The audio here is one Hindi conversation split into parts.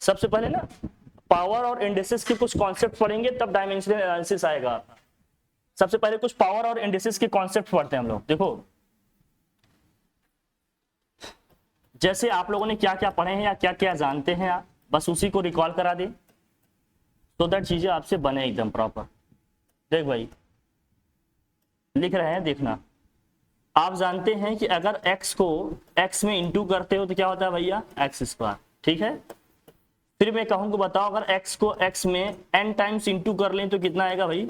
सबसे पहले ना पावर और इंडिसेस के कुछ कॉन्सेप्ट पढ़ेंगे तब डायमेंशनल एनालिसिस आएगा। सबसे पहले कुछ पावर और इंडिसेस के कॉन्सेप्ट पढ़ते हैं हम लोग। देखो जैसे आप लोगों ने क्या क्या पढ़े हैं या क्या क्या जानते हैं, आप बस उसी को रिकॉल करा दे तो दैट चीजें आपसे बने एकदम प्रॉपर। देख भाई लिख रहे हैं, देखना। आप जानते हैं कि अगर x को x में इंटू करते हो तो क्या होता है भैया, एक्स स्क्वायर। ठीक है, फिर मैं कहूंगा बताओ अगर x को x में n टाइम्स इंटू कर लें तो कितना आएगा भाई,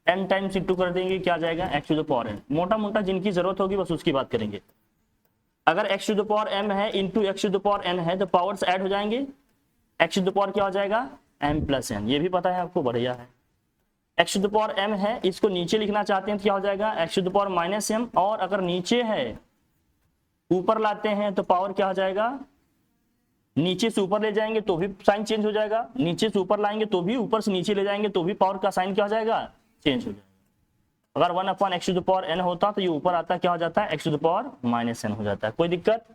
n टाइम्स इंटू कर देंगे क्या जाएगा, x to the power n। मोटा मोटा जिनकी जरूरत होगी बस उसकी बात करेंगे। अगर x to the power m है into x to the power n है तो पावर्स ऐड हो जाएंगे, x टू द पावर क्या हो जाएगा, m प्लस n। ये भी पता है आपको, बढ़िया है। x to the power m है, इसको नीचे लिखना चाहते हैं तो क्या हो जाएगा, x to the power minus m। और अगर नीचे है ऊपर लाते हैं तो पावर क्या हो जाएगा, नीचे से ऊपर ले जाएंगे तो भी साइन चेंज हो जाएगा, नीचे से ऊपर लाएंगे तो भी, ऊपर से नीचे ले जाएंगे तो भी पावर का साइन क्या हो जाएगा, चेंज हो जाएगा। अगर 1/x to the power n होता तो ये ऊपर आता क्या हो जाता है, x to the power minus n हो जाता है। कोई दिक्कत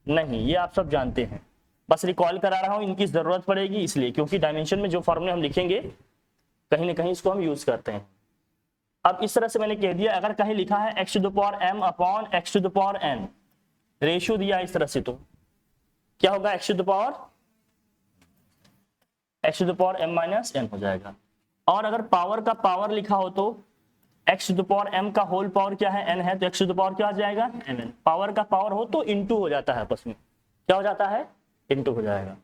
नहीं, ये आप सब जानते हैं, बस रिकॉल करा रहा हूं, इनकी जरूरत पड़ेगी इसलिए, क्योंकि डायमेंशन में जो फॉर्मूले हम लिखेंगे कहीं ना कहीं इसको हम यूज करते हैं। अब इस तरह से मैंने कह दिया, अगर कहीं लिखा है x to the power m upon x to the power n, ratio दिया इस तरह से, तो क्या होगा, x to the power m minus n हो जाएगा। और अगर पावर का पावर लिखा हो तो x to the power m का होल पावर क्या है, n है, तो x टू द पावर क्या आ जाएगा, mn। पावर का पावर हो तो इंटू हो जाता है, आपस में क्या हो जाता है, इंटू हो जाएगा।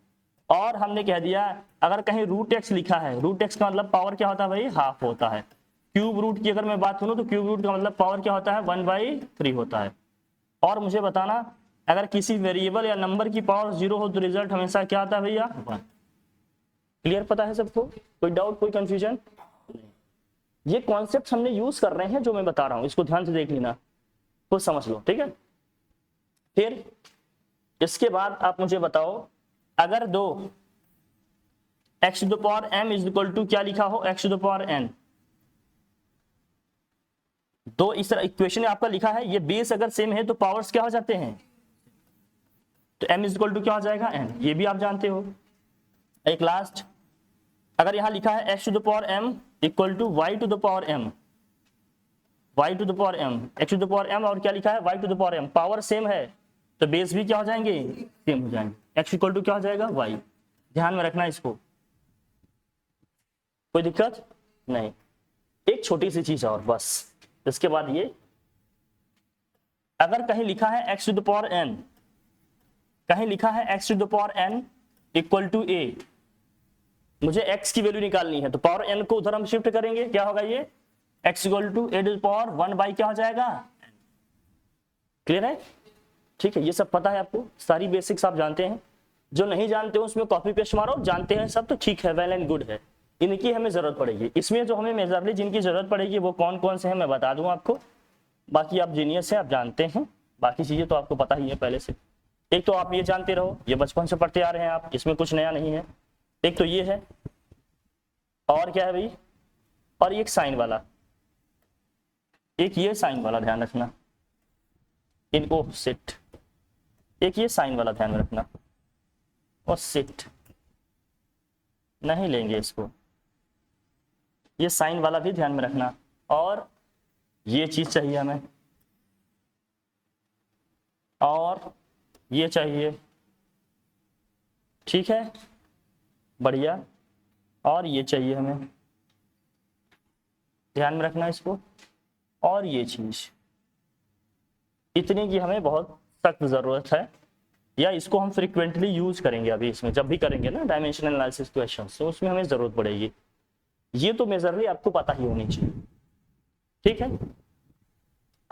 और हमने कह दिया अगर कहीं रूट एक्स लिखा है, रूट एक्स का मतलब पावर क्या होता है भाई, हाफ होता है। क्यूब रूट की अगर मैं बात करूं तो क्यूब रूट का मतलब पावर क्या होता है, 1/3 होता है। और मुझे बताना अगर किसी वेरिएबल या नंबर की पावर 0 हो तो रिजल्ट हमेशा क्या आता है भैया, 1। क्लियर, पता है सबको, कोई डाउट कोई कंफ्यूजन? ये कॉन्सेप्ट हमने यूज कर रहे हैं जो मैं बता रहा हूं, इसको ध्यान से देख लेना, कुछ समझ लो, ठीक है। फिर इसके बाद आप मुझे बताओ, अगर दो x to the power m is equal to क्या लिखा हो, x to the power n, दो इस तरह इक्वेशन आपका लिखा है, ये बेस अगर सेम है तो पावर्स क्या हो जाते हैं, तो m इज इक्वल टू क्या हो जाएगा, n। ये भी आप जानते हो। एक लास्ट, अगर यहां लिखा है x to the power m equal to y to the power m, y to the power m, x to the power m और क्या लिखा है, y to the power m, power same है तो बेस भी क्या हो जाएंगे, सेम हो जाएंगे। x इक्वल टू क्या हो जाएगा, y। ध्यान में रखना इसको, कोई दिक्कत नहीं। एक छोटी सी चीज और बस, इसके बाद ये, अगर कहीं लिखा है x to the power n, कहीं लिखा है x to the power n equal to a, मुझे x की वैल्यू निकालनी है तो पावर n को उधर हम शिफ्ट करेंगे, क्या होगा ये, x equal to a to the power 1 क्या हो जाएगा, क्लियर है, ठीक है। ये सब पता है आपको, सारी बेसिक्स आप जानते हैं। जो नहीं जानते हो उसमें कॉपी पेस्ट मारो, जानते हैं सब तो ठीक है, वेल एंड गुड है। इनकी हमें जरूरत पड़ेगी, इसमें जो हमें मेजरली जिनकी जरूरत पड़ेगी वो कौन कौन से हैं मैं बता दूं आपको। बाकी आप जीनियस है, आप जानते हैं, बाकी चीजें तो आपको पता ही है पहले से। एक तो आप ये जानते रहो, ये बचपन से पढ़ते आ रहे हैं आप, इसमें कुछ नया नहीं है। एक तो ये है, और क्या है भाई, और एक साइन वाला, एक ये साइन वाला ध्यान रखना, इनको सेट, एक ये साइन वाला ध्यान में रखना, और सेट नहीं लेंगे इसको, ये साइन वाला भी ध्यान में रखना, और ये चीज चाहिए हमें, और ये चाहिए, ठीक है, बढ़िया, और ये चाहिए हमें, ध्यान में रखना इसको, और ये चीज, इतने की हमें बहुत सख्त जरूरत है, या इसको हम फ्रिक्वेंटली यूज करेंगे अभी इसमें, जब भी करेंगे ना डायमेंशनल एनालिसिस क्वेश्चंस, तो उसमें हमें जरूरत पड़ेगी। ये तो मेजरली आपको पता ही होनी चाहिए, ठीक है।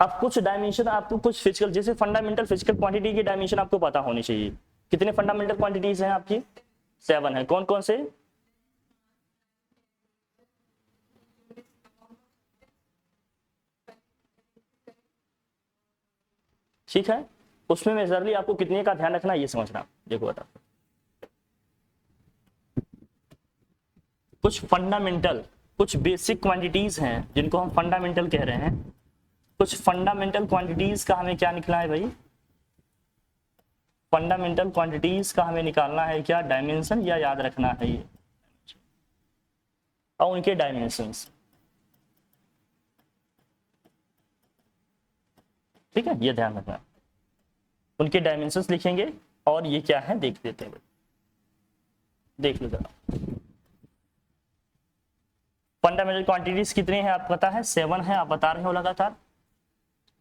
अब कुछ डायमेंशन आपको, कुछ फिजिकल, जैसे फंडामेंटल फिजिकल क्वांटिटी की डायमेंशन आपको पता होनी चाहिए। कितने फंडामेंटल क्वांटिटीज हैं आपकी, 7 है। कौन कौन से, ठीक है, उसमें मेजरली आपको कितने का ध्यान रखना ये समझना। देखो बता, कुछ फंडामेंटल, कुछ बेसिक क्वांटिटीज हैं जिनको हम फंडामेंटल कह रहे हैं। कुछ फंडामेंटल क्वांटिटीज का हमें क्या निकला है भाई, फंडामेंटल क्वांटिटीज का हमें निकालना है क्या डायमेंशन, या याद रखना है ये और उनके डायमेंशंस। ठीक है, ये ध्यान रखना, उनके डायमेंशंस लिखेंगे और ये क्या है देख लेते हैं। देख लो जरा, फंडामेंटल क्वांटिटीज कितनी है आपको पता है, 7 है, आप बता रहे हो लगातार।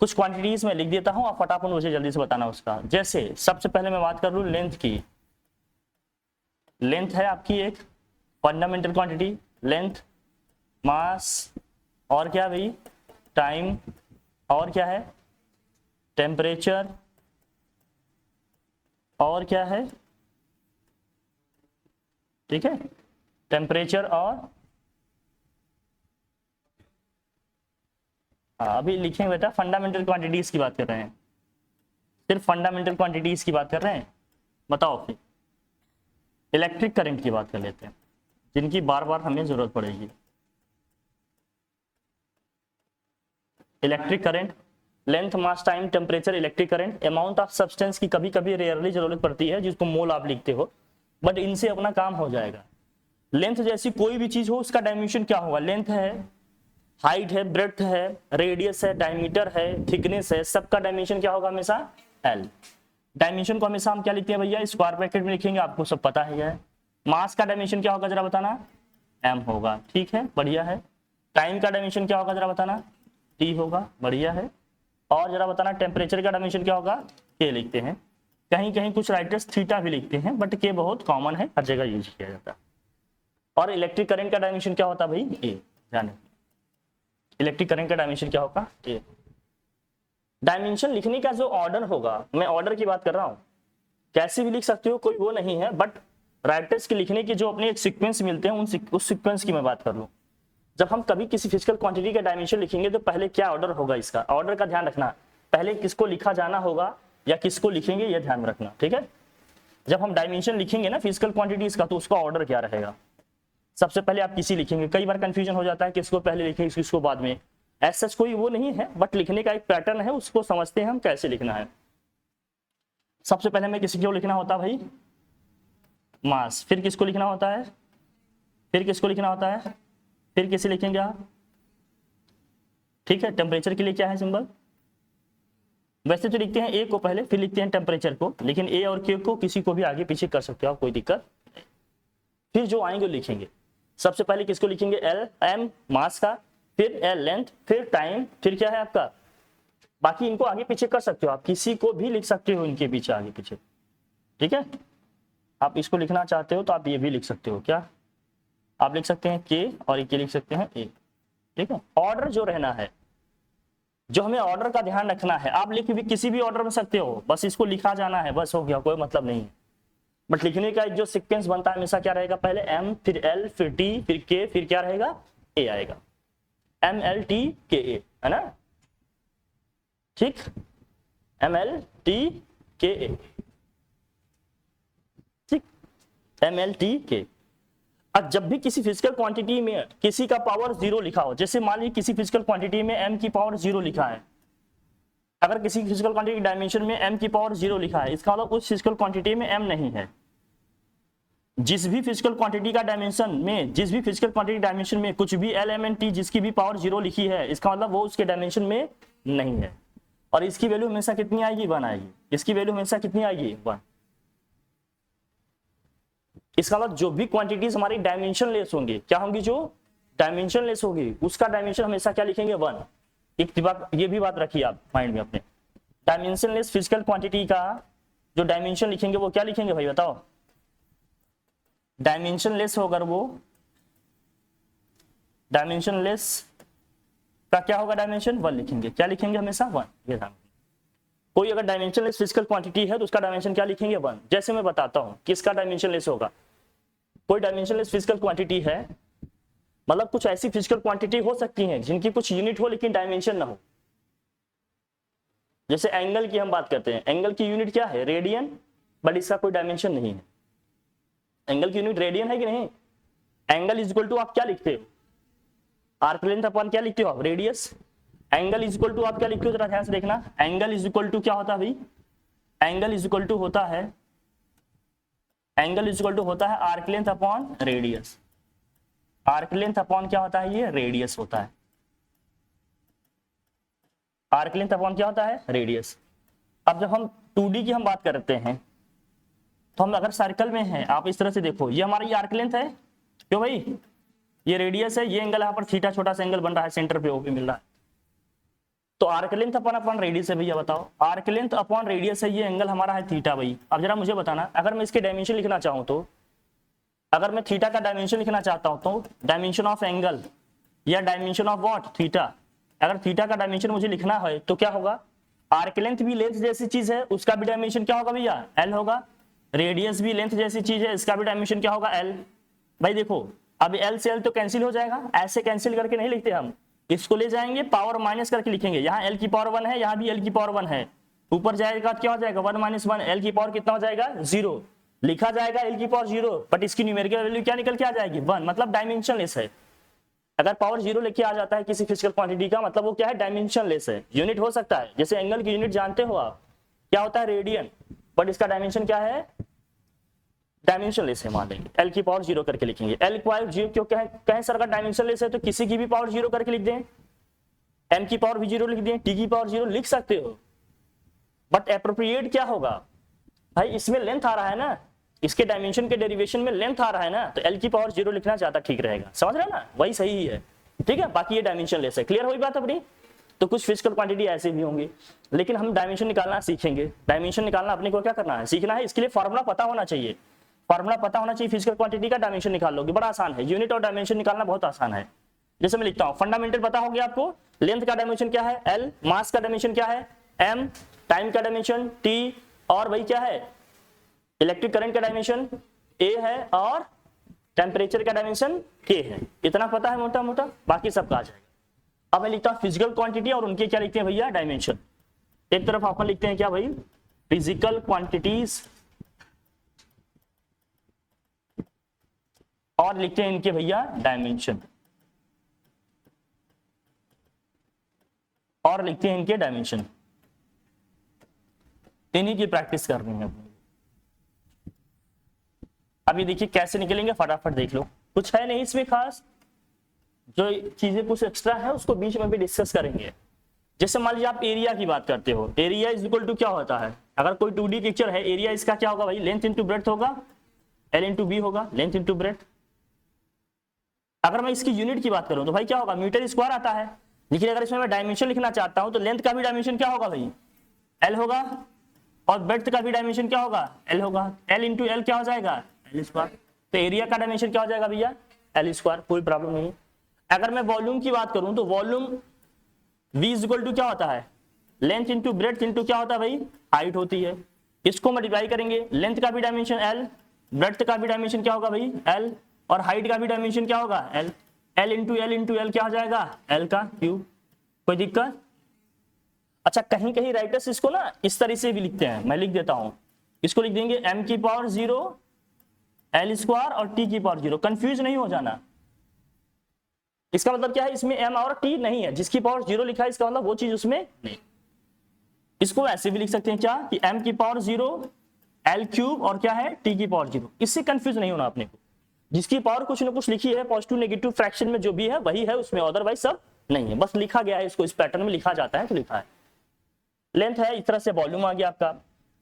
कुछ क्वांटिटीज में लिख देता हूं, आप फटाफट मुझे जल्दी से बताना उसका। जैसे सबसे पहले मैं बात कर लूं लेंथ की। लेंथ है आपकी एक फंडामेंटल क्वांटिटी, लेंथ, मास, और क्या भाई, टाइम, और क्या है, टेम्परेचर, और क्या है, ठीक है, टेम्परेचर और अभी लिखेंगे बेटा, फंडामेंटल क्वांटिटीज की बात कर रहे हैं, सिर्फ फंडामेंटल क्वांटिटीज की बात कर रहे हैं। बताओ फिर इलेक्ट्रिक करंट की बात कर लेते हैं, जिनकी बार बार हमें जरूरत पड़ेगी। Electric current, length, mass, time, temperature, electric current, amount of substance की कभी कभी रेयरली जरूरत पड़ती है जिसको मोल आप लिखते हो, बट इनसे अपना काम हो जाएगा। लेंथ जैसी कोई भी चीज हो उसका डायमेंशन क्या होगा, लेंथ है, हाइट है, ब्रेड्थ है, रेडियस है, डायमीटर है, थिकनेस है, सबका डायमेंशन क्या होगा हमेशा एल। डायमेंशन को हमेशा हम क्या लिखते हैं भैया, स्क्वायर ब्रैकेट में लिखेंगे, आपको सब पता है। मास का डायमेंशन क्या होगा जरा बताना, एम होगा, ठीक है, बढ़िया है। टाइम का डायमेंशन क्या होगा जरा बताना, टी होगा, बढ़िया है। और जरा बताना टेम्परेचर का डायमेंशन क्या होगा, के लिखते हैं, कहीं कहीं कुछ राइटर्स थीटा भी लिखते हैं, बट के बहुत कॉमन है, हर जगह यूज किया जाता है। और इलेक्ट्रिक करंट का डायमेंशन क्या होता है भाई, ए, जाने इलेक्ट्रिक करंट का डायमेंशन क्या होगा, ए। डायमेंशन लिखने का जो ऑर्डर होगा, मैं ऑर्डर की बात कर रहा हूं, कैसे भी लिख सकते हो, कोई वो नहीं है, बट राइटर्स के लिखने के जो अपने एक सीक्वेंस मिलते हैं, उस सीक्वेंस की मैं बात कर लूं। जब हम कभी किसी फिजिकल क्वांटिटी का डायमेंशन लिखेंगे तो पहले क्या ऑर्डर होगा, इसका ऑर्डर का ध्यान रखना, पहले किसको लिखा जाना होगा या किसको लिखेंगे, ये ध्यान रखना, ठीक है। जब हम डायमेंशन लिखेंगे ना फिजिकल क्वांटिटीज का, तो उसका ऑर्डर क्या रहेगा, सबसे पहले आप किसी लिखेंगे, कई बार कंफ्यूजन हो जाता है किसको पहले लिखेंगे किसको बाद में, ऐसा कोई वो नहीं है, बट लिखने का एक पैटर्न है, उसको समझते हैं हम कैसे लिखना है। सबसे पहले हमें किसी को लिखना होता है भाई मास, फिर किसको लिखना होता है, फिर किसको लिखना होता है, फिर किसे लिखेंगे आप, ठीक है। टेम्परेचर के लिए क्या है सिंबल, वैसे तो लिखते हैं ए को पहले, फिर लिखते हैं टेम्परेचर को, लेकिन ए और के को किसी को भी आगे पीछे कर सकते हो आप, कोई दिक्कत नहीं। फिर जो आएंगे लिखेंगे, सबसे पहले किसको लिखेंगे, एल, एम मास का, फिर एल लेंथ, फिर टाइम, फिर क्या है आपका, बाकी इनको आगे पीछे कर सकते हो आप, किसी को भी लिख सकते हो इनके पीछे आगे पीछे, ठीक है। आप इसको लिखना चाहते हो तो आप ये भी लिख सकते हो, क्या आप लिख सकते हैं के, और ये लिख सकते हैं ए, ठीक है। ऑर्डर जो रहना है, जो हमें ऑर्डर का ध्यान रखना है, आप लिख भी किसी भी ऑर्डर में सकते हो, बस इसको लिखा जाना है, बस हो गया, कोई मतलब नहीं है। बट लिखने का जो सीक्वेंस बनता है हमेशा क्या रहेगा, पहले एम, फिर एल, फिर टी, फिर के, फिर क्या रहेगा, ए आएगा, एम एल टी के ए, है ना, ठीक, एम एल टी के ए, ठीक, एम एल टी के। अब जब भी किसी फिजिकल क्वांटिटी में किसी का पावर 0 लिखा हो, जैसे मान लीजिए किसी फिजिकल क्वांटिटी में m की पावर 0 लिखा है, अगर किसी फिजिकल क्वांटिटी डायमेंशन में m की पावर 0 लिखा है, इसका मतलब उस फिजिकल क्वांटिटी में m नहीं है। जिस भी फिजिकल क्वांटिटी का डायमेंशन में, जिस भी फिजिकल क्वांटिटी डायमेंशन में कुछ भी एल एम एन टी जिसकी भी पावर 0 लिखी है, इसका मतलब वो उसके डायमेंशन में नहीं है, और इसकी वैल्यू हमेशा कितनी आएगी, 1 आएगी, इसकी वैल्यू हमेशा कितनी आएगी, 1। इसका मतलब जो भी क्वांटिटीज हमारी डायमेंशन लेस होंगी, क्या होंगी, जो डायमेंशन लेस होगी उसका डायमेंशन हमेशा क्या लिखेंगे, 1। एक बात ये भी बात रखिए आप माइंड में अपने, डायमेंशन लेस फिजिकल क्वांटिटी का जो डायमेंशन लिखेंगे वो क्या लिखेंगे भाई बताओ, डायमेंशन लेस होगा, वो डायमेंशन लेस का क्या होगा, डायमेंशन 1 लिखेंगे, क्या लिखेंगे हमेशा 1। ये ध्यान, कोई अगर डायमेंशन लेस फिजिकल क्वांटिटी है तो उसका डायमेंशन क्या लिखेंगे, 1। जैसे मैं बताता हूं किसका डायमेंशन लेस होगा, कोई डायमेंशन लेस फिजिकल क्वांटिटी है, मतलब कुछ ऐसी फिजिकल क्वांटिटी हो सकती हैं जिनकी कुछ यूनिट हो लेकिन डायमेंशन ना हो। जैसे एंगल की हम बात करते हैं, एंगल की यूनिट क्या है, रेडियन, बट इसका कोई डायमेंशन नहीं है। एंगल की यूनिट रेडियन है कि नहीं, एंगल इज इक्वल टू आप क्या लिखते हो, आर्क लेंथ अपन क्या लिखते हो आप, radius. Angle is equal to आप क्या लिखते हो, जरा ध्यान से देखना, एंगल इज इक्वल टू क्या होता है भाई, एंगल इज इक्वल टू होता है, एंगल इज इक्वल टू होता है arc length upon radius. Arc length upon क्या होता है, ये रेडियस होता है। आर्क लेंथ अपॉन क्या होता है, रेडियस। अब जब हम 2D की हम बात करते हैं तो हम अगर सर्कल में हैं, आप इस तरह से देखो, ये हमारी आर्क लेंथ है, क्यों भाई, ये रेडियस है, ये एंगल यहाँ पर थीटा छोटा सा एंगल बन रहा है, सेंटर पे ओपी मिल रहा है, तो आर्क लेंथ अपॉन रेडियस है भैया, बताओ आर्क लेंथ अपॉन रेडियस है, ये एंगल हमारा है थीटा भाई। अब जरा मुझे बताना, अगर मैं इसके डायमेंशन लिखना चाहूँ तो, अगर मैं थीटा का डायमेंशन लिखना चाहता हूँ तो डायमेंशन ऑफ एंगल या डायमेंशन ऑफ व्हाट, थीटा, अगर थीटा का डायमेंशन मुझे लिखना है तो क्या होगा, आर्क लेंथ भी लेंथ जैसी चीज है, उसका भी डायमेंशन क्या होगा भैया, एल होगा। रेडियस भी लेंथ जैसी चीज है, इसका भी डायमेंशन क्या होगा, एल। भाई देखो, अब एल से एल तो कैंसिल हो जाएगा, ऐसे कैंसिल करके नहीं लिखते हम, इसको ले जाएंगे पावर माइनस करके लिखेंगे। यहाँ एल की पावर 1 है, यहाँ भी एल की पावर 1 है, ऊपर जाएगा क्या हो जाएगा 1 - 1, एल की पावर कितना हो जाएगा 0, लिखा जाएगा एल की पावर 0, बट इसकी न्यूमेरिकल वैल्यू क्या निकल के आ जाएगी 1, मतलब डायमेंशन लेस है। अगर पावर 0 लेके आ जाता है किसी फिजिकल क्वांटिटी का, मतलब वो क्या है, डायमेंशन लेस है। यूनिट हो सकता है, जैसे एंगल की यूनिट जानते हो आप, क्या होता है, रेडियन, बट इसका डायमेंशन क्या है, डायमेंशन लेस है, मान लेंगे एल की पावर 0 करके लिखेंगे। एल की पावर 0 क्यों कहें सर, अगर डायमेंशन लेस है तो किसी की भी पावर 0 करके लिख दें, एम की पावर भी 0 लिख दें, टी की पावर 0 लिख सकते हो, बट एप्रोप्रिएट क्या होगा भाई, इसमें लेंथ आ रहा है ना, इसके डायमेंशन के डेरिवेशन में लेंथ आ रहा है ना, तो एल की पावर 0 लिखना ज्यादा ठीक रहेगा, समझ रहे ना, वही सही ही है, ठीक है। बाकी ये डायमेंशन लेस है, क्लियर हुई बात अपनी। तो कुछ फिजिकल क्वांटिटी ऐसे भी होंगे, लेकिन हम डायमेंशन निकालना सीखेंगे। डायमेंशन निकालना अपने को क्या करना है, सीखना है, इसके लिए फॉर्मूला पता होना चाहिए, फॉर्मूला पता होना चाहिए, फिजिकल क्वांटिटी का डायमेंशन निकाल लोगे, बड़ा आसान है, यूनिट और डायमेंशन निकालना बहुत आसान है। जैसे मैं लिखता हूँ, फंडामेंटल पता हो गया आपको, लेंथ का डायमेंशन क्या है एल, मास का डायमेंशन क्या है एम, टाइम का डायमेंशन टी, और वही क्या है, इलेक्ट्रिक करंट का डायमेंशन ए है, और टेम्परेचर का डायमेंशन के है। इतना पता है मोटा मोटा, बाकी सब आ जाएगा। अब मैं लिखता हूँ फिजिकल क्वांटिटी, और उनके क्या लिखते हैं भैया, डायमेंशन। एक तरफ अपन लिखते हैं क्या भाई, फिजिकल क्वांटिटीज, और लिखते हैं इनके भैया डायमेंशन, और लिखते हैं इनके डायमेंशन। इन्हीं की प्रैक्टिस करनी है। अभी देखिए कैसे निकलेंगे, फटाफट देख लो, कुछ है नहीं इसमें खास, जो चीजें कुछ एक्स्ट्रा है उसको बीच में भी डिस्कस करेंगे। जैसे मान लीजिए आप एरिया की बात करते हो, एरिया इज इक्वल टू क्या होता है, अगर कोई 2D पिक्चर है, एरिया इसका क्या होगा भाई, लेंथ इंटू ब्रेड्थ होगा, एल इंटू बी होगा, लेंथ इंटू ब्रेड्थ। अगर मैं इसकी यूनिट की बात करूं तो भाई क्या होगा, मीटर स्क्वायर आता है, लेकिन अगर इसमें मैं डायमेंशन लिखना चाहता हूं तो लेंथ का भी डायमेंशन क्या होगा भाई, एल होगा, और ब्रेड्थ का भी डायमेंशन क्या होगा, एल होगा, एल इंटू एल क्या हो जाएगा, एल स्क्वायर। तो एरिया का डायमेंशन क्या हो जाएगा भैया, एल स्क्वायर, कोई प्रॉब्लम नहीं। अगर मैं वॉल्यूम की बात करूं तो volume V is equal to क्या होता है, लेंथ इंटू ब्रेड्थ इंटू क्या होता है भाई, हाइट होती है। इसको मल्टीप्लाई करेंगे, लेंथ का भी डायमेंशन एल, ब्रेड्थ का भी डायमेंशन क्या होगा भाई एल, और हाइट का भी डायमेंशन क्या होगा एल, एल इंटू एल क्या हो जाएगा, एल का क्यूब। कोई दिक्कत? अच्छा, कहीं कहीं राइटर्स इसको ना इस तरह से भी लिखते हैं, मैं लिख देता हूं, इसको लिख देंगे m की पावर 0 एल स्क्वायर और t की पावर 0। कंफ्यूज नहीं हो जाना, इसका मतलब क्या है, इसमें m और t नहीं है, जिसकी पावर 0 लिखा है इसका मतलब वो चीज उसमें नहीं। इसको ऐसे भी लिख सकते हैं क्या, कि m की पावर 0 एल क्यूब और क्या है t की पावर 0। इससे कंफ्यूज नहीं होना अपने को, जिसकी पावर कुछ ना कुछ लिखी है, पॉजिटिव नेगेटिव फ्रैक्शन में जो भी है वही है उसमें, अदरवाइज सब नहीं है, बस लिखा गया है, इसको इस पैटर्न में लिखा जाता है तो लिखा है। लेंथ है, इस तरह से वॉल्यूम आ गया आपका।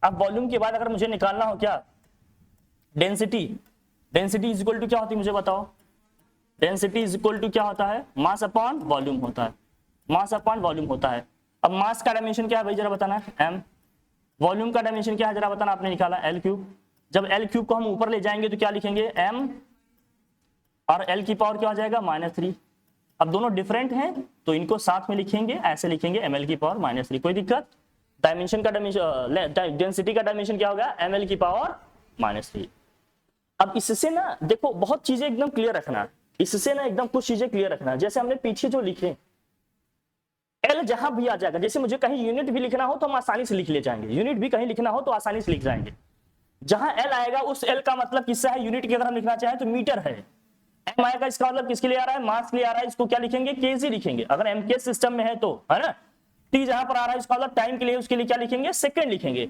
अब वॉल्यूम के बाद अगर मुझे निकालना हो क्या, density, density is equal to क्या होती है मुझे बताओ, डेंसिटी इज इक्वल टू क्या होता है, मास अपॉन वॉल्यूम होता है, मास अपॉन वॉल्यूम होता है। अब मास का डायमेंशन क्या है भाई जरा बताना, m, वॉल्यूम का डायमेंशन क्या है जरा बताना, आपने निकाला एल क्यूब। जब एल क्यूब को हम ऊपर ले जाएंगे तो क्या लिखेंगे, m, और एल की पावर क्या हो जाएगा -3। अब दोनों डिफरेंट हैं तो इनको साथ में लिखेंगे, ऐसे लिखेंगे ml की पावर -3। कोई दिक्कत? डायमेंशन का डायमेंशन, डेंसिटी का डायमेंशन क्या होगा, ml की पावर -3। अब इससे ना देखो बहुत चीजें एकदम क्लियर रखना, इससे ना एकदम कुछ चीजें क्लियर रखना। जैसे हमने पीछे जो लिखे एल जहां भी आ जाएगा, जैसे मुझे कहीं यूनिट भी लिखना हो तो हम आसानी से लिख ले जाएंगे, यूनिट भी कहीं लिखना हो तो आसानी से लिख जाएंगे। जहां एल आएगा उस एल का मतलब किससे है, यूनिट की अगर हम लिखना चाहें तो मीटर है। एम आएगा इसका मतलब किसके लिए आ रहा है, मास के लिए आ रहा है, इसको क्या लिखेंगे, केजी लिखेंगे अगर एम के सिस्टम में है तो, है ना। टी जहां पर आ रहा है इसका मतलब टाइम के लिए, उसके लिए क्या लिखेंगे, सेकंड लिखेंगे।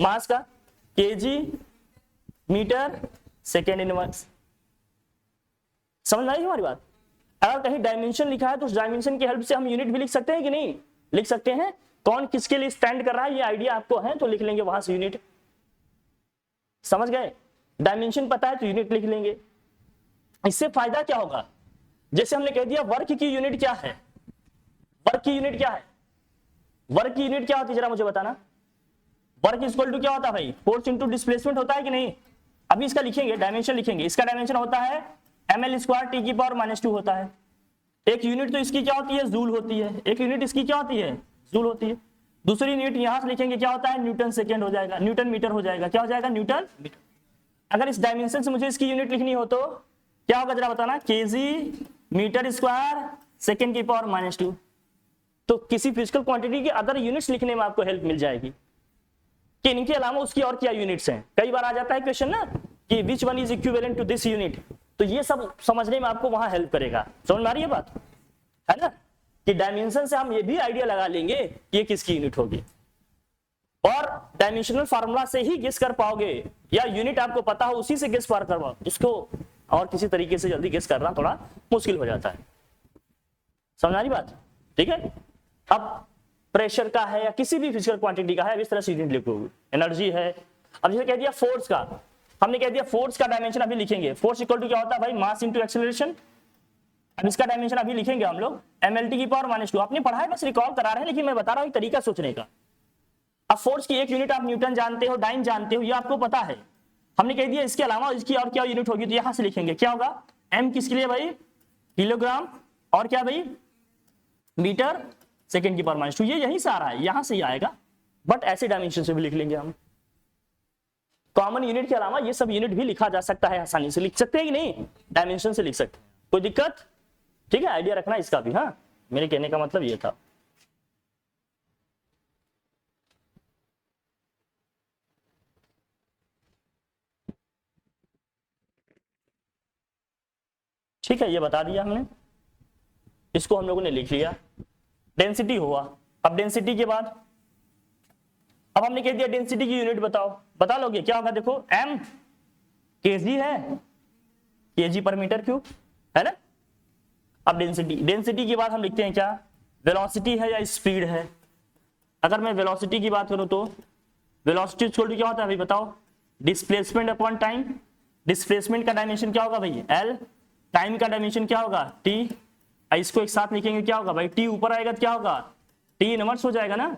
मास का केजी मीटर सेकेंड इनवर्स। समझ में आई हमारी बात? अगर कहीं डायमेंशन लिखा है तो उस डायमेंशन की हेल्प से हम यूनिट भी लिख सकते हैं कि नहीं? लिख सकते हैं। कौन किसके लिए स्टैंड कर रहा है ये आइडिया आपको है तो लिख लेंगे वहां से यूनिट। समझ गए? डायमेंशन पता है तो यूनिट लिख लेंगे। इससे फायदा क्या होगा? जैसे हमने कह दिया वर्क की यूनिट क्या है, वर्क की यूनिट क्या है, वर्क की यूनिट क्या होती है जरा मुझे बताना। वर्क इक्वल टू क्या होता है भाई? फोर्स इंटू डिस्प्लेसमेंट होता है कि नहीं? अभी इसका लिखेंगे, डायमेंशन लिखेंगे। इसका डायमेंशन होता है ml स्क्वायर टी की पावर -2 होता है। एक यूनिट तो इसकी क्या होती है? जूल होती है। एक यूनिट इसकी क्या होती है? जूल होती है। दूसरी यूनिट यहां से लिखेंगे क्या होता है? न्यूटन सेकेंड हो जाएगा, न्यूटन मीटर हो जाएगा। क्या हो जाएगा? Newton metre. अगर इस डायमेंशन से मुझे इसकी यूनिट लिखनी हो तो क्या होगा जरा बताना। केजी मीटर स्क्वायर सेकेंड की पावर -2। तो किसी फिजिकल क्वांटिटी की अदर यूनिट्स लिखने में आपको हेल्प मिल जाएगी कि इनके अलावा उसकी और क्या यूनिट्स हैं। कई बार आ जाता है क्वेश्चन ना कि which one is equivalent to this unit, तो ये सब समझने में आपको वहां हेल्प करेगा। समझ में आ रही है बात? है ना कि डायमेंशन से हम ये भी आइडिया लगा लेंगे कि ये किसकी यूनिट होगी, और डायमेंशनल फार्मूला से ही गेस कर पाओगे, या यूनिट आपको पता हो उसी से गेस पार करवाओ। इसको और किसी तरीके से जल्दी गेस करना थोड़ा मुश्किल हो जाता है। समझ आ रही बात? ठीक है। अब प्रेशर का है या किसी भी फिजिकल क्वांटिटी का है, अब इस तरह से यूनिट लिखोगे। एनर्जी है, अब जैसे कह दिया फोर्स का, हमने कह दिया फोर्स का डायमेंशन अभी लिखेंगे। फोर्स इक्वल टू क्या होता है भाई? Mass into acceleration. अब इसका डायमेंशन अभी लिखेंगे हम लोग mlt की पावर -2। आपने पढ़ा है, बस रिकॉल करा रहे हैं, लेकिन मैं बता रहा हूं तरीका सोचने का। अब फोर्स की एक यूनिट आप न्यूटन जानते हो, डाइन जानते हो, ये आपको पता है। हमने कह दिया इसके अलावा इसकी और क्या यूनिट होगी, तो यहां से लिखेंगे क्या होगा? m किसके लिए भाई? किलोग्राम, और क्या भाई? मीटर सेकेंड की पावर -2। ये यहीं से आ रहा है, यहां से ही आएगा, बट ऐसे डायमेंशन से भी लिख लेंगे हम। कॉमन यूनिट के अलावा ये सब यूनिट भी लिखा जा सकता है, आसानी से लिख सकते हैं कि नहीं? डायमेंशन से लिख सकते हैं, कोई दिक्कत? ठीक है, आइडिया रखना इसका भी। हाँ, मेरे कहने का मतलब ये था। ठीक है, ये बता दिया हमने, इसको हम लोगों ने लिख लिया। डेंसिटी हुआ। अब डेंसिटी के बाद अब हमने कह दिया डेंसिटी की यूनिट बताओ, बता लोगे क्या होगा? देखो m केजी है, केजी पर मीटर क्यूब, है ना। अब डेंसिटी, डेंसिटी के बाद हम लिखते हैं क्या? वेलोसिटी है या स्पीड है। अगर मैं वेलोसिटी की बात करूं तो वेलोसिटी इक्वल टू क्या होता है भाई बताओ? Displacement upon time. डिस्प्लेसमेंट का डायमेंशन क्या होगा भाई? l। टाइम का डायमेंशन क्या होगा? t। इसको एक साथ लिखेंगे क्या होगा भाई? t ऊपर आएगा तो क्या होगा? t इनवर्स हो जाएगा ना।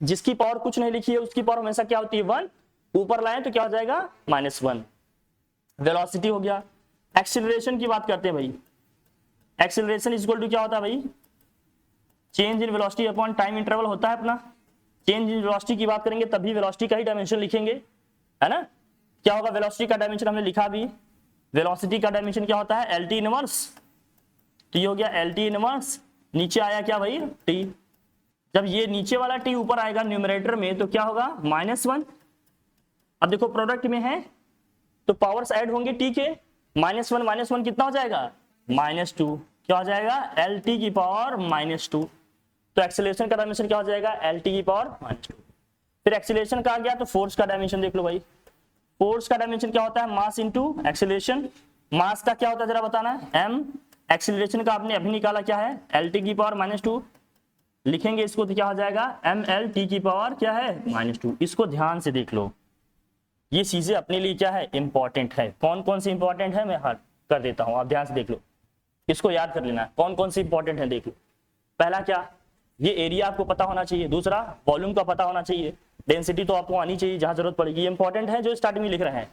जिसकी पावर कुछ नहीं लिखी है उसकी पावर हमेशा क्या होती है? 1। ऊपर लाए तो क्या हो जाएगा? -1। वेलोसिटी हो गया। एक्सीलरेशन की बात करते हैं भाई। एक्सीलरेशन इक्वल टू क्या होता है भाई? Change in velocity upon time interval होता है अपना। चेंज इन वेलोसिटी की बात करेंगे तभी वेलोसिटी का ही डायमेंशन लिखेंगे, है ना। क्या होगा? वेलोसिटी का डायमेंशन हमने लिखा भी। वेलोसिटी का डायमेंशन क्या होता है? LT inverse. टी हो गया LT इनवर्स, नीचे आया क्या भाई? T। जब ये नीचे वाला T ऊपर आएगा न्यूमरेटर में तो क्या होगा? -1। अब देखो प्रोडक्ट में है तो पावर्स ऐड होंगे T के। -1 कितना हो जाएगा? -2। क्या हो जाएगा? LT की पावर -2। तो एक्सेलरेशन का डायमेंशन क्या हो जाएगा? LT की पावर -2। फिर एक्सेलरेशन का आ गया तो फोर्स का डायमेंशन देख लो भाई। फोर्स का डायमेंशन क्या होता है? Mass into acceleration. मास का क्या होता है जरा बताना है? m। एक्सेलरेशन का आपने अभी निकाला क्या है? LT की पावर -2। लिखेंगे इसको तो क्या हो जाएगा? mLT की पावर क्या है? -2। इसको ध्यान से देख लो, ये चीजें अपने लिए क्या है, इंपॉर्टेंट है। कौन कौन सी इंपॉर्टेंट है मैं हट कर देता हूं, आप ध्यान से देख लो, इसको याद कर लेना कौन कौन सी इंपॉर्टेंट है। देख लो, पहला क्या, ये एरिया आपको पता होना चाहिए। दूसरा, वॉल्यूम का पता होना चाहिए। डेंसिटी तो आपको आनी चाहिए जहां जरूरत पड़ेगी। ये इंपॉर्टेंट है जो स्टार्टिंग में लिख रहे हैं,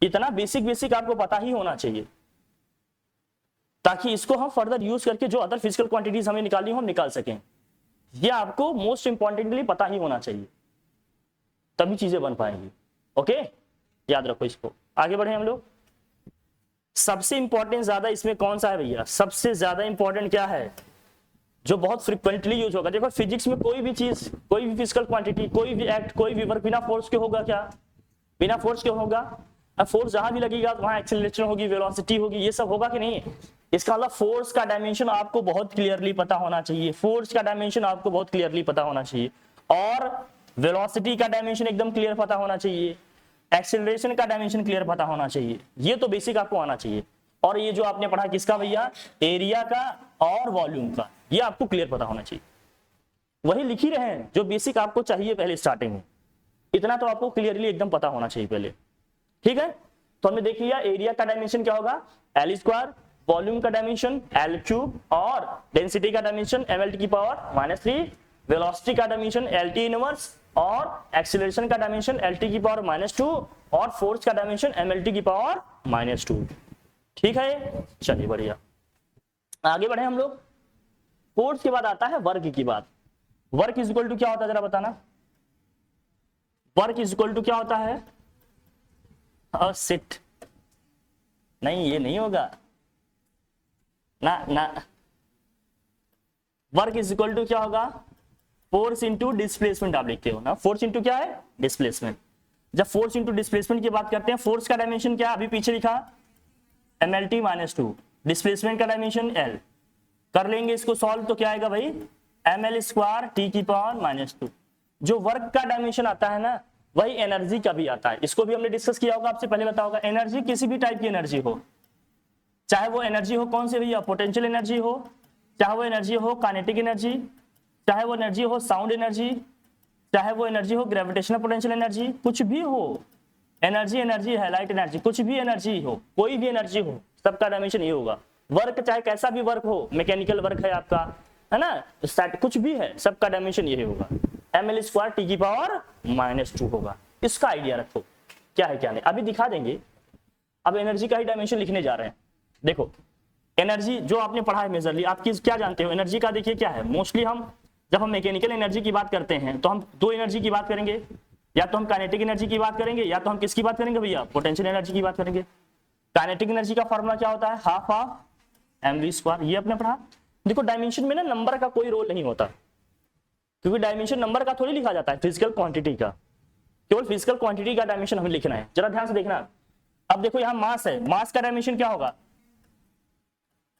इतना बेसिक बेसिक आपको पता ही होना चाहिए, ताकि इसको हम फर्दर यूज करके जो अदर फिजिकल क्वांटिटीज हमें निकालनी हो हम निकाल सकें। ये आपको मोस्ट इंपॉर्टेंटली पता ही होना चाहिए, तभी चीजें बन पाएंगी। ओके, याद रखो इसको। आगे बढ़े हम लोग। सबसे इंपॉर्टेंट ज्यादा इसमें कौन सा है भैया, सबसे ज्यादा इंपॉर्टेंट क्या है जो बहुत फ्रिक्वेंटली यूज होगा। देखो फिजिक्स में कोई भी चीज, कोई भी फिजिकल क्वांटिटी, कोई भी एक्ट, कोई भी वर्क बिना फोर्स के होगा क्या, बिना फोर्स के होगा। अब फोर्स जहां भी लगेगा वहां एक्सीलरेशन होगी, वेलोसिटी होगी, ये सब होगा कि नहीं। इसका मतलब फोर्स का डायमेंशन आपको बहुत क्लियरली पता होना चाहिए, फोर्स का डायमेंशन आपको बहुत क्लियरली पता होना चाहिए, और वेलोसिटी का डायमेंशन एकदम क्लियर पता होना चाहिए, एक्सीलरेशन का डायमेंशन क्लियर पता होना चाहिए। ये तो बेसिक आपको आना चाहिए। और ये जो आपने पढ़ा किसका भैया, एरिया का और वॉल्यूम का, ये आपको क्लियर पता होना चाहिए। वही लिख ही रहे हैं जो बेसिक आपको चाहिए पहले स्टार्टिंग में, इतना तो आपको क्लियरली एकदम पता होना चाहिए पहले। ठीक है, तो हमने देख लिया एरिया का डायमेंशन क्या होगा, एल स्क्वायर, वॉल्यूम का डायमेंशन एल क्यूब, और डेंसिटी का डायमेंशन ml की पावर -3, वेलोसिटी का डायमेंशन LT इनवर्स, और एक्सीलरेशन का डायमेंशन LT की पावर -2, और फोर्स का डायमेंशन mLT की पावर -2। ठीक है, चलिए बढ़िया, आगे बढ़े हम लोग। फोर्स के बाद आता है वर्क की बात। वर्क इज इक्वल टू क्या होता है जरा बताना, वर्क इज इक्वल टू क्या होता है, सिट, नहीं ये नहीं होगा ना ना, वर्क इज इक्वल टू क्या होगा, फोर्स इंटू डिस्प्लेसमेंट आप लिखते हो ना, फोर्स इंटू क्या है, डिस्प्लेसमेंट। जब फोर्स इंटू डिस्प्लेसमेंट की बात करते हैं, फोर्स का डायमेंशन क्या अभी पीछे लिखा mLT -2, डिस्प्लेसमेंट का डायमेंशन L। कर लेंगे इसको सॉल्व तो क्या आएगा भाई, ml स्क्वायर T की पावर -2। जो वर्क का डायमेंशन आता है ना, वही एनर्जी का भी आता है। इसको भी हमने डिस्कस किया होगा, आपसे पहले बताया होगा। एनर्जी किसी भी टाइप की एनर्जी हो, चाहे वो एनर्जी हो कौन सी भैया, पोटेंशियल एनर्जी हो, चाहे वो एनर्जी हो काइनेटिक एनर्जी, चाहे वो एनर्जी हो साउंड एनर्जी, चाहे वो एनर्जी हो ग्रेविटेशनल पोटेंशियल एनर्जी, कुछ भी हो, एनर्जी एनर्जी है, लाइट एनर्जी, कुछ भी एनर्जी हो, कोई भी एनर्जी हो, सबका डायमेंशन ये होगा। वर्क चाहे कैसा भी वर्क हो, मैकेनिकल वर्क है आपका, है ना, कुछ भी है, सबका डायमेंशन ये होगा, ml स्क्वायर T की पावर -2 होगा। इसका आइडिया रखो क्या है क्या नहीं, अभी दिखा देंगे। अब एनर्जी का ही डायमेंशन लिखने जा रहे हैं। देखो एनर्जी जो आपने पढ़ा है मेजरली, आप क्या जानते हो एनर्जी का, देखिए क्या है, मोस्टली हम जब हम मैकेनिकल एनर्जी की बात करते हैं तो हम दो एनर्जी की बात करेंगे, या तो हम काइनेटिक एनर्जी की बात करेंगे, या तो हम किसकी बात करेंगे भैया, पोटेंशियल एनर्जी की बात करेंगे। काइनेटिक एनर्जी का फॉर्मूला क्या होता है, हाफ ऑफ mv स्क्वायर, ये आपने पढ़ा। देखो डायमेंशन में ना नंबर का कोई रोल नहीं होता, क्योंकि डायमेंशन नंबर का थोड़ी लिखा जाता है, फिजिकल क्वांटिटी का, केवल फिजिकल क्वांटिटी का डायमेंशन हमें लिखना है। जरा ध्यान से देखना। अब देखो यहाँ मास है, मास का डायमेंशन क्या होगा,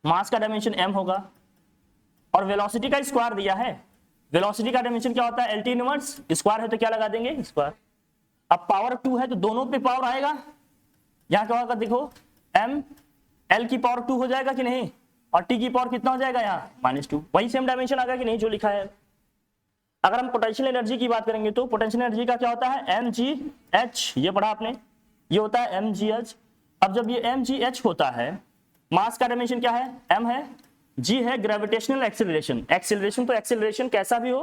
मास का डायमेंशन m होगा, और वेलोसिटी का स्क्वायर दिया है, वेलोसिटी का डायमेंशन क्या होता है, LT इनवर्स, स्क्वायर है तो क्या लगा देंगे, स्क्वायर। अब पावर 2 है तो दोनों पे पावर आएगा, यहां क्या होगा देखो, m l की पावर 2 हो जाएगा कि नहीं, और t की पावर कितना हो जाएगा यहाँ -2, वही सेम डायमेंशन आ गया कि नहीं जो लिखा है। अगर हम पोटेंशियल एनर्जी की बात करेंगे तो पोटेंशियल एनर्जी का क्या होता है, mgh, ये पढ़ा आपने, ये होता है mgh। अब जब ये mgh होता है, मास का डायमेंशन क्या है, m है, g है ग्रेविटेशनल एक्सीलरेशन, एक्सीलरेशन तो एक्सीलरेशन कैसा भी हो,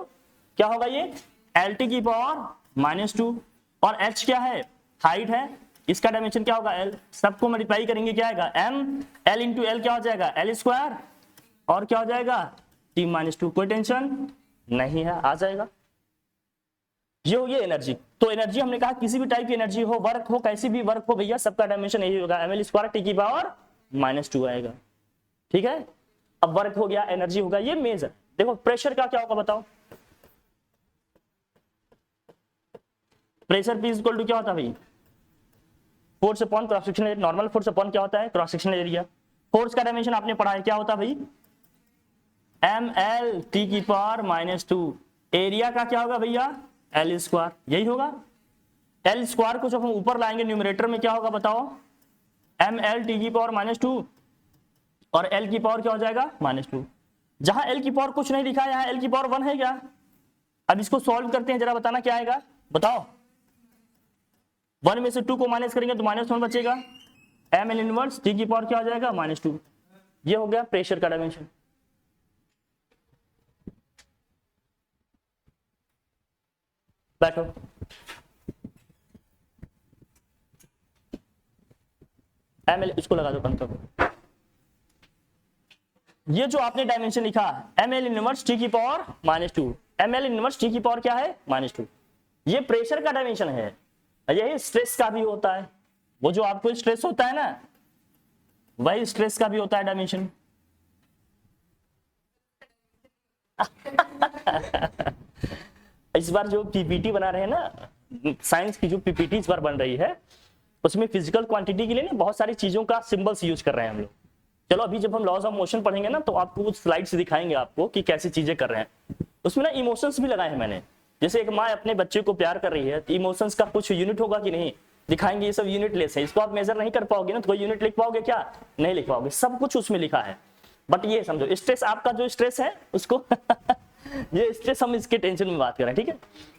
क्या होगा ये LT की पावर -2, और h क्या है, हाइट है, इसका डायमेंशन क्या होगा l, सबको मल्टीप्लाई करेंगे क्या आएगा m, l इंटू l क्या हो जाएगा l स्क्वायर, और क्या हो जाएगा T -2, कोई टेंशन नहीं है, आ जाएगा। ये हो ये एनर्जी। तो एनर्जी हमने कहा किसी भी टाइप की एनर्जी हो, वर्क हो, कैसी भी वर्क हो भैया, सबका डायमेंशन यही होगा, ml स्क्वायर T की पावर -2 आएगा। ठीक है, अब वर्क हो गया, एनर्जी होगा, ये मेजर। देखो प्रेशर का क्या होगा बताओ, प्रेशर P इक्वल टू क्या होता है भाई, force upon cross sectional area, normal force upon क्या होता है, क्रॉस सेक्शनल एरिया। फोर्स का डायमेंशन आपने पढ़ा है, क्या होता है भाई, ml T की पावर -2, एरिया का क्या होगा भैया, L स्क्वायर, यही होगा। L स्क्वायर को जब हम ऊपर लाएंगे न्यूमरेटर में क्या होगा बताओ, ml T की पावर -2, और L की पावर क्या हो जाएगा -2। जहां L की पावर कुछ नहीं लिखा है, यहाँ L की पावर 1 है क्या। अब इसको सॉल्व करते हैं, जरा बताना क्या आएगा, बताओ 1 में से 2 को माइनस करेंगे तो -1 बचेगा, ml इनवर्स t की पावर क्या हो जाएगा -2। ये हो गया प्रेशर का डायमेंशन। बैठो। ml इसको लगा दो पंखा को। ये जो आपने डायमेंशन लिखा ml इनवर्स t की पावर -2, ml इनवर्स t की पावर क्या है -2, ये प्रेशर का डायमेंशन है। यही स्ट्रेस का भी होता है, वो जो आपको स्ट्रेस होता है ना, वही स्ट्रेस का भी होता है डायमेंशन। इस बार जो पीपीटी बना रहे हैं ना, साइंस की जो पीपीटी इस बार बन रही है, उसमें फिजिकल क्वांटिटी के लिए ना बहुत सारी चीजों का सिंबल्स यूज कर रहे हैं हम लोग। चलो अभी जब हम लॉज ऑफ मोशन पढ़ेंगे ना तो आपको कुछ स्लाइड्स दिखाएंगे आपको कि कैसी चीजें कर रहे हैं। उसमें ना इमोशंस भी लगाए हैं मैंने, जैसे एक माँ अपने बच्चे को प्यार कर रही है तो इमोशंस का कुछ यूनिट होगा कि नहीं, दिखाएंगे। ये सब यूनिट लेस है, इसको आप मेजर नहीं कर पाओगे ना तो कोई यूनिट लिख पाओगे क्या, नहीं लिख पाओगे, सब कुछ उसमें लिखा है। बट ये समझो स्ट्रेस, आपका जो स्ट्रेस है उसको ये स्ट्रेस हम इसके टेंशन में बात कर रहे हैं, ठीक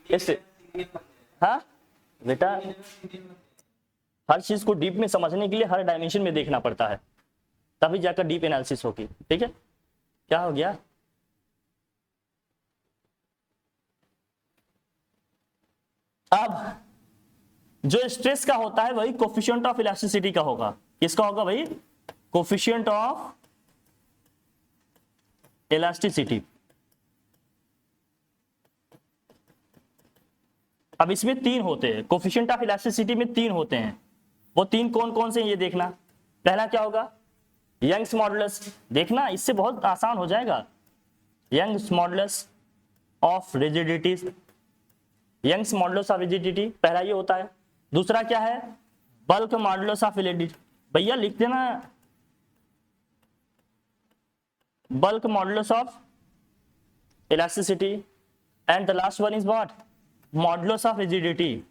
है। हाँ बेटा, हर चीज को डीप में समझने के लिए हर डायमेंशन में देखना पड़ता है, तभी जाकर डीप एनालिसिस होगी, ठीक है। क्या हो गया, अब जो स्ट्रेस का होता है वही कोफिशिएंट ऑफ इलास्टिसिटी का होगा। किसका होगा भाई, कोफिशिएंट ऑफ इलास्टिसिटी। अब इसमें 3 होते हैं, कोफिशिएंट ऑफ इलास्टिसिटी में 3 होते हैं। वो 3 कौन कौन से ये देखना। पहला क्या होगा, यंग्स मॉडुलस। देखना इससे बहुत आसान हो जाएगा, Young's modulus of rigidity, Young's modulus of rigidity पहला ये होता है। दूसरा क्या है, बल्क मॉडुलस ऑफ रिजिडिटी, भैया लिख देना, bulk modulus of elasticity. And the last one is what, modulus of rigidity,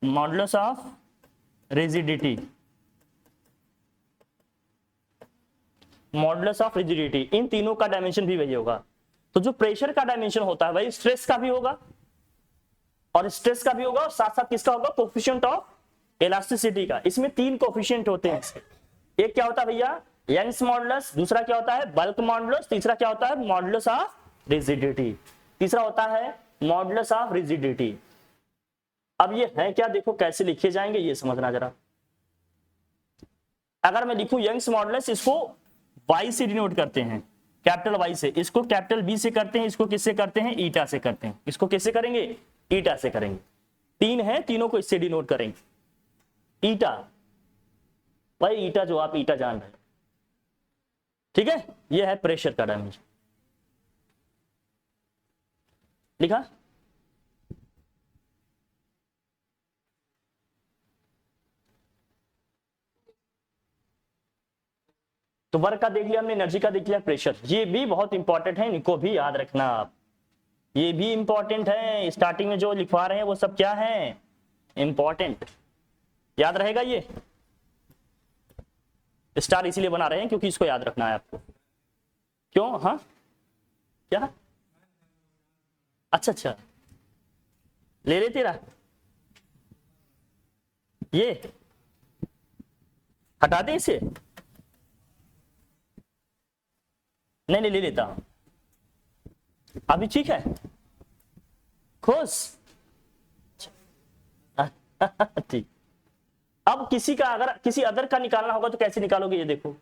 modulus of rigidity, modulus of rigidity. इन तीनों का डायमेंशन भी वही होगा। तो जो प्रेशर का डायमेंशन होता है वही स्ट्रेस का भी होगा, और स्ट्रेस का भी होगा, और साथ साथ किसका होगा, कोफिशिएंट ऑफ इलास्टिसिटी का। इसमें 3 कोफिशिएंट होते हैं। एक क्या होता है भैया, यंग्स मॉडुलस, दूसरा क्या होता है बल्क मॉडुलस, तीसरा क्या होता है मॉडुलस ऑफ रिजिडिटी, तीसरा होता है मॉडुलस ऑफ रिजिडिटी। अब ये है क्या, देखो कैसे लिखे जाएंगे ये समझना जरा। अगर मैं लिखूं यंग्स मॉडुलस, इसको वाई से डिनोट करते हैं, कैपिटल वाई से, इसको कैपिटल बी से करते हैं, इसको किससे करते हैं, ईटा से करते हैं। इसको किससे करेंगे, ईटा से करेंगे। 3 है, तीनों को इससे डिनोट करेंगे, ईटा। भाई ईटा जो आप ईटा जान रहे हैं, ठीक है। ये है प्रेशर का डायमेंशन, लिखा। तो वर्क का देख लिया हमने, एनर्जी का देख लिया, प्रेशर। ये भी बहुत इंपॉर्टेंट है, इनको भी याद रखना आप, ये भी इंपॉर्टेंट है। स्टार्टिंग में जो लिखवा रहे हैं वो सब क्या है, इंपॉर्टेंट। याद रहेगा ये, स्टार इसीलिए बना रहे हैं क्योंकि इसको याद रखना है आपको। क्यों, हाँ क्या, अच्छा अच्छा ले ले तेरा, ये हटा दे इसे, नहीं नहीं ले लेता हूं अभी, ठीक है, खुश। ठीक। अब किसी का, अगर किसी अदर का निकालना होगा तो कैसे निकालोगे, ये देखो।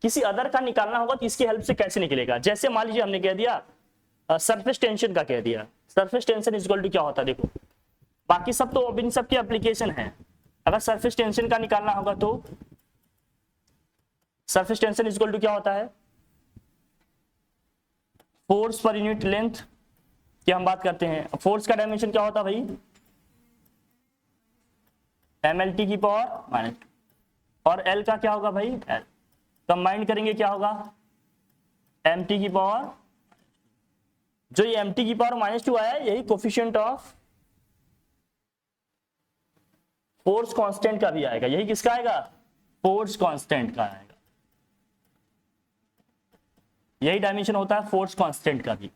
किसी अदर का निकालना होगा तो इसकी हेल्प से कैसे निकलेगा। जैसे मान लीजिए हमने कह दिया सरफेस टेंशन का कह दिया, surface tension is equal to क्या होता है, देखो। बाकी सब तो अब इन सब की एप्लीकेशन है। अगर सरफेस टेंशन का निकालना होगा तो surface tension is equal to क्या होता है, फोर्स पर यूनिट लेंथ की हम बात करते हैं। फोर्स का डायमेंशन क्या होता है भाई, mlt की पावर माइनस, और L का क्या होगा भाई, L कंबाइंड करेंगे क्या होगा, mt की पावर, जो ये mt की पावर -2 आया है यही कोफिशिएंट ऑफ फोर्स कांस्टेंट का भी आएगा। यही किसका आएगा, फोर्स कांस्टेंट का आएगा। यही डायमेंशन होता है फोर्स कांस्टेंट का भी।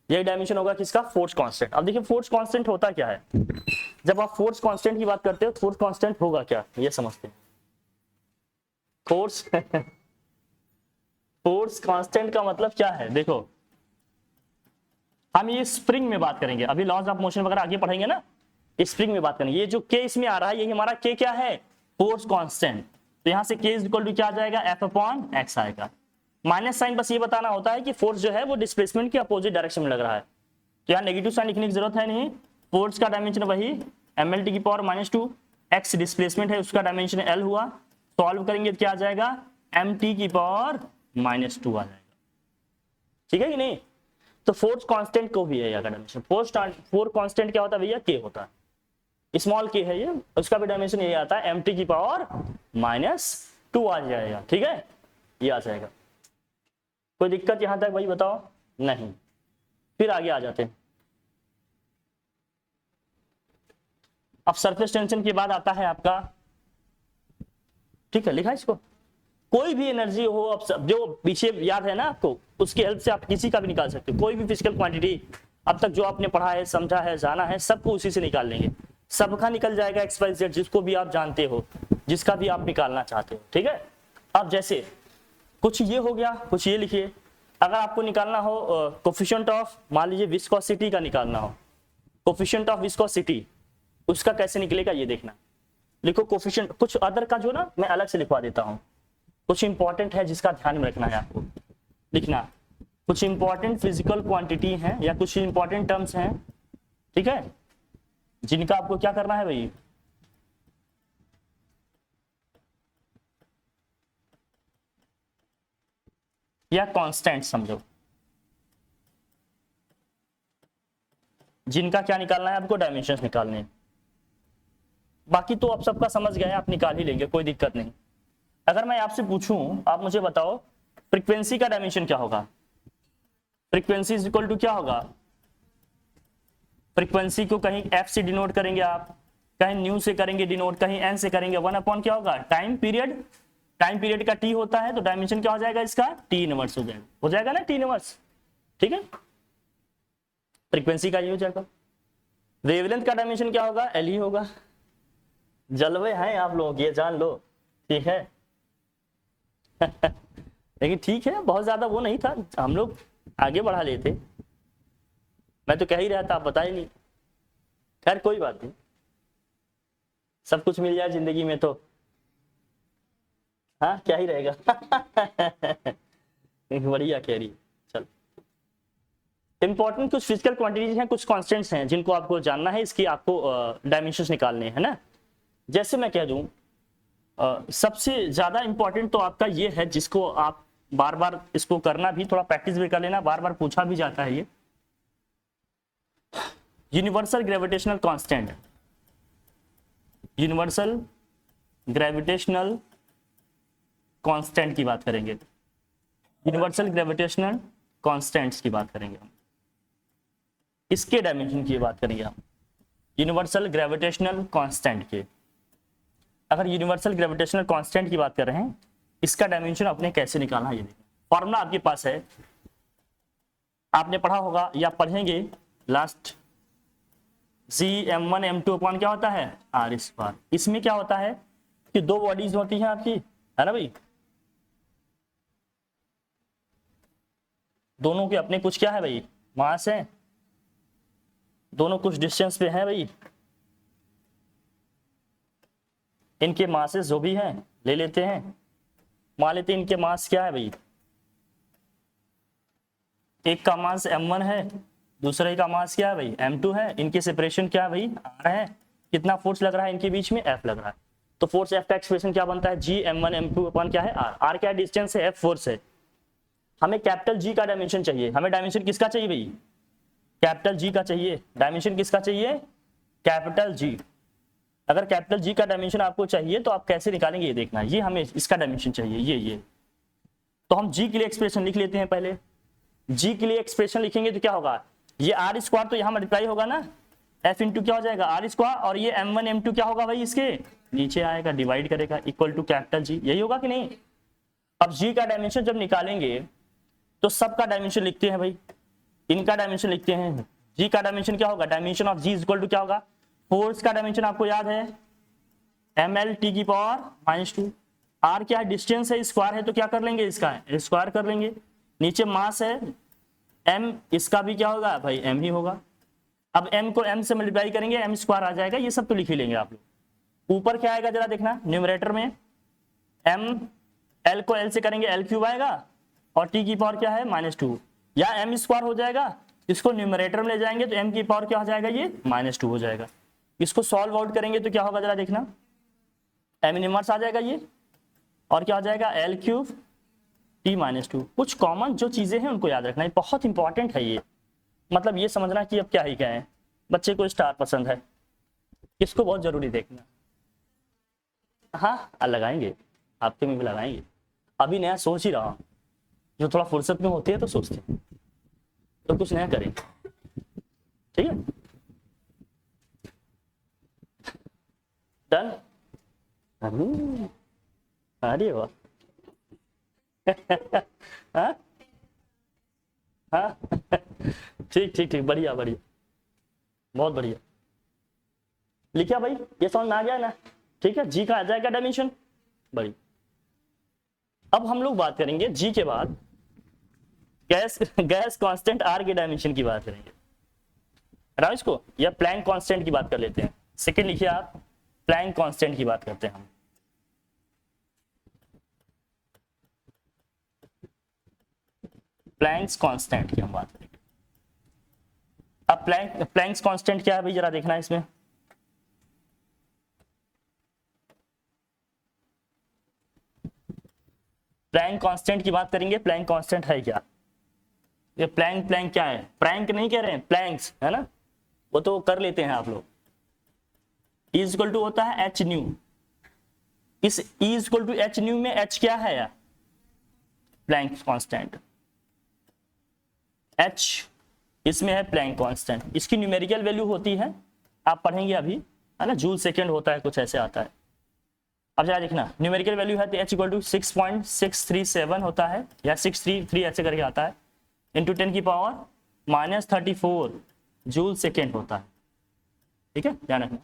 यही डायमेंशन होगा किसका, फोर्स कांस्टेंट। अब देखिए फोर्स कांस्टेंट होता क्या है, जब आप फोर्स कांस्टेंट की बात करते हो फोर्स कांस्टेंट होगा क्या, ये समझते हैं। फोर्स फोर्स कांस्टेंट का मतलब क्या है, देखो हम ये स्प्रिंग में बात करेंगे, अभी लॉज ऑफ मोशन वगैरह आगे पढ़ेंगे ना, स्प्रिंग में बात करेंगे। ये जो के इसमें आ रहा है, ये हमारा के क्या है, फोर्स कांस्टेंट। तो यहां से के इज इक्वल टू क्या आ जाएगा, एफ अपॉन एक्स आएगा। माइनस साइन बस ये बताना होता है कि फोर्स जो है वो डिस्प्लेसमेंट के अपोजिट डायरेक्शन में लग रहा है, तो यहाँ नेगेटिव साइन लिखने की जरूरत है नहीं। फोर्स का डायमेंशन वही ml की पावर -2, एक्स डिस्प्लेसमेंट है उसका डायमेंशन l हुआ, सॉल्व करेंगे तो क्या आ जाएगा, mt की पावर -2 आ जाएगा। ठीक है कि नहीं। तो फोर्स कांस्टेंट को भी है यहाँ का डायमेंशन। फोर्स कांस्टेंट क्या होता है भैया, के होता है, स्मॉल के है ये, उसका भी डायमेंशन ये आता है mt की पावर -2 आ जाएगा। ठीक है, ये आ जाएगा। कोई दिक्कत यहां तक भाई बताओ, नहीं। फिर आगे आ जाते हैं। अब सरफेस टेंशन के बाद आता है आपका, ठीक है लिखा है इसको, कोई भी एनर्जी हो, अब सब जो पीछे याद है ना आपको, उसकी हेल्प से आप किसी का भी निकाल सकते हो। कोई भी फिजिकल क्वांटिटी अब तक जो आपने पढ़ा है, समझा है, जाना है, सबको उसी से निकाल लेंगे। सबका निकल जाएगा एक्स वाई जेड, जिसको भी आप जानते हो, जिसका भी आप निकालना चाहते हो। ठीक है, अब जैसे कुछ ये हो गया, कुछ ये लिखिए। अगर आपको निकालना हो कोफिशिएंट ऑफ, मान लीजिए विस्कोसिटी का निकालना हो, कोफिशिएंट ऑफ विस्कोसिटी, उसका कैसे निकलेगा ये देखना। लिखो कोफिशिएंट, कुछ अदर का जो ना मैं अलग से लिखवा देता हूं, कुछ इंपॉर्टेंट है जिसका ध्यान में रखना है आपको लिखना। कुछ इंपॉर्टेंट फिजिकल क्वांटिटी हैं या कुछ इंपॉर्टेंट टर्म्स हैं, ठीक है, जिनका आपको क्या करना है भाई, या कांस्टेंट समझो, जिनका क्या निकालना है आपको, डायमेंशंस निकालने हैं। बाकी तो आप सबका समझ गए, आप निकाल ही लेंगे, कोई दिक्कत नहीं। अगर मैं आपसे पूछूं, आप मुझे बताओ फ्रीक्वेंसी का डायमेंशन क्या होगा, फ्रीक्वेंसी इज इक्वल टू क्या होगा, फ्रीक्वेंसी को कहीं एफ से डिनोट करेंगे आप, कहीं न्यू से करेंगे डिनोट, कहीं एन से करेंगे, 1 अपॉन क्या होगा, टाइम पीरियड। टाइम पीरियड का टी होता है, तो डायमेंशन क्या हो जाएगा इसका, टी इनवर्स हो जाएगा ना, टी इनवर्स। ठीक है, फ्रीक्वेंसी का ये हो जाएगा। वेवलेंथ का डायमेंशन क्या होगा, एल ही होगा। जलवे हैं आप लोग, ये जान लो, ठीक है। लेकिन ठीक है, बहुत ज्यादा वो नहीं था, हम लोग आगे बढ़ा लेते। मैं तो कह ही रहा था, आप बता ही नहीं। खैर कोई बात नहीं, सब कुछ मिल जाए जिंदगी में तो हाँ क्या ही रहेगा। बढ़िया कह रही। चल, इंपॉर्टेंट कुछ फिजिकल क्वांटिटीज हैं, कुछ कांस्टेंट्स हैं जिनको आपको जानना है, इसकी आपको डायमेंशंस निकालने हैं ना। जैसे मैं कह दूं, सबसे ज्यादा इंपॉर्टेंट तो आपका ये है, जिसको आप बार बार इसको करना भी, थोड़ा प्रैक्टिस भी कर लेना, बार बार पूछा भी जाता है ये, universal gravitational constant. Universal gravitational constant की बात करेंगे, यूनिवर्सल ग्रेविटेशनल कांस्टेंट्स की बात करेंगे हम, इसके डायमेंशन की बात करेंगे हम, यूनिवर्सल ग्रेविटेशनल कांस्टेंट के। अगर यूनिवर्सल ग्रेविटेशनल कांस्टेंट की बात कर रहे हैं, इसका डायमेंशन आपने कैसे निकालना है ये देखिए। फॉर्मूला आपके पास है, आपने पढ़ा होगा या पढ़ेंगे लास्ट, Gm1 m2 अपॉन क्या होता है, r स्क्वायर। इसमें क्या होता है कि दो बॉडीज होती हैं आपकी, है ना भाई, दोनों के अपने कुछ क्या है भाई, मास है, दोनों कुछ डिस्टेंस पे हैं भाई, इनके मासेस जो भी हैं ले लेते हैं, मान लेते हैं इनके मास क्या है भाई, एक का मास m1 है, दूसरे का मास क्या है भाई, m2 है, इनकी सेपरेशन क्या है भाई, r है। कितना फोर्स लग रहा है इनके बीच में, F लग रहा है। तो फोर्स F का एक्सप्रेशन क्या बनता है, Gm1 m2 अपॉन क्या है, r क्या डिस्टेंस है, F फोर्स है। हमें कैपिटल G का डायमेंशन चाहिए, हमें डायमेंशन किसका चाहिए भाई, कैपिटल G का चाहिए। डायमेंशन किसका चाहिए, कैपिटल G। अगर कैपिटल G का डायमेंशन आपको चाहिए तो आप कैसे निकालेंगे ये देखना, ये हमें इसका डायमेंशन चाहिए, ये। तो हम G के लिए एक्सप्रेशन लिख लेते हैं पहले। G के लिए एक्सप्रेशन लिखेंगे तो क्या होगा, ये r स्क्वायर तो यहाँ मल्टीप्लाई होगा ना, F इंटू क्या हो जाएगा, r स्क्वायर, और ये m1 m2 क्या होगा भाई, इसके नीचे आएगा, डिवाइड करेगा, इक्वल टू कैपिटल G। यही होगा कि नहीं। अब G का डायमेंशन जब निकालेंगे तो सबका डायमेंशन लिखते हैं भाई, इनका डायमेंशन लिखते हैं। जी का डायमेंशन क्या होगा, dimension of G is equal to क्या होगा, फोर्स का डायमेंशन आपको याद है ml⁻²। आर क्या है, डिस्टेंस है, स्क्वायर है तो क्या कर लेंगे, इसका स्क्वायर कर लेंगे। नीचे मास है m, इसका भी क्या होगा भाई m ही होगा। अब m को m से मल्टीप्लाई करेंगे m स्क्वायर आ जाएगा, ये सब तो लिख ही लेंगे आप लोग। ऊपर क्या आएगा जरा देखना, न्यूमरेटर में m, l को l से करेंगे l³ आएगा और t की पावर क्या है -2, या m स्क्वायर हो जाएगा, इसको न्यूमरेटर में ले जाएंगे तो m की पावर क्या हो जाएगा, ये -2 हो जाएगा। इसको सॉल्व आउट करेंगे तो क्या होगा जरा देखना, m इनवर्स आ जाएगा ये, और क्या हो जाएगा l³ t-2। कुछ कॉमन जो चीजें हैं उनको याद रखना, ये बहुत इंपॉर्टेंट है ये, मतलब ये समझना कि अब क्या ही क्या है। बच्चे को स्टार पसंद है, इसको बहुत जरूरी देखना। हाँ लगाएंगे, आपके में भी लगाएंगे, अभी नया सोच ही रहा हूँ, जो थोड़ा फुर्सत में होती है तो सोचते हैं तो कुछ नया करें, ठीक है। डन, अरे वाह हाँ हाँ ठीक ठीक ठीक, बढ़िया बढ़िया, बहुत बढ़िया लिखा भाई, ये समझ में आ गया ना, ठीक है। जी का आ जाएगा डायमेंशन, बढ़िया। अब हम लोग बात करेंगे जी के बाद गैस कांस्टेंट आर के डायमेंशन की बात करेंगे, राइट को, या प्लैंक कांस्टेंट की बात कर लेते हैं। सेकंड लिखिए आप, प्लैंक कांस्टेंट की बात करते हैं हम। प्लैंक्स कांस्टेंट की हम बात करेंगे। अब प्लैंक्स कांस्टेंट क्या है भाई, जरा देखना है इसमें। प्लैंक कांस्टेंट की बात करेंगे। प्लैंक कांस्टेंट है क्या, ये प्लैंक क्या है, प्रैंक नहीं कह रहे हैं, प्लैंक्स है ना, वो तो कर लेते हैं आप लोग। E इक्वल टू होता है h न्यू, इस E equal to h nu में h क्या है यार, प्लैंक कांस्टेंट, h इसमें है प्लैंक कांस्टेंट, इसकी न्यूमेरिकल वैल्यू होती है, आप पढ़ेंगे अभी है ना, जूल सेकेंड होता है, कुछ ऐसे आता है। अब जरा देखना, न्यूमेरिकल वैल्यू है तो h इक्वल टू 6.637 होता है, या 633 ऐसे करके आता है, इंटू 10 की पावर -34 जूल सेकेंड होता है, ठीक है, ध्यान रखना।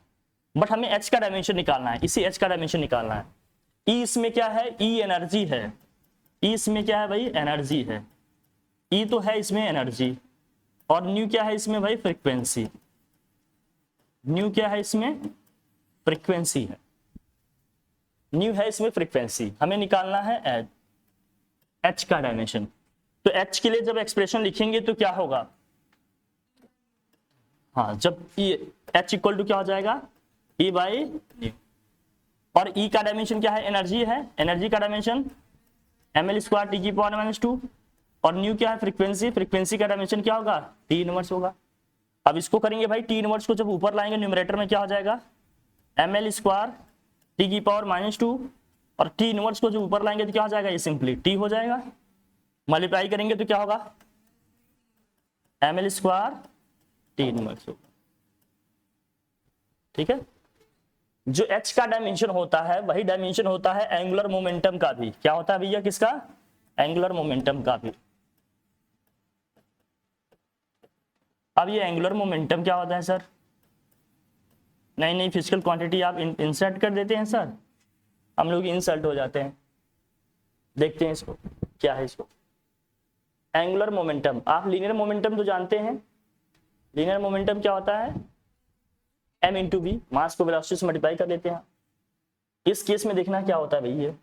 बट हमें h का डायमेंशन निकालना है, इसी h का डायमेंशन निकालना है। E इसमें क्या है, E एनर्जी है, E इसमें क्या है भाई, एनर्जी है, E तो है इसमें एनर्जी, और न्यू क्या है इसमें भाई, फ्रीक्वेंसी, न्यू क्या है इसमें, फ्रीक्वेंसी है, न्यू है इसमें फ्रीक्वेंसी, हमें निकालना है h का डायमेंशन। तो h के लिए जब एक्सप्रेशन लिखेंगे तो क्या होगा, हाँ जब h इक्वल टू क्या हो जाएगा, E बाई न्यू, और E का डायमेंशन क्या है, एनर्जी है, एनर्जी का डायमेंशन ml² t की पावर -2, और न्यू क्या है, फ्रीक्वेंसी, फ्रीक्वेंसी का डायमेंशन क्या होगा, t इनवर्स होगा। अब इसको करेंगे भाई, t इनवर्स को जब ऊपर लाएंगे न्यूमरेटर में क्या हो जाएगा, ml² t की पावर -2, और t इनवर्स को जब ऊपर लाएंगे तो क्या हो जाएगा, ये सिंपली t हो जाएगा, मल्टीप्लाई करेंगे तो क्या होगा, ml² t इनवर्स होगा, ठीक है। जो h का डायमेंशन होता है वही डायमेंशन होता है एंगुलर मोमेंटम का भी, क्या होता है भैया, किसका, एंगुलर मोमेंटम का भी। अब ये एंगुलर मोमेंटम क्या होता है सर, नहीं फिजिकल क्वांटिटी आप इंसर्ट कर देते हैं सर, हम लोग इंसल्ट हो जाते हैं। देखते हैं इसको क्या है, इसको एंगुलर मोमेंटम। आप लीनियर मोमेंटम तो जानते हैं, लीनियर मोमेंटम क्या होता है, m इंटू बी, मास को वेलोसिटी से मल्टीप्लाई कर देते हैं। इस केस में देखना क्या होता है भाई, ये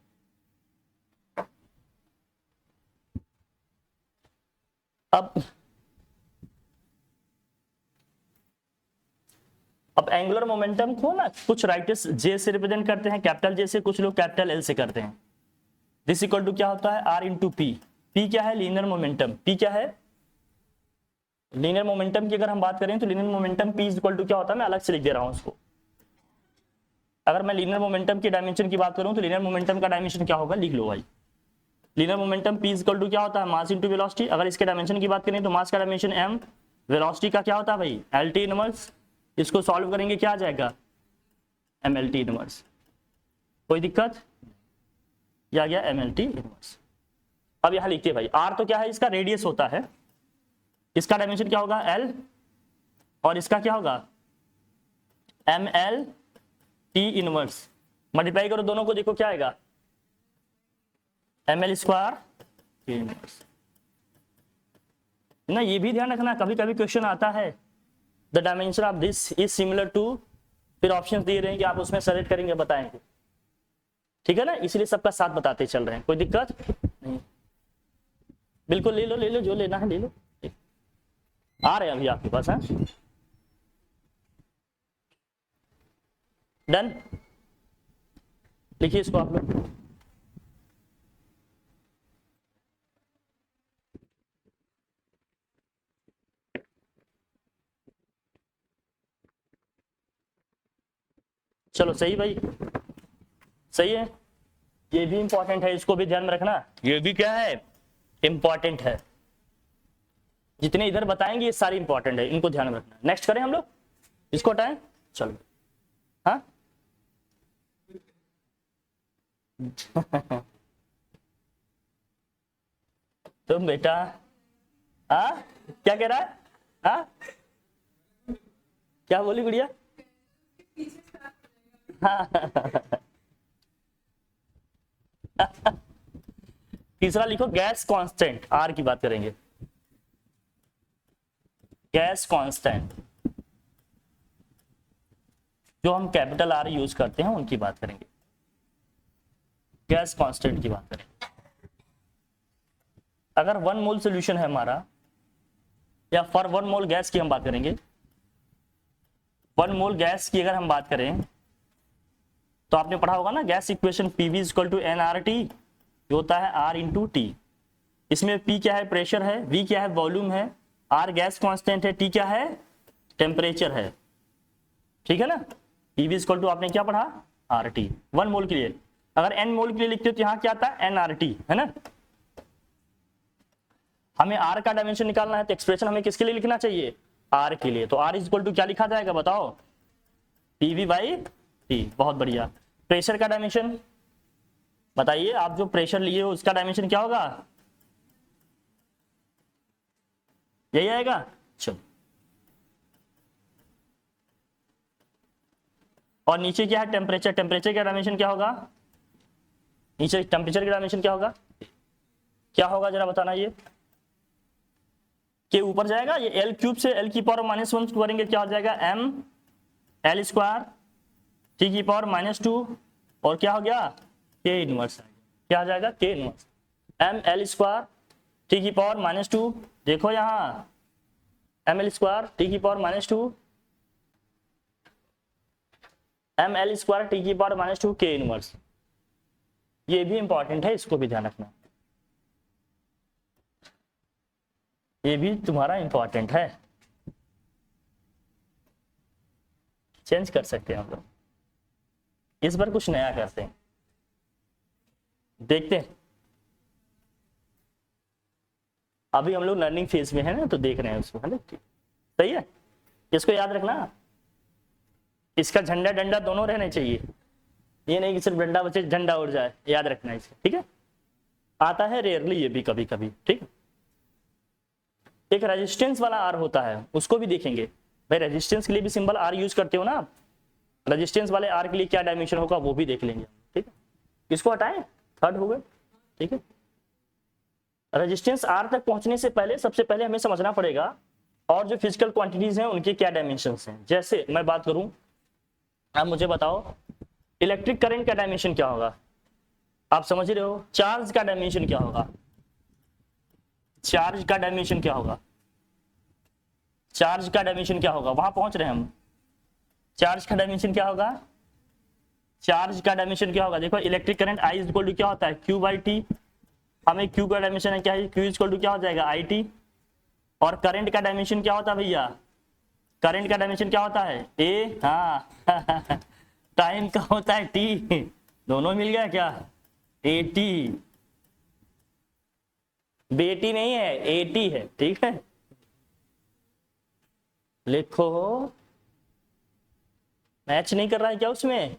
अब एंगुलर मोमेंटम को ना कुछ राइटर्स जे से रिप्रेजेंट करते हैं, कैपिटल जे से, कुछ लोग कैपिटल एल से करते हैं। दिस इक्वल टू क्या होता है, आर इंटू पी। पी क्या है, लीनियर मोमेंटम, पी क्या है, लीनियर मोमेंटम की अगर हम बात करें तो linear momentum P equal to क्या होता है, मैं अलग से लिख दे रहा हूं उसको। अगर मैं लीनियर मोमेंटम की डायमेंशन की बात करूं तो लीनियर मोमेंटम का डायमेंशन क्या होगा, लिख लो भाई, linear momentum P equal to क्या होता है, मास इंटू वेलोसिटी। अगर इसके डायमेंशन की बात करें तो मास का डायमेंशन m, वेलोसिटी का क्या होता है भाई, एल टी इनवर्स। इसको सॉल्व करेंगे क्या आ जाएगा, mlt इनवर्स, कोई दिक्कत, या गया mlt इनवर्स। अब यहां लिखिए भाई, r तो क्या है, इसका रेडियस होता है, इसका डायमेंशन क्या होगा L, और इसका क्या होगा ML T इनवर्स। मल्टीप्लाई करो दोनों को, देखो क्या आएगा ML स्क्वायर T इनवर्स ना। ये भी ध्यान रखना, कभी कभी क्वेश्चन आता है the dimension of this is similar to, फिर ऑप्शन दिए रहेंगे, आप उसमें सेलेक्ट करेंगे, बताएंगे, ठीक है ना, इसलिए सबका साथ बताते चल रहे हैं, कोई दिक्कत नहीं। बिल्कुल ले लो जो लेना है ले लो, आ रहे हैं अभी आपके पास। है डन, लिखिए इसको आप लोग। चलो सही भाई, सही है, ये भी इंपॉर्टेंट है, इसको भी ध्यान में रखना, ये भी क्या है इंपॉर्टेंट है, जितने इधर बताएंगे ये सारी इंपॉर्टेंट है, इनको ध्यान में रखना। नेक्स्ट करें हम लोग, इसको हटाएं, चलो। हाँ तुम बेटा, हाँ क्या कह रहा है, हाँ क्या बोली गुड़िया, हाँ तीसरा लिखो गैस कांस्टेंट, आर की बात करेंगे, गैस कांस्टेंट, जो हम कैपिटल आर यूज करते हैं उनकी बात करेंगे, गैस कांस्टेंट की बात करेंगे। अगर 1 मोल सोल्यूशन है हमारा, या फॉर 1 मोल गैस की हम बात करेंगे, 1 मोल गैस की अगर हम बात करें तो आपने पढ़ा होगा ना gas equation PV equal to nRT, जो होता है R इंटू टी। इसमें P क्या है प्रेशर है, V क्या है वॉल्यूम है, R गैस कांस्टेंट है, T क्या है टेम्परेचर है, ठीक है ना। PV इक्वल टू आपने क्या पढ़ा RT 1 मोल के लिए। अगर n मोल के लिए लिखते हो तो यहाँ क्या आता है nRT, है ना। हमें R का डायमेंशन निकालना है तो एक्सप्रेशन हमें किसके लिए लिखना चाहिए R के लिए, तो R इक्वल टू क्या लिखा जाएगा बताओ PV बाई T। बहुत बढ़िया। प्रेशर का डायमेंशन बताइए, आप जो प्रेशर लिए हो उसका डायमेंशन क्या होगा, यही आएगा। चलो, और नीचे क्या है टेम्परेचर, टेम्परेचर का डायमेंशन क्या होगा, नीचे टेम्परेचर का डायमेंशन क्या होगा, क्या होगा जरा बताना, ये के ऊपर जाएगा, ये L क्यूब से L की पावर -1 करेंगे क्या हो जाएगा M L स्क्वायर T की पावर -2, और क्या हो गया K इनवर्स, क्या आ जाएगा K inverse M L square T की पावर -2, देखो यहाँ M L स्क्वायर T की power -2, M L square T की पावर -2 K इनवर्स। ये भी इंपॉर्टेंट है, इसको भी ध्यान रखना, ये भी तुम्हारा इंपॉर्टेंट है, चेंज कर सकते हैं हम लोग, इस बार कुछ नया करते हैं, देखते हैं। अभी हम लोग लर्निंग फेज में है ना, तो देख रहे हैं उसको, है ना, सही है। इसको याद रखना, इसका झंडा डंडा दोनों रहने चाहिए, ये नहीं कि सिर्फ डंडा बचे झंडा उड़ जाए, याद रखना इसको, ठीक है। आता है रेयरली ये भी कभी कभी, ठीक है। एक रेजिस्टेंस वाला आर होता है, उसको भी देखेंगे भाई, रेजिस्टेंस के लिए भी सिंबल आर यूज करते हो ना आप, रेजिस्टेंस वाले आर के लिए क्या डायमेंशन होगा वो भी देख लेंगे, ठीक है। इसको हटाएं, थर्ड हो गए, ठीक है। रेजिस्टेंस आर तक पहुंचने से पहले सबसे पहले हमें समझना पड़ेगा और जो फिजिकल क्वांटिटीज हैं उनके क्या डायमेंशंस हैं। जैसे मैं बात करूं, आप मुझे बताओ इलेक्ट्रिक करंट का डायमेंशन क्या होगा, आप समझ रहे हो। चार्ज का डायमेंशन क्या होगा, चार्ज का डायमेंशन क्या होगा, चार्ज का डायमेंशन क्या होगा, वहां पहुंच रहे हैं हम। चार्ज का डायमेंशन क्या होगा, चार्ज का डायमेंशन क्या होगा, देखो electric current I equal to क्या होता है Q बाई टी, हमें Q का डायमेंशन है क्या है, Q इक्वल टू क्या हो जाएगा IT। और करंट का डायमेंशन क्या होता है भैया, करंट का डायमेंशन क्या होता है A, हाँ टाइम का होता है T, दोनों मिल गया क्या AT, बेटी नहीं है AT है, ठीक है। लिखो, मैच नहीं कर रहा है क्या उसमें,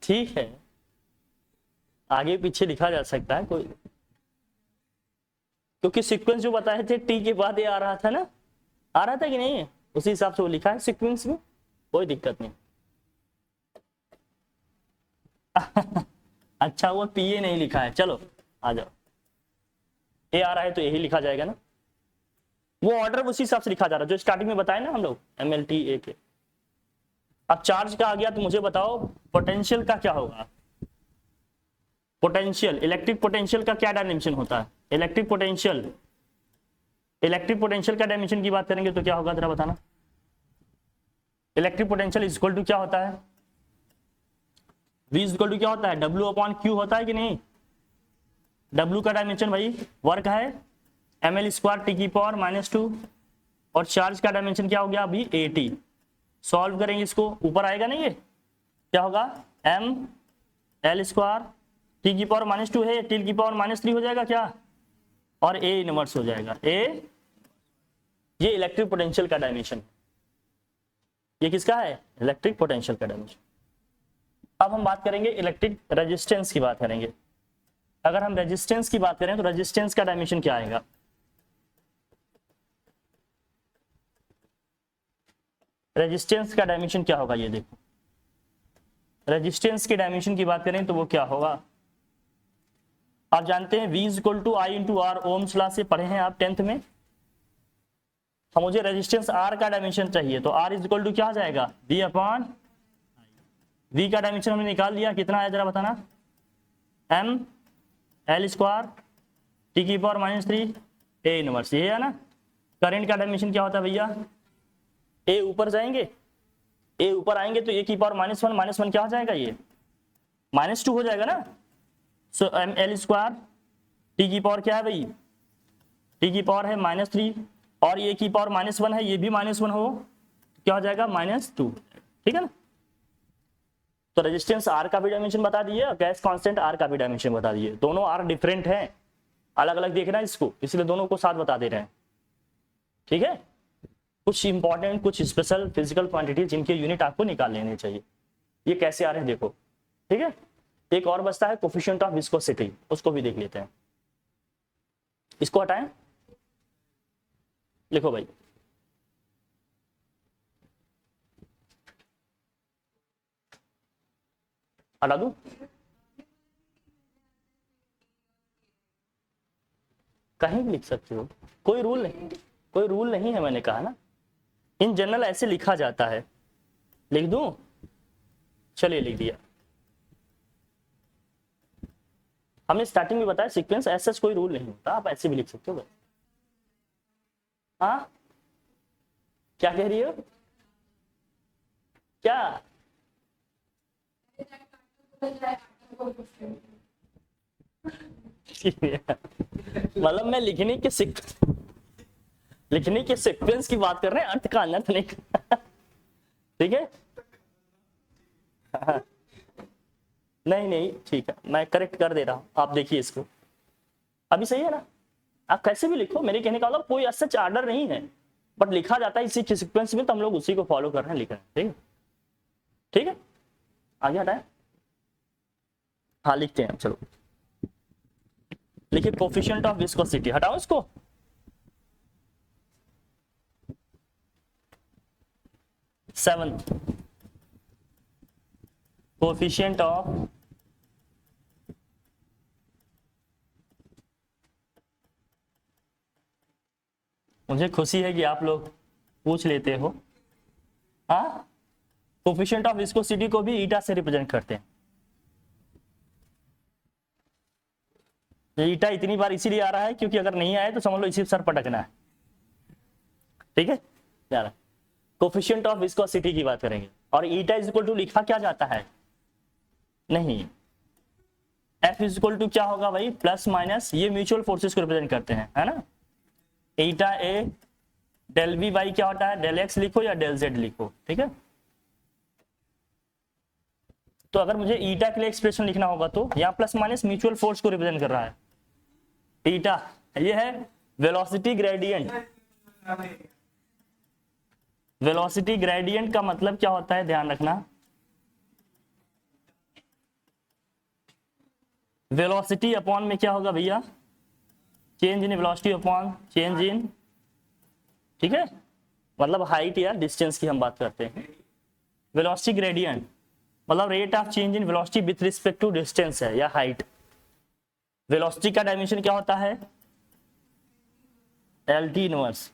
ठीक है, आगे पीछे लिखा जा सकता है कोई। क्योंकि सीक्वेंस जो बताए थे टी के बाद ये आ रहा था ना, आ रहा था कि नहीं, उसी हिसाब से वो लिखा है सीक्वेंस में, कोई दिक्कत नहीं। अच्छा वो पी ए नहीं लिखा है, चलो आ जाओ, ए आ रहा है तो यही लिखा जाएगा ना, वो ऑर्डर उसी हिसाब से लिखा जा रहा है जो स्टार्टिंग में बताए ना हम लोग एम एल टी ए के। अब चार्ज का आ गया तो मुझे बताओ पोटेंशियल का क्या होगा। पोटेंशियल, इलेक्ट्रिक पोटेंशियल का क्या डायमेंशन होता है, इलेक्ट्रिक पोटेंशियल, इलेक्ट्रिक पोटेंशियल का डायमेंशन की बात करेंगे तो क्या होगा जरा बताना। Electric potential is equal to क्या होता है, V इज इक्वल टू क्या होता है, W अपॉन Q होता है कि नहीं। W का डायमेंशन भाई वर्क है ml स्क्वायर टी की पावर -2, और चार्ज का डायमेंशन क्या हो गया अभी 80। सॉल्व करेंगे इसको, ऊपर आएगा ना, ये क्या होगा m l स्क्वायर टी की पावर -2 है, टी की पावर -3 हो जाएगा क्या, और a इनवर्स हो जाएगा a। ये इलेक्ट्रिक पोटेंशियल का डायमेंशन, ये किसका है, इलेक्ट्रिक पोटेंशियल का डायमेंशन। अब हम बात करेंगे इलेक्ट्रिक रेजिस्टेंस की बात करेंगे। अगर हम रेजिस्टेंस की बात करें तो रेजिस्टेंस का डायमेंशन क्या आएगा, रेजिस्टेंस का डायमेंशन क्या होगा, ये देखो रेजिस्टेंस के डायमेंशन की बात करें तो वो क्या होगा। आप जानते हैं V is equal to I into R, Ohm's law से पढ़े हैं आप 10th में। हम मुझे रेजिस्टेंस R का डायमेंशन चाहिए तो R इज इक्वल टू क्या आ जाएगा, V अपॉन V का डायमेंशन हमने निकाल लिया, कितना है जरा बताना, m l स्क्वायर टी की पावर -3 a इनवर्स, ये है ना। करंट का डायमेंशन क्या होता है भैया, a ऊपर जाएंगे, a ऊपर आएंगे तो a की पावर -1 क्या हो जाएगा, ये -2 हो जाएगा ना। सो m l स्क्वायर टी की पावर क्या है भाई, टी की पावर है -3, और a की पावर -1 है, ये भी -1 हो तो क्या हो जाएगा -2, ठीक है ना। तो रेजिस्टेंस R का भी डायमेंशन बता दिए और गैस कांस्टेंट R का भी डायमेंशन बता दिए। दोनों R डिफरेंट हैं, अलग अलग देखना इसको, इसलिए दोनों को साथ बता दे रहे हैं, ठीक है। कुछ इंपॉर्टेंट कुछ स्पेशल फिजिकल क्वांटिटी जिनके यूनिट आपको निकाल लेने चाहिए। ये कैसे आ रहे हैं देखो, ठीक है। एक और बचता है कोफिशिएंट ऑफ विस्कोसिटी, उसको भी देख लेते हैं। इसको हटाएं, लिखो भाई हटा दूं, कहीं भी लिख सकते हो, कोई रूल नहीं, कोई रूल नहीं है, मैंने कहा ना इन जनरल ऐसे लिखा जाता है। लिख दूं, चलिए लिख दिया। हमने स्टार्टिंग में बताया सीक्वेंस ऐसा कोई रूल नहीं होता, आप ऐसे भी लिख सकते हो। हाँ क्या कह रही हो, क्या मतलब मैं लिखने के सीक्वेंस की बात कर रहे हैं, अर्थ का अनर्थ नहीं। ठीक है नहीं नहीं ठीक है, मैं करेक्ट कर दे रहा हूं, आप देखिए इसको, अभी सही है ना। आप कैसे भी लिखो, मेरे कहने का मतलब कोई सच आर्डर नहीं है, बट लिखा जाता है इसी के सीक्वेंस में, तो हम लोग उसी को फॉलो कर रहे हैं, लिख रहे हैं, ठीक है ठीक है। आगे हटाए, हाँ लिखते हैं, चलो लिखिए कोफिशिएंट ऑफ विस्कोसिटी, हटाओ इसको। सेवंथ कोफिशिएंट ऑफ मुझे खुशी है कि आप लोग पूछ लेते हो। हाँ कोफिशिएंट ऑफ विस्कोसिटी को भी ईटा से रिप्रेजेंट करते हैं। ईटा इतनी बार इसीलिए आ रहा है क्योंकि अगर नहीं आए तो समझ लो इसी सर पटकना है, ठीक है यार। कोफिशिएंट ऑफ विस्कोसिटी की बात करेंगे, और ईटा इज इक्वल टू लिखा क्या जाता है, नहीं एफ इज इक्वल टू क्या होगा भाई, प्लस माइनस, ये म्यूचुअल फोर्सेस को रिप्रेजेंट करते हैं, है ना। ईटा ए डेल बी बाई क्या होता है, डेल एक्स लिखो या डेल जेड लिखो, ठीक है। तो अगर मुझे ईटा के लिए एक्सप्रेशन लिखना होगा तो यहाँ प्लस माइनस म्यूचुअल फोर्स को रिप्रेजेंट कर रहा है। ईटा ये है वेलोसिटी ग्रेडियंट, वेलोसिटी ग्रेडियंट का मतलब क्या होता है, ध्यान रखना। वेलोसिटी अपॉन में क्या होगा भैया, change in velocity upon change in, ठीक है, मतलब हाइट या डिस्टेंस की हम बात करते हैं। वेलोसिटी ग्रेडियंट मतलब rate of change in velocity with respect to distance है या हाइट। वेलोसिटी का डायमेंशन क्या होता है? L T inverse,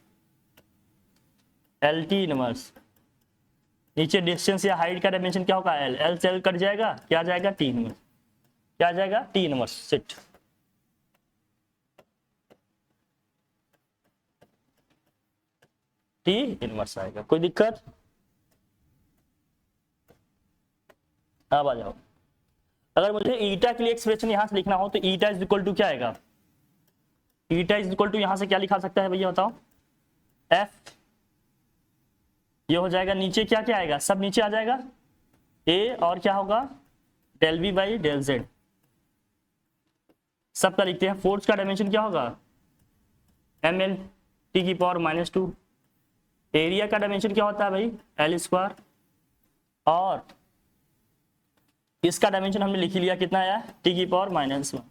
L T inverse. नीचे डिस्टेंस या हाइट का डायमेंशन क्या होगा? एल, एल से एल कट जाएगा, क्या आ जाएगा? T inverse. क्या आ जाएगा? T inverse. सिट, टी इनवर्स आएगा। कोई दिक्कत? अब आ जाओ, अगर मुझे ईटा के लिए एक्सप्रेशन यहां से लिखना हो तो ईटा इज इक्वल टू क्या आएगा? ईटा इज इक्वल टू यहां से क्या लिखा सकता है भैया बताओ? एफ, ये हो जाएगा। नीचे क्या क्या आएगा? सब नीचे आ जाएगा। ए और क्या होगा? Del V by del Z. सबका लिखते हैं। फोर्स का डायमेंशन क्या होगा? एम एल टी की पावर -2। एरिया का डायमेंशन क्या होता है भाई? L square. और इसका डायमेंशन हमने लिख लिया, कितना आया? टी की पावर -1।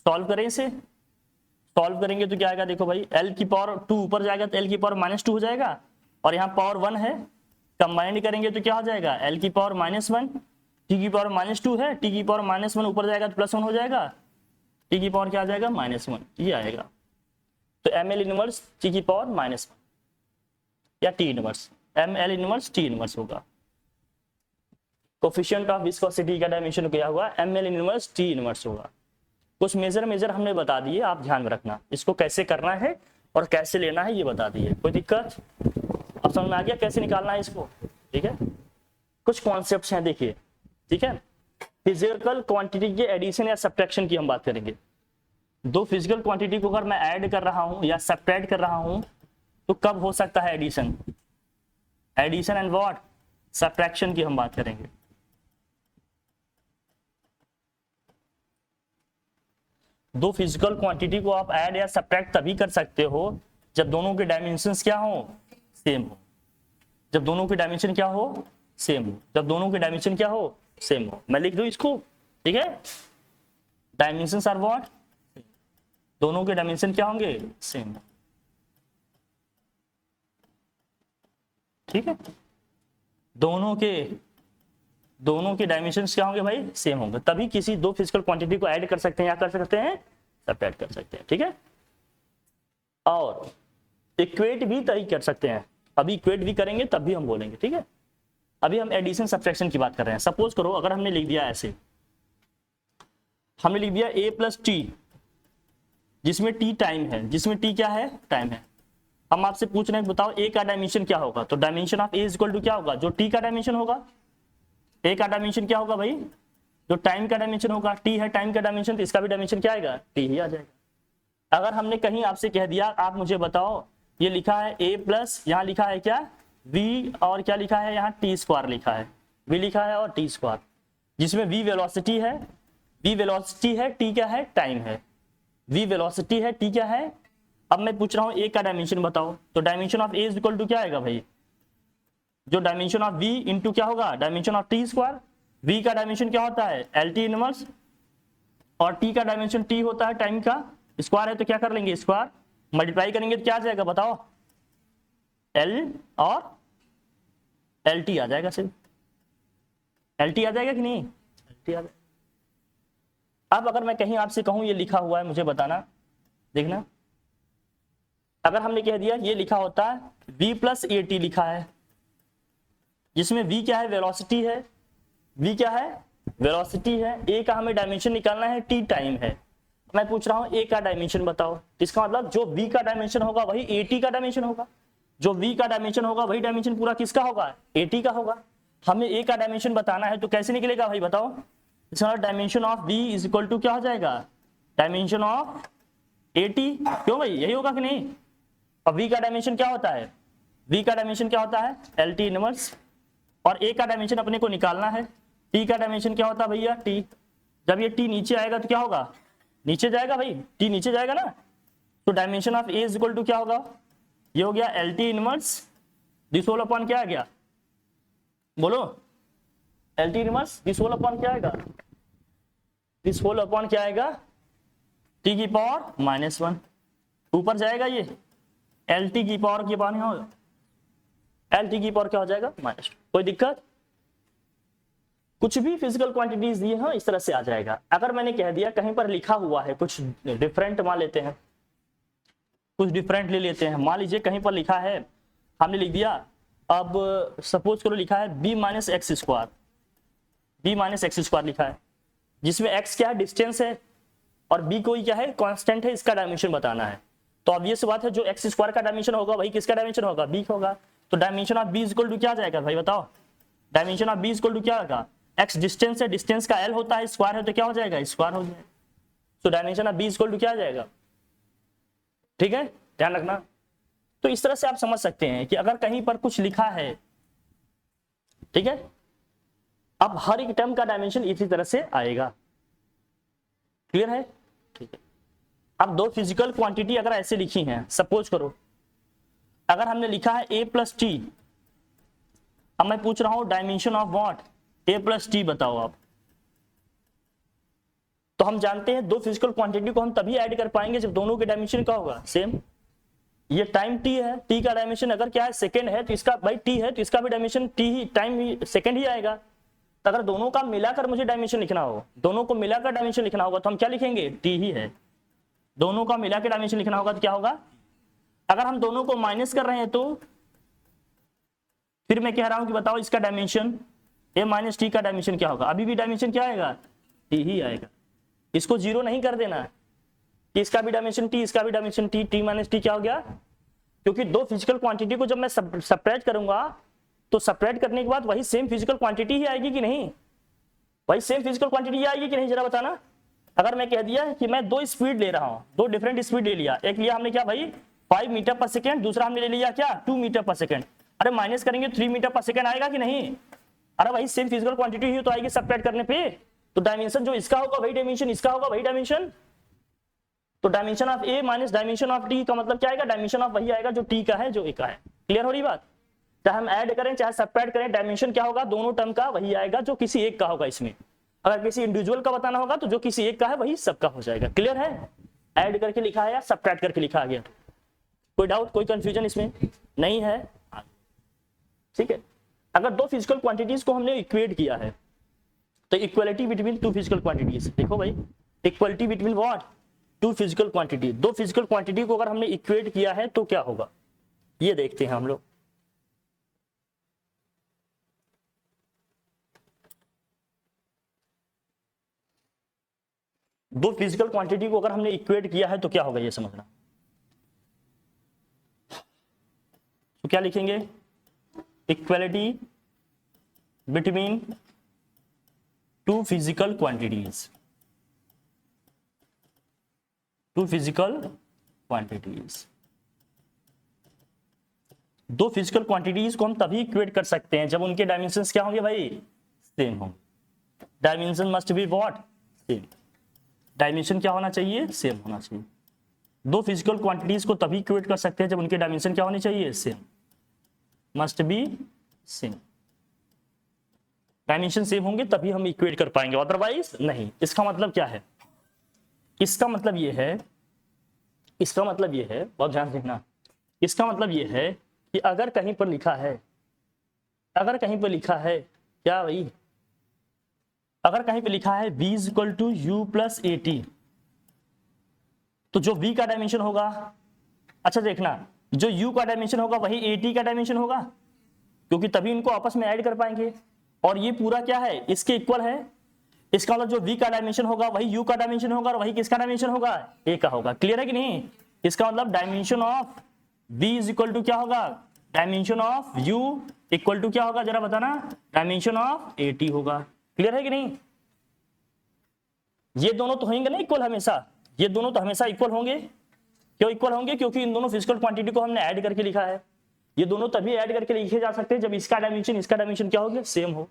सॉल्व करें इसे, सॉल्व करेंगे तो क्या आएगा? देखो भाई, एल की पावर 2 ऊपर जाएगा तो एल की पावर -2 हो जाएगा, और यहाँ पावर 1 है, कंबाइंड करेंगे तो क्या हो जाएगा? एल की पावर -1, टी की पावर -2 है, टी की पावर -1 ऊपर जाएगा तो +1 हो जाएगा, टी की पावर क्या आ जाएगा? -1, ये आएगा। तो एम एल इनवर्स टी की पावर -1 या T inverse, M L inverse T inverse होगा। कोफिशिएंट ऑफ विस्कोसिटी का डायमेंशन क्या हुआ? M L inverse T inverse होगा। कुछ मेजर हमने बता दिए, आप ध्यान में रखना, इसको कैसे करना है और कैसे लेना है ये बता दिए। कोई दिक्कत? अब समझ में आ गया कैसे निकालना है इसको? ठीक है, कुछ कॉन्सेप्ट्स हैं देखिए, ठीक है। फिजिकल क्वांटिटी के एडिशन या सब्ट्रैक्शन की हम बात करेंगे। दो फिजिकल क्वांटिटी को अगर मैं ऐड कर रहा हूं या सब्ट्रैक्ट कर रहा हूं तो कब हो सकता है addition? Addition and what? Subtraction की हम बात करेंगे। दो फिजिकल क्वांटिटी को आप ऐड या सब्ट्रैक्ट तभी कर सकते हो जब दोनों के डायमेंशंस क्या हो? सेम हो। जब दोनों के डायमेंशन क्या हो? सेम हो। जब दोनों के डायमेंशन क्या हो? सेम हो। मैं लिख दूं इसको, ठीक है। Dimensions are what? दोनों के डायमेंशन क्या होंगे? सेम। ठीक है, दोनों के डायमेंशंस क्या होंगे भाई? सेम होंगे, तभी किसी दो फिजिकल क्वांटिटी को ऐड कर सकते हैं या कर सकते हैं सब्ट्रैक्ट कर सकते हैं। ठीक है, और इक्वेट भी तभी कर सकते हैं। अभी इक्वेट भी करेंगे तब भी हम बोलेंगे। ठीक है, अभी हम एडिशन सब्ट्रैक्शन की बात कर रहे हैं। सपोज करो अगर हमने लिख दिया ऐसे, हमने लिख दिया a प्लस टी, जिसमें t टाइम है, जिसमें t क्या है? टाइम है। हम आपसे पूछ रहे हैं बताओ a का डायमेंशन क्या होगा? तो dimension of a is equal to क्या होगा? जो t का डायमेंशन होगा। a का डायमेंशन क्या होगा भाई? जो टाइम का डायमेंशन होगा। t है टाइम का डायमेंशन, तो इसका भी डायमेंशन क्या आएगा? t ही आ जाएगा। अगर हमने कहीं आपसे कह दिया आप मुझे बताओ, ये लिखा है a प्लस, यहाँ लिखा है क्या? v, और क्या लिखा है यहाँ? t स्क्वायर लिखा है, v लिखा है और t स्क्वायर, जिसमें v वेलोसिटी है, v वेलोसिटी है, t क्या है? टाइम है। v वेलोसिटी है, t क्या है? अब मैं पूछ रहा हूँ a का डायमेंशन बताओ, तो dimension of a is equal to क्या आएगा भाई? जो डायमेंशन ऑफ v इंटू क्या होगा? Dimension of t square. v का डायमेंशन क्या होता है? एल टी इनवर्स, और t का डायमेंशन t होता है टाइम का स्क्वायर है, तो क्या कर लेंगे? स्क्वायर मल्टीप्लाई करेंगे तो क्या आ जाएगा बताओ? l और एल टी आ जाएगा। सिर्फ एल टी आ जाएगा कि नहीं? एल टी आ जाएगा। अब अगर मैं कहीं आपसे कहूं ये लिखा हुआ है, मुझे बताना, देखना। अगर हमने कह दिया ये लिखा होता है v प्लस ए टी लिखा है, जिसमें v क्या है? वेलोसिटी है। v क्या है? वेलोसिटी है। a का हमें डायमेंशन निकालना है, t टाइम है। मैं पूछ रहा हूं a का डायमेंशन बताओ। इसका मतलब जो v का डायमेंशन होगा वही at का डायमेंशन होगा। जो v का डायमेंशन होगा वही डायमेंशन पूरा किसका होगा? at का होगा। हमें a का डायमेंशन बताना है तो कैसे निकलेगा भाई बताओ? इसका dimension of v is equal to क्या हो जाएगा? Dimension of at। क्यों भाई, यही होगा कि नहीं? अब v का डायमेंशन क्या होता है? v का डायमेंशन क्या होता है? एल टी इनवर्स, और a का डायमेंशन अपने को निकालना है। t का डायमेंशन क्या होता है भैया? t। जब ये t नीचे आएगा तो क्या होगा? नीचे जाएगा भाई, t नीचे जाएगा ना, तो dimension of a is equal to क्या होगा? ये हो गया L T inverse, this whole upon क्या आ गया? बोलो, L T inverse this whole upon क्या आएगा? दिस होल अपॉन क्या आएगा? t की पावर -1। ऊपर जाएगा ये एल टी की पावर के पानी हो, एल टी की पावर क्या हो जाएगा माइनस। कोई दिक्कत? कुछ भी फिजिकल क्वांटिटीज दिए हो इस तरह से आ जाएगा। अगर मैंने कह दिया कहीं पर लिखा हुआ है कुछ डिफरेंट, मान लेते हैं कुछ डिफरेंट ले लेते हैं, मान लीजिए कहीं पर लिखा है, हमने लिख दिया, अब सपोज करो लिखा है B minus X square, B minus X square लिखा है, जिसमें एक्स क्या है डिस्टेंस है और बी कोई क्या है कांस्टेंट है, इसका डायमेंशन बताना है। तो ऑब्वियस बात है जो एक्स स्क्वायर का डायमेंशन होगा वही किसका डायमेंशन होगा, बी होगा। तो dimension of B equal to क्या जाएगा भाई बताओ, dimension of B equal to क्या होगा, एक्स डिस्टेंस है, डिस्टेंस का एल होता है, स्क्वायर है तो क्या हो जाएगा स्क्वायर हो जाएगा। तो dimension of B equal to क्या आ जाएगा, ठीक है ध्यान रखना। तो इस तरह से आप समझ सकते हैं कि अगर कहीं पर कुछ लिखा है, ठीक है, अब हर एक टर्म का डायमेंशन इसी तरह से आएगा, क्लियर है, ठीक है। अब दो फिजिकल क्वांटिटी अगर ऐसे लिखी हैं, सपोज करो अगर हमने लिखा है a प्लस टी, अब मैं पूछ रहा हूं dimension of what, a plus T बताओ आप। तो हम जानते हैं दो फिजिकल क्वांटिटी को हम तभी ऐड कर पाएंगे जब दोनों के डायमेंशन क्या होगा सेम। ये टाइम t है, t का डायमेंशन अगर क्या है सेकंड है तो इसका भाई t है तो इसका भी डायमेंशन t ही, टाइम ही सेकंड ही आएगा। तो अगर दोनों का मिलाकर मुझे डायमेंशन लिखना हो, दोनों को मिलाकर डायमेंशन लिखना होगा तो हम क्या लिखेंगे, t ही है। दोनों का मिलाकर डायमेंशन लिखना होगा तो क्या होगा, अगर हम दोनों को माइनस कर रहे हैं तो फिर मैं कह रहा हूं कि बताओ इसका डायमेंशन a माइनस टी का डायमेंशन क्या होगा, अभी भी डायमेंशन क्या आएगा, t ही आएगा। इसको जीरो नहीं कर देना कि इसका भी डायमेंशन t, इसका भी dimension t, t minus T क्या हो गया, क्योंकि दो फिजिकल क्वांटिटी को जब मैं सेपरेट करूंगा तो सेपरेट करने के बाद वही सेम फिजिकल क्वांटिटी ही आएगी कि नहीं, वही सेम फिजिकल क्वांटिटी आएगी कि नहीं जरा बताना। अगर मैं कह दिया कि मैं दो स्पीड ले रहा हूं, दो डिफरेंट स्पीड ले लिया, एक लिया हमने क्या भाई 5 मीटर पर सेकेंड, दूसरा हमने ले लिया क्या 2 मीटर पर सेकेंड, अरे माइनस करेंगे 3 मीटर पर सेकेंड आएगा कि नहीं, अरे वही सेम फिजिकल क्वांटिटी ही तो आएगी सेपरेट करने पे। तो डायमेंशन जो इसका होगा वही डायमेंशन इसका होगा, वही डायमेंशन। तो dimension of A minus dimension of T का मतलब क्या आएगा, डायमेंशन ऑफ वही आएगा जो टी का है जो ए का है। क्लियर हो रही बात, चाहे हम ऐड करें चाहे सेपरेट करें, डायमेंशन क्या होगा दोनों टर्म का वही आएगा जो किसी एक का होगा। इसमें अगर किसी इंडिविजुअल का बताना होगा तो जो किसी एक का है वही सबका हो जाएगा। क्लियर है, ऐड करके लिखा है या सब्ट्रैक्ट करके लिखा गया, कोई डाउट कोई कंफ्यूजन इसमें नहीं है, ठीक है। अगर दो फिजिकल क्वांटिटीज को हमने इक्वेट किया है तो equality between two physical quantities, देखो भाई equality between what, two physical quantity, दो फिजिकल क्वांटिटी को अगर हमने इक्वेट किया है तो क्या होगा, ये देखते हैं हम लोग। दो फिजिकल क्वांटिटी को अगर हमने इक्वेट किया है तो क्या होगा ये समझना। तो क्या लिखेंगे, equality between two physical quantities, two physical quantities. दो फिजिकल क्वांटिटीज को हम तभी इक्वेट कर सकते हैं जब उनके डायमेंशंस क्या होंगे भाई सेम होंगे। Dimension must be what same, dimension क्या होना चाहिए सेम होना चाहिए। दो फिजिकल क्वांटिटीज को तभी इक्वेट कर सकते हैं जब उनके डायमेंशन क्या होने चाहिए same, must be same. Dimension same होंगे तभी हम इक्वेट कर पाएंगे, अदरवाइज नहीं। इसका मतलब क्या है, इसका मतलब ये है, इसका मतलब ये है, बहुत ध्यान देना, इसका मतलब ये है कि अगर कहीं पर लिखा है, अगर कहीं पर लिखा है क्या भाई, अगर कहीं पे लिखा है v equal to U plus A T, तो जो v का डायमेंशन होगा, अच्छा देखना जो u का डायमेंशन होगा वही ए टी का डायमेंशन होगा, क्योंकि तभी इनको आपस में ऐड कर पाएंगे। और ये पूरा क्या है इसके इक्वल है, इसका मतलब जो v का डायमेंशन होगा वही u का डायमेंशन होगा और वही किसका डायमेंशन होगा a का होगा। क्लियर है कि नहीं, इसका मतलब dimension of v is equal to क्या होगा, dimension of u equal to क्या होगा जरा बताना, डायमेंशन ऑफ ए टी होगा। क्लियर है कि नहीं, ये दोनों तो होंगे ना इक्वल हमेशा, ये दोनों तो हमेशा इक्वल होंगे। क्यों इक्वल होंगे, क्योंकि इन दोनों फिजिकल क्वांटिटी को हमने ऐड करके लिखा है। ये दोनों तभी ऐड करके लिखे जा सकते हैं जब इसका डायमेंशन क्या हो गया सेम हो,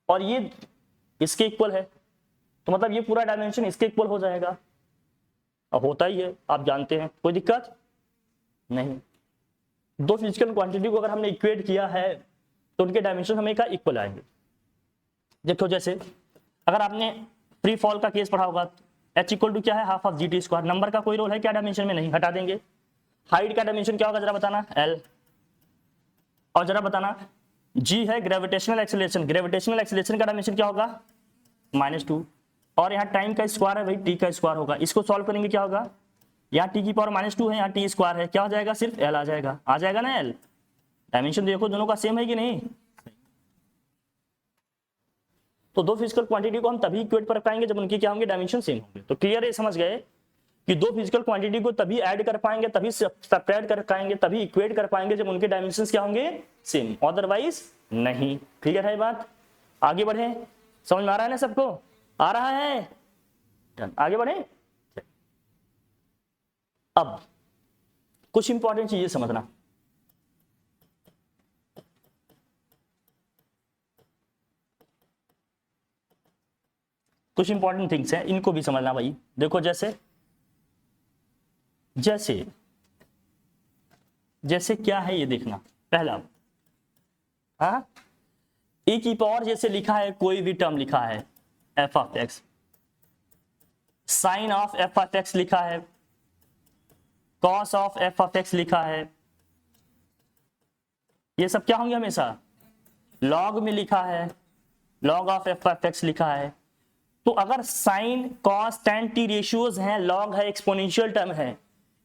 और ये इसके इक्वल है तो मतलब ये पूरा डायमेंशन इसके इक्वल हो जाएगा। अब होता ही है आप जानते हैं, कोई दिक्कत नहीं। दो फिजिकल क्वांटिटी को अगर हमने इक्वेट किया है तो उनके डायमेंशन हमें का इक्वल आएंगे। देखो जैसे अगर आपने फ्री फॉल का केस पढ़ा होगा, h इक्वल टू क्या है, half of G T square. Number का कोई रोल है क्या डायमेंशन में, नहीं, हटा देंगे। हाइट का डायमेंशन क्या होगा जरा बताना, l। और जरा बताना g है ग्रेविटेशनल एक्सीलरेशन, ग्रेविटेशनल एक्सीलरेशन का डायमेंशन क्या होगा, -2। और यहाँ टाइम का स्क्वायर है भाई, t का स्क्वायर होगा। इसको सॉल्व करेंगे क्या होगा, यहाँ t की पावर -2 है, यहाँ t स्क्वायर है, क्या हो जाएगा, सिर्फ l आ जाएगा। आ जाएगा ना l। डायमेंशन देखो दोनों का सेम है कि नहीं। तो दो फिजिकल क्वांटिटी को हम तभी इक्वेट कर पाएंगे जब उनके क्या होंगे, डायमेंशन सेम होंगे। तो क्लियर है, समझ गए कि दो फिजिकल क्वांटिटी को तभी ऐड कर पाएंगे, तभी सब्ट्रैक्ट कर पाएंगे, तभी इक्वेट कर पाएंगे जब उनके डायमेंशंस क्या होंगे, सेम, अदरवाइज नहीं। क्लियर है बात, आगे बढ़े, समझ में आ रहा है ना सबको, आ रहा है, आगे बढ़े। अब कुछ इंपॉर्टेंट चीजें समझना, कुछ इंपॉर्टेंट थिंग्स हैं, इनको भी समझना भाई। देखो जैसे जैसे जैसे क्या है ये देखना। पहला, हाँ, e की पावर जैसे लिखा है, कोई भी टर्म लिखा है f of x, sine of f of x लिखा है, cos of f of x लिखा है, ये सब क्या होंगे हमेशा, लॉग में लिखा है, log of f of x लिखा है। तो अगर sine cos tan T ratios हैं, लॉग है, एक्सपोनेंशियल टर्म है,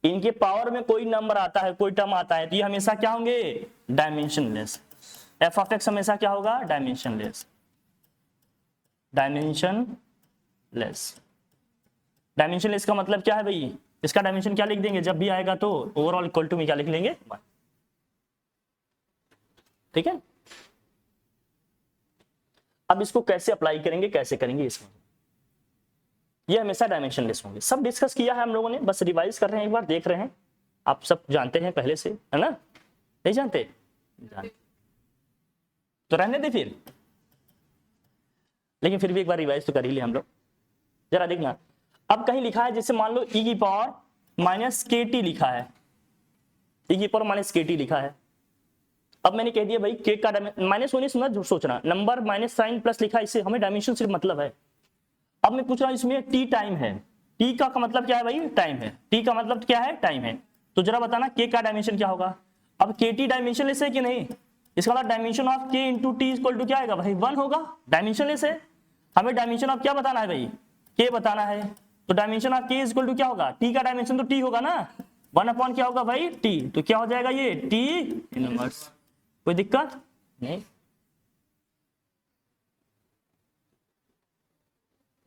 इनके पावर में कोई नंबर आता है, कोई टर्म आता है, तो ये हमेशा क्या होंगे, डायमेंशनलेस। f ऑफ x हमेशा क्या होगा, डायमेंशनलेस, डायमेंशनलेस। डायमेंशनलेस का मतलब क्या है भाई, इसका डायमेंशन क्या लिख देंगे जब भी आएगा तो ओवरऑल इक्वल टू में क्या लिख लेंगे, 1। ठीक है। अब इसको कैसे अप्लाई करेंगे, कैसे करेंगे इसमें, ये हमेशा डायमेंशनलेस होंगे। सब डिस्कस किया है हम लोगों ने, बस रिवाइज कर रहे हैं, एक बार देख रहे हैं। आप सब जानते हैं पहले से, है ना, नहीं जानते, जानते तो रहने दे फिर, लेकिन फिर भी एक बार रिवाइज तो कर ही ले हम लोग। जरा देखना, अब कहीं लिखा है जैसे मान लो e की पावर -kt लिखा है, e की पावर -kt लिखा है। अब मैंने कह दिया भाई k का -1 सोचना, नंबर माइनस साइन प्लस लिखा है, इससे हमें डायमेंशन सिर्फ मतलब है। अब मैं पूछ रहा हूं इसमें t टाइम है, t का मतलब क्या है भाई, टाइम है, t का मतलब क्या है, टाइम है। तो जरा बताना k का डायमेंशन क्या होगा। अब kt डायमेंशनलेस है कि नहीं, इसका मतलब dimension of k into T equal to क्या आएगा भाई, 1 होगा, डायमेंशनलेस है। हमें डायमेंशन ऑफ क्या बताना है भाई, k बताना है। तो dimension of k equal to क्या होगा, t का डायमेंशन तो t होगा ना, 1 क्या होगा भाई, t। तो क्या हो जाएगा ये t इनवर्स। कोई दिक्कत नहीं,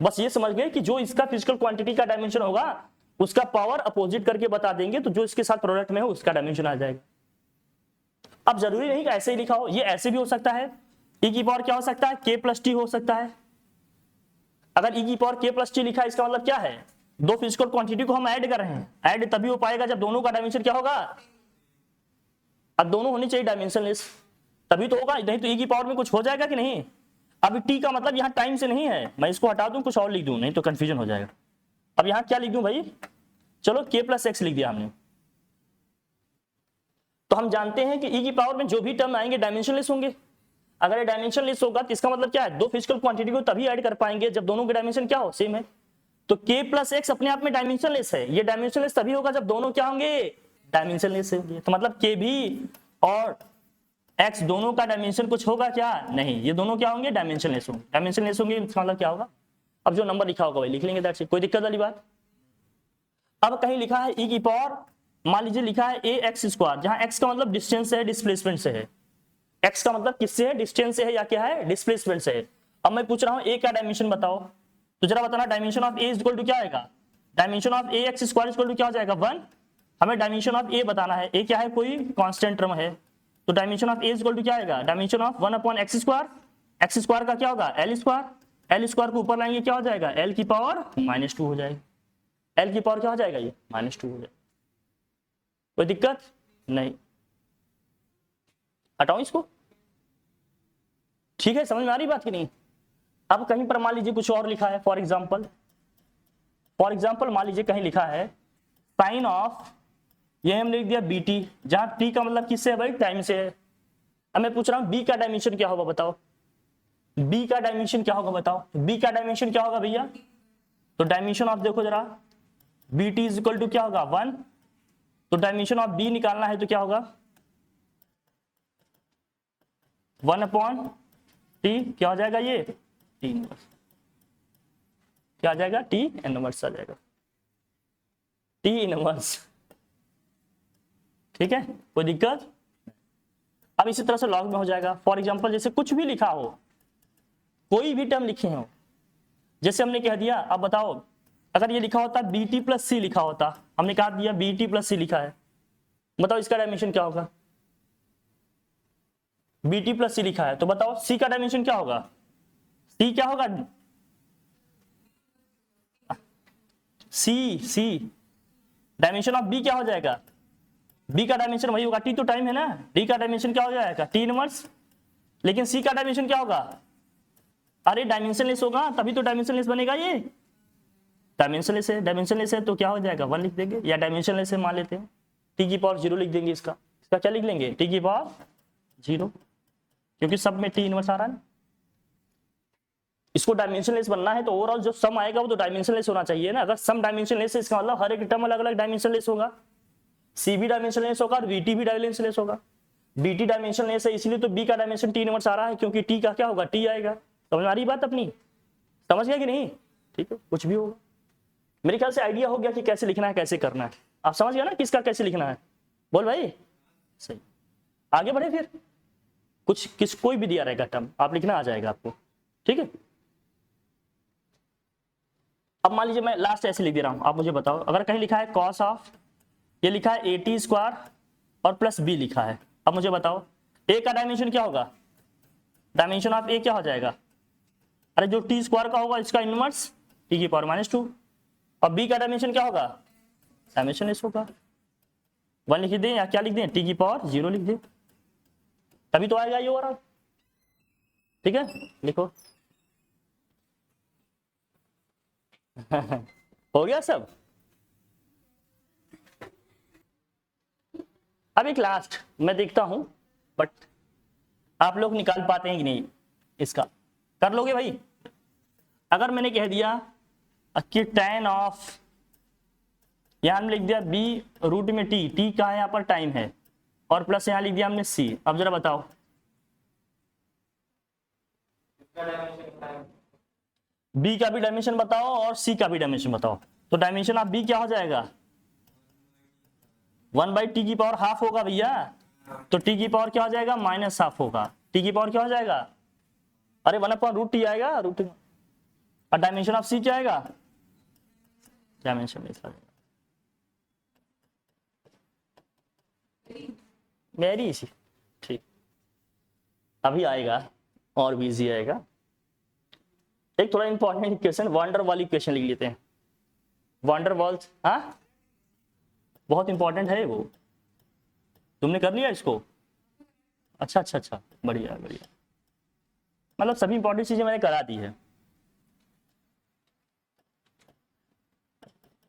बस ये समझ गए कि जो इसका फिजिकल क्वांटिटी का डायमेंशन होगा उसका पावर अपोजिट करके बता देंगे, तो जो इसके साथ प्रोडक्ट में हो उसका डायमेंशन आ जाएगा। अब जरूरी नहीं कि ऐसे ही लिखा हो, ये ऐसे भी हो सकता है, e की पावर क्या हो सकता है, k प्लस टी हो सकता है। अगर e की पावर k प्लस टी लिखा है, इसका मतलब क्या है, दो फिजिकल क्वांटिटी को हम ऐड कर रहे हैं। ऐड तभी हो पाएगा जब दोनों का डायमेंशन क्या होगा, अब दोनों होनी चाहिए डायमेंशनलेस, तभी तो होगा, नहीं तो e की पावर में कुछ हो जाएगा कि नहीं। अभी t का मतलब यहाँ टाइम से नहीं है, मैं इसको हटा दूं कुछ और लिख दूं, नहीं तो कंफ्यूजन हो जाएगा। अब यहाँ क्या लिख दूं भाई, चलो k प्लस एक्स लिख दिया हमने। तो हम जानते हैं कि e की पावर में जो भी टर्म आएंगे डायमेंशनलेस होंगे। अगर ये डायमेंशनलेस होगा तो इसका मतलब क्या है, दो फिजिकल क्वांटिटी को तभी ऐड कर पाएंगे जब दोनों के डायमेंशन क्या हो, सेम है। तो k प्लस एक्स अपने आप में डायमेंशनलेस है, ये डायमेंशनलेस तभी होगा जब दोनों क्या होंगे, डायमेंशनलेस होंगे। तो मतलब k भी और x दोनों का डायमेंशन कुछ होगा क्या, नहीं, ये दोनों क्या होंगे, डायमेंशनलेस होंगे। डायमेंशनलेस होंगे इसका मतलब क्या होगा, अब जो नंबर लिखा होगा वही लिख लेंगे, दैट्स इट, कोई दिक्कत वाली बात। अब कहीं लिखा है e की पावर, मान लीजिए लिखा है ax², जहां x का मतलब डिस्टेंस है, डिस्प्लेसमेंट से है। x का मतलब किससे है, डिस्टेंस से है या क्या है, डिस्प्लेसमेंट से है। अब मैं पूछ रहा हूं a का डायमेंशन बताओ, तो जरा बताना dimension of a equal to क्या आएगा, dimension of ax² equal to क्या हो जाएगा, 1। हमें डायमेंशन ऑफ a बताना है, a क्या है, कोई कांस्टेंट टर्म है, तो dimension of a equal to क्या आएगा, डायमेंशन ऑफ 1/x², x² का क्या होगा, l² को ऊपर लाएंगे क्या हो जाएगा, l की पावर -2 हो जाएगी, l की पावर क्या हो जाएगा, ये -2 हो जाएगा। कोई दिक्कत नहीं, हटाओ इसको, ठीक है, समझ में आ रही बात की नहीं। अब कहीं पर मान लीजिए कुछ और लिखा है, फॉर एग्जाम्पल मान लीजिए कहीं लिखा है साइन ऑफ, ये हमने लिख दिया bt, जहां t का मतलब किससे है भाई, टाइम से है। अब मैं पूछ रहा हूं b का डायमेंशन क्या होगा बताओ, b का डायमेंशन क्या होगा बताओ, b का डायमेंशन क्या होगा भैया, तो डायमेंशन ऑफ देखो जरा, B T is equal to क्या होगा 1, तो डायमेंशन ऑफ बी निकालना है तो क्या होगा 1/t, क्या हो जाएगा ये टी इनवर्स, क्या आ जाएगा टी इनवर्स आ जाएगा, टी इनवर्स। ठीक है, कोई दिक्कत। अब इसी तरह से लॉग में हो जाएगा। फॉर एग्जांपल जैसे कुछ भी लिखा हो, कोई भी टर्म लिखे हो, जैसे हमने कह दिया, अब बताओ अगर ये लिखा होता बी टी प्लस सी लिखा होता, हमने कहा दिया बी टी प्लस सी लिखा है, बताओ इसका डायमेंशन क्या होगा, बी टी प्लस सी लिखा है तो बताओ सी का डायमेंशन क्या होगा, सी क्या होगा, सी डायमेंशन ऑफ बी क्या हो जाएगा, बी का डायमेंशन वही होगा, टी तो टाइम है ना, डी का डायमेंशन क्या हो जाएगा टी इनवर्स, लेकिन सी का डायमेंशन क्या होगा, अरे डायमेंशनलेस होगा तभी तो डायमेंशनलेस बनेगा, ये डायमेंशनलेस है तो क्या हो जाएगा 1 लिख देंगे, या डायमेंशनलेस है मान लेते हैं टी की पावर 0 लिख देंगे, इसका क्या लिख लेंगे टी की पावर 0, क्योंकि सब में टी इनवर्स आ रहा है। इसको डायमेंशनलेस बनना है तो ओवरऑल जो सम आएगा वो तो डायमेंशनलेस होना चाहिए ना, अगर सम डायमेंशनलेस है इसका मतलब हर एक टर्म अलग अलग डायमेंशनलेस होगा, सी भी डायमेंशनलेस होगा और वीटी भी डायमेंशनलेस होगा, बीटी डायमेंशनलेस है इसलिए तो बी का डायमेंशन टी इनवर्स आ रहा है, क्योंकि टी का क्या होगा टी आएगा। समझ आ रही बात अपनी, समझ गया कि नहीं, ठीक है कुछ भी होगा, मेरे ख्याल से आइडिया हो गया कि कैसे लिखना है कैसे करना है, आप समझ गया ना किसका कैसे लिखना है, बोल भाई सही। आगे बढ़े फिर, कुछ कोई भी दिया रहेगा टर्म आप लिखना आ जाएगा आपको, ठीक है। अब मान लीजिए मैं लास्ट ऐसे लिख दे रहा हूं, आप मुझे बताओ अगर कहीं लिखा है कॉस ऑफ, ये लिखा है ए टी स्क्वायर और प्लस बी लिखा है, अब मुझे बताओ ए का डायमेंशन क्या होगा, डायमेंशन ऑफ ए क्या हो जाएगा, अरे जो टी स्क्वायर का होगा इसका इनवर्स टी की पावर -2, और बी का डायमेंशन क्या होगा डायमेंशनलेस होगा, 1 लिख दें या क्या लिख दें टी की पावर 0 लिख दें, तभी तो आएगा ये ओवरऑल, ठीक है लिखो। हो गया सब। अब एक लास्ट मैं देखता हूं बट आप लोग निकाल पाते हैं कि नहीं, इसका कर लोगे भाई। अगर मैंने कह दिया कि tan ऑफ, यहां हमने लिख दिया b रूट में t का है यहाँ पर टाइम है, और प्लस यहां लिख दिया हमने c, अब जरा बताओ b का भी डायमेंशन बताओ और c का भी डायमेंशन बताओ, तो डायमेंशन ऑफ b क्या हो जाएगा 1/t की पावर हाफ होगा भैया, तो t की पावर क्या हो जाएगा -हाफ होगा, t की पावर क्या हो जाएगा, अरे 1/√t आएगा रूट, और डायमेंशन ऑफ c क्या आएगा डायमेंशन वेरी इजी, ठीक अभी आएगा और भी इजी आएगा। एक थोड़ा इंपॉर्टेंट इक्वेशन वॉन्डर वाली इक्वेशन लिख लेते हैं, वॉन्डर वॉल्स, हाँ बहुत इंपॉर्टेंट है वो, तुमने कर लिया इसको, अच्छा बढ़िया बढ़िया, मतलब सभी इंपॉर्टेंट चीजें मैंने करा दी है,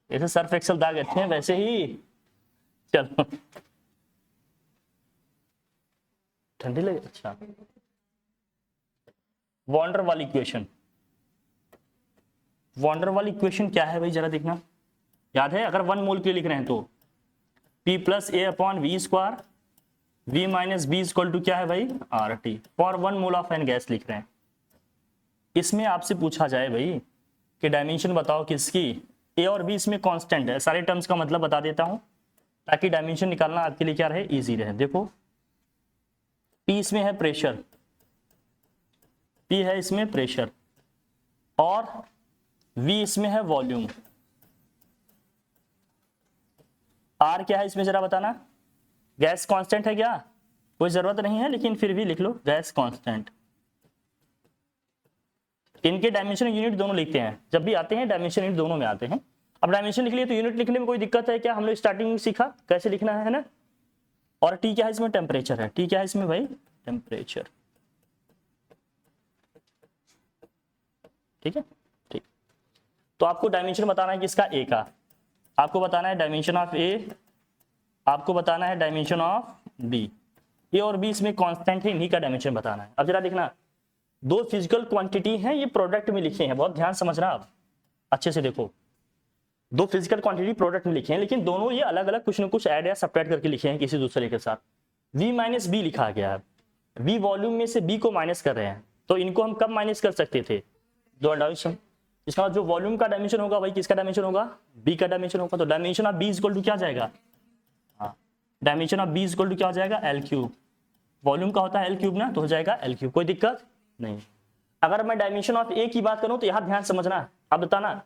ऐसे सर्फ एक्सेल दाग अच्छे हैं वैसे ही, चलो ठंडी लगे, अच्छा वॉन्डर वाली इक्वेशन, वॉन्डर वाली इक्वेशन क्या है भाई जरा देखना, याद है अगर 1 मोल के लिए लिख रहे हैं तो P + A/v² V - B = क्या है भाई RT, for 1 mole of N gas लिख रहे हैं। इसमें आपसे पूछा जाए भाई कि डायमेंशन बताओ किसकी, ए और बी इसमें कांस्टेंट है, सारे टर्म्स का मतलब बता देता हूं ताकि डायमेंशन निकालना आपके लिए क्या रहे इजी रहे। देखो P इसमें है प्रेशर, P है इसमें प्रेशर, और V इसमें है वॉल्यूम, R क्या है इसमें जरा बताना, गैस कांस्टेंट है क्या, कोई जरूरत नहीं है लेकिन फिर भी लिख लो गैस कांस्टेंट। इनके डायमेंशन यूनिट दोनों लिखते हैं, जब भी आते हैं डायमेंशन यूनिट दोनों में आते हैं। अब डायमेंशन लिख लिए तो यूनिट लिखने में कोई दिक्कत है क्या, हम लोग स्टार्टिंग में सीखा कैसे लिखना है ना। और टी क्या है इसमें टेम्परेचर है, टी क्या है इसमें भाई टेम्परेचर, ठीक है ठीक। तो आपको डायमेंशन बताना है किसका, ए का, आपको बताना है डायमेंशन ऑफ ए, आपको बताना है डायमेंशन ऑफ बी, ए और बी इसमें कांस्टेंट है, इन्हीं का डायमेंशन बताना है। अब जरा देखना, दो फिजिकल क्वांटिटी हैं, ये प्रोडक्ट में लिखे हैं, बहुत ध्यान समझना आप, अच्छे से देखो, दो फिजिकल क्वांटिटी प्रोडक्ट में लिखे हैं, लेकिन दोनों ये अलग अलग कुछ न कुछ ऐड या सब्ट्रैक्ट करके लिखे हैं किसी दूसरे के साथ। v माइनस बी लिखा गया है, v वॉल्यूम में से b को माइनस कर रहे हैं, तो इनको हम कब माइनस कर सकते थे, दो डायमेंशन। इसका मतलब जो वॉल्यूम का डायमेंशन होगा वही किसका डायमेंशन होगा, b का डायमेंशन होगा। तो dimension of b equal to क्या जाएगा, हाँ, dimension of b equal to क्या हो जाएगा, l क्यूब। वॉल्यूम का होता है l क्यूब ना, तो हो जाएगा l क्यूब, कोई दिक्कत नहीं। अगर मैं डायमेंशन ऑफ a की बात करूं तो यहां ध्यान समझना, अब बताना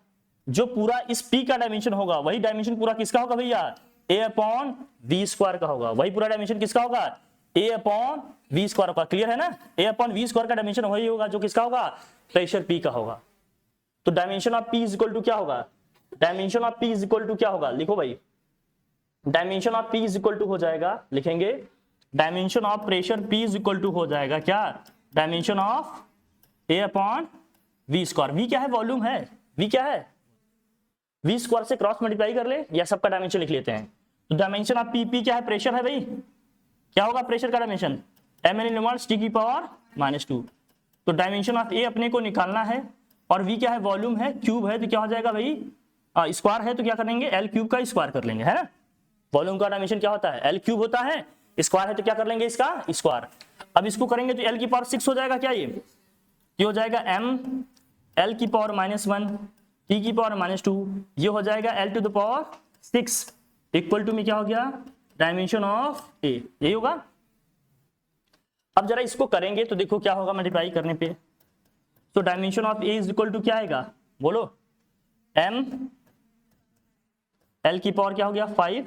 जो पूरा इस p का डायमेंशन होगा वही डायमेंशन पूरा किसका होगा भैया, a अपॉन v स्क्वायर का होगा। वही पूरा डायमेंशन किसका होगा, a अपॉन v स्क्वायर का। क्लियर है ना, a अपॉन v स्क्वायर का डायमेंशन वही होगा जो किसका होगा, प्रेशर p का होगा। तो dimension of p is equal to क्या होगा, dimension of p is equal to क्या होगा, लिखो भाई, dimension of p is equal to हो जाएगा, लिखेंगे dimension of pressure p is equal to हो जाएगा क्या, dimension of a upon v square. v क्या है, वॉल्यूम है, v क्या है, v स्क्वायर से क्रॉस मल्टीप्लाई कर ले या सबका डायमेंशन लिख लेते हैं। तो डायमेंशन ऑफ p क्या है, प्रेशर है भाई, क्या होगा प्रेशर का डायमेंशन, mn इनवर्स t की पावर -2। तो डायमेंशन ऑफ a अपने को निकालना है, और v क्या है, वॉल्यूम है, क्यूब है, तो क्या हो जाएगा भाई, स्क्वायर है तो क्या करेंगे, l क्यूब का स्क्वायर कर लेंगे, है ना। वॉल्यूम का डायमेंशन क्या होता है, l क्यूब होता है, स्क्वायर है तो क्या कर लेंगे इसका स्क्वायर। अब इसको करेंगे तो l की पावर 6 हो जाएगा, क्या ये हो जाएगा m l की पावर -1 t की पावर -2, ये हो जाएगा l to the power 6 equal to में क्या हो गया, डायमेंशन ऑफ a, यही होगा। अब जरा इसको करेंगे तो देखो क्या होगा मल्टीप्लाई करने पे, तो dimension of a is equal to क्या आएगा, बोलो, m l की पावर क्या हो गया 5,